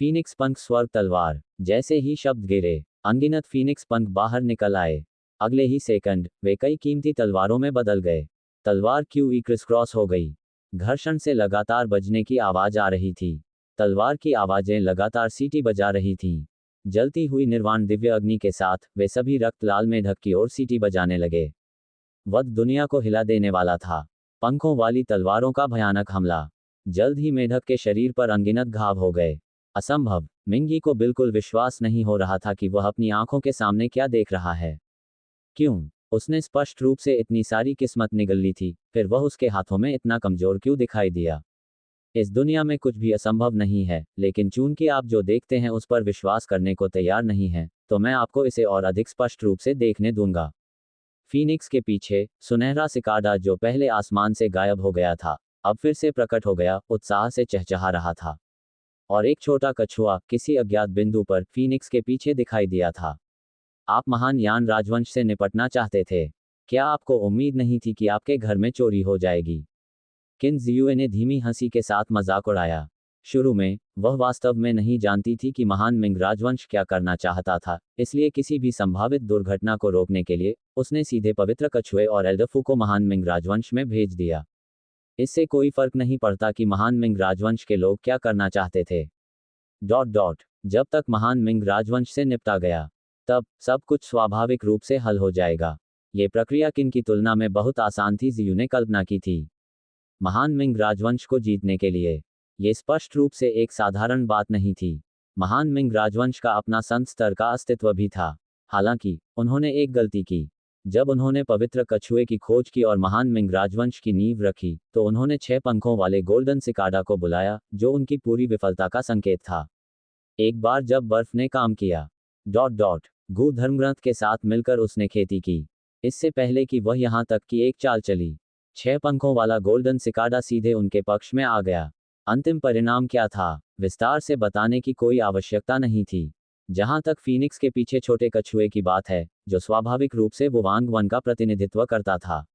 फीनिक्स पंख स्वर्ग तलवार। जैसे ही शब्द गिरे, अनगिनत फीनिक्स पंख बाहर निकल आए। अगले ही सेकंड वे कई कीमती तलवारों में बदल गए। तलवार क्यूई क्रिस क्रॉस हो गई। घर्षण से लगातार बजने की आवाज आ रही थी। तलवार की आवाजें लगातार सीटी बजा रही थीं। जलती हुई निर्वाण दिव्य अग्नि के साथ वे सभी रक्त लाल मेढक की ओर सीटी बजाने लगे। वध दुनिया को हिला देने वाला था। पंखों वाली तलवारों का भयानक हमला। जल्द ही मेढक के शरीर पर अनगिनत घाव हो गए। असंभव। मिंगी को बिल्कुल विश्वास नहीं हो रहा था कि वह अपनी आंखों के सामने क्या देख रहा है। क्यों? उसने स्पष्ट रूप से इतनी सारी किस्मत निगल ली थी, फिर वह उसके हाथों में इतना कमजोर क्यों दिखाई दिया? इस दुनिया में कुछ भी असंभव नहीं है, लेकिन चूंकि आप जो देखते हैं उस पर विश्वास करने को तैयार नहीं हैं, तो मैं आपको इसे और अधिक स्पष्ट रूप से देखने दूंगा। फीनिक्स के पीछे सुनहरा सिकाडा, जो पहले आसमान से गायब हो गया था, अब फिर से प्रकट हो गया, उत्साह से चहचहा रहा था। और एक छोटा कछुआ किसी अज्ञात बिंदु पर फीनिक्स के पीछे दिखाई दिया था। आप महान यान राजवंश से निपटना चाहते थे। क्या आपको उम्मीद नहीं थी कि आपके घर में चोरी हो जाएगी? किन जियुए ने धीमी हंसी के साथ मजाक उड़ाया। शुरू में वह वास्तव में नहीं जानती थी कि महान मिंग राजवंश क्या करना चाहता था, इसलिए किसी भी संभावित दुर्घटना को रोकने के लिए उसने सीधे पवित्र कछुए और एल्डफू को महान मिंग राजवंश में भेज दिया। इससे कोई फर्क नहीं पड़ता कि महान मिंग राजवंश के लोग क्या करना चाहते थे। जब तक महान मिंग राजवंश से निपटा गया, तब सब कुछ स्वाभाविक रूप से हल हो जाएगा। ये प्रक्रिया किन की तुलना में बहुत आसान थी जियू ने कल्पना की थी। महान मिंग राजवंश को जीतने के लिए ये स्पष्ट रूप से एक साधारण बात नहीं थी। महान मिंग राजवंश का अपना संत स्तर का अस्तित्व भी था। हालांकि उन्होंने एक गलती की। जब उन्होंने पवित्र कछुए की खोज की और महान मिंग राजवंश की नींव रखी, तो उन्होंने 6 पंखों वाले गोल्डन सिकाडा को बुलाया, जो उनकी पूरी विफलता का संकेत था। एक बार जब बर्फ ने काम किया, गु धर्मग्रंथ के साथ मिलकर उसने खेती की। इससे पहले कि वह यहां तक कि एक चाल चली, 6 पंखों वाला गोल्डन सिकाडा सीधे उनके पक्ष में आ गया। अंतिम परिणाम क्या था, विस्तार से बताने की कोई आवश्यकता नहीं थी। जहां तक फीनिक्स के पीछे छोटे कछुए की बात है, जो स्वाभाविक रूप से वुवांग वन का प्रतिनिधित्व करता था।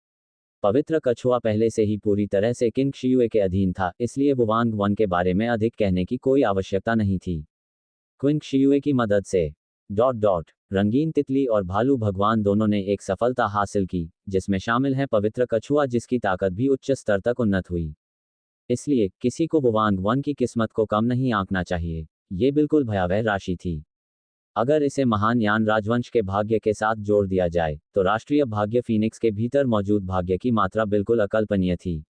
पवित्र कछुआ पहले से ही पूरी तरह से किंग शियुए के अधीन था, इसलिए वुवांग वन के बारे में अधिक कहने की कोई आवश्यकता नहीं थी। क्विंग शियुए की मदद से रंगीन तितली और भालू भगवान दोनों ने एक सफलता हासिल की, जिसमें शामिल है पवित्र कछुआ, जिसकी ताकत भी उच्च स्तर तक उन्नत हुई। इसलिए किसी को वुवांग वन की किस्मत को कम नहीं आंकना चाहिए। ये बिल्कुल भयावह राशि थी। अगर इसे महान यान राजवंश के भाग्य के साथ जोड़ दिया जाए, तो राष्ट्रीय भाग्य फीनिक्स के भीतर मौजूद भाग्य की मात्रा बिल्कुल अकल्पनीय थी।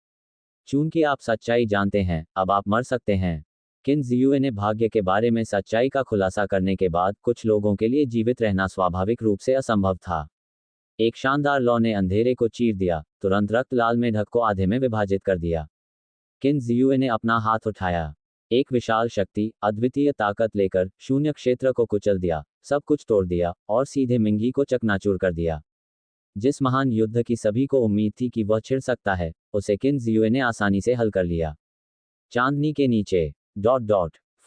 चूंकि आप सच्चाई जानते हैं, अब आप मर सकते हैं। किन जियुए ने भाग्य के बारे में सच्चाई का खुलासा करने के बाद कुछ लोगों के लिए जीवित रहना स्वाभाविक रूप से असंभव था। एक शानदार लौ ने अंधेरे को चीर दिया, तुरंत रक्त लाल मेढक को आधे में विभाजित कर दिया। किन जियुए ने अपना हाथ उठाया। एक विशाल शक्ति, अद्वितीय ताकत लेकर शून्य क्षेत्र को कुचल दिया, सब कुछ तोड़ दिया और सीधे मिंगी को चकनाचूर कर दिया। जिस महान युद्ध की सभी को उम्मीद थी कि वह छिड़ सकता है, उसे किन जियुए ने आसानी से हल कर लिया। चांदनी के नीचे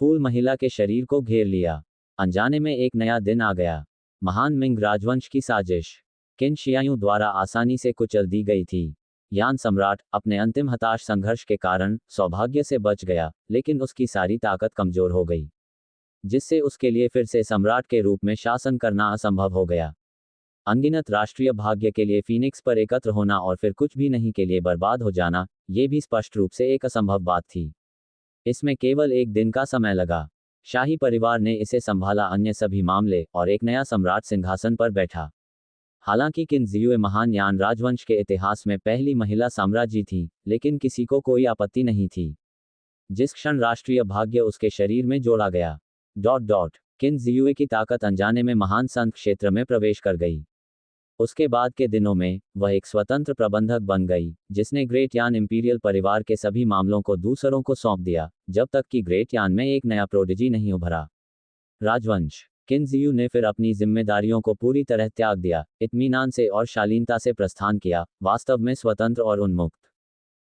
फूल महिला के शरीर को घेर लिया। अनजाने में एक नया दिन आ गया। महान मिंग राजवंश की साजिश किन शियाओं द्वारा आसानी से कुचल दी गई थी। यान सम्राट अपने अंतिम हताश संघर्ष के कारण सौभाग्य से बच गया, लेकिन उसकी सारी ताकत कमजोर हो गई, जिससे उसके लिए फिर से सम्राट के रूप में शासन करना असंभव हो गया। अनगिनत राष्ट्रीय भाग्य के लिए फीनिक्स पर एकत्र होना और फिर कुछ भी नहीं के लिए बर्बाद हो जाना, ये भी स्पष्ट रूप से एक असंभव बात थी। इसमें केवल एक दिन का समय लगा। शाही परिवार ने इसे संभाला, अन्य सभी मामले, और एक नया सम्राट सिंहासन पर बैठा। हालांकि किन जियुए महान यान राजवंश के इतिहास में पहली महिला साम्राज्य थी, लेकिन किसी को कोई आपत्ति नहीं थी। जिस क्षण राष्ट्रीय भाग्य उसके शरीर में जोड़ा गया, किन जियुए की ताकत अनजाने में महान संघ क्षेत्र में प्रवेश कर गई। उसके बाद के दिनों में वह एक स्वतंत्र प्रबंधक बन गई, जिसने ग्रेट यान इंपीरियल परिवार के सभी मामलों को दूसरों को सौंप दिया, जब तक कि ग्रेट यान में एक नया प्रोडिजी नहीं उभरा। राजवंश किन जियू ने फिर अपनी जिम्मेदारियों को पूरी तरह त्याग दिया, इत्मीनान से और शालीनता से प्रस्थान किया, वास्तव में स्वतंत्र और उन्मुक्त।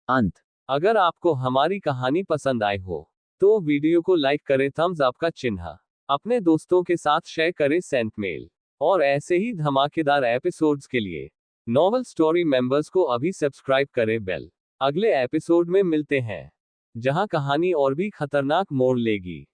अंत। अगर आपको हमारी कहानी पसंद आई हो तो वीडियो को लाइक करें, थम्स अप का चिन्ह, अपने दोस्तों के साथ शेयर करें, सेंट मेल, और ऐसे ही धमाकेदार एपिसोड्स के लिए नॉवल स्टोरी मेंबर्स को अभी सब्सक्राइब करें बेल। अगले एपिसोड में मिलते हैं, जहां कहानी और भी खतरनाक मोड़ लेगी।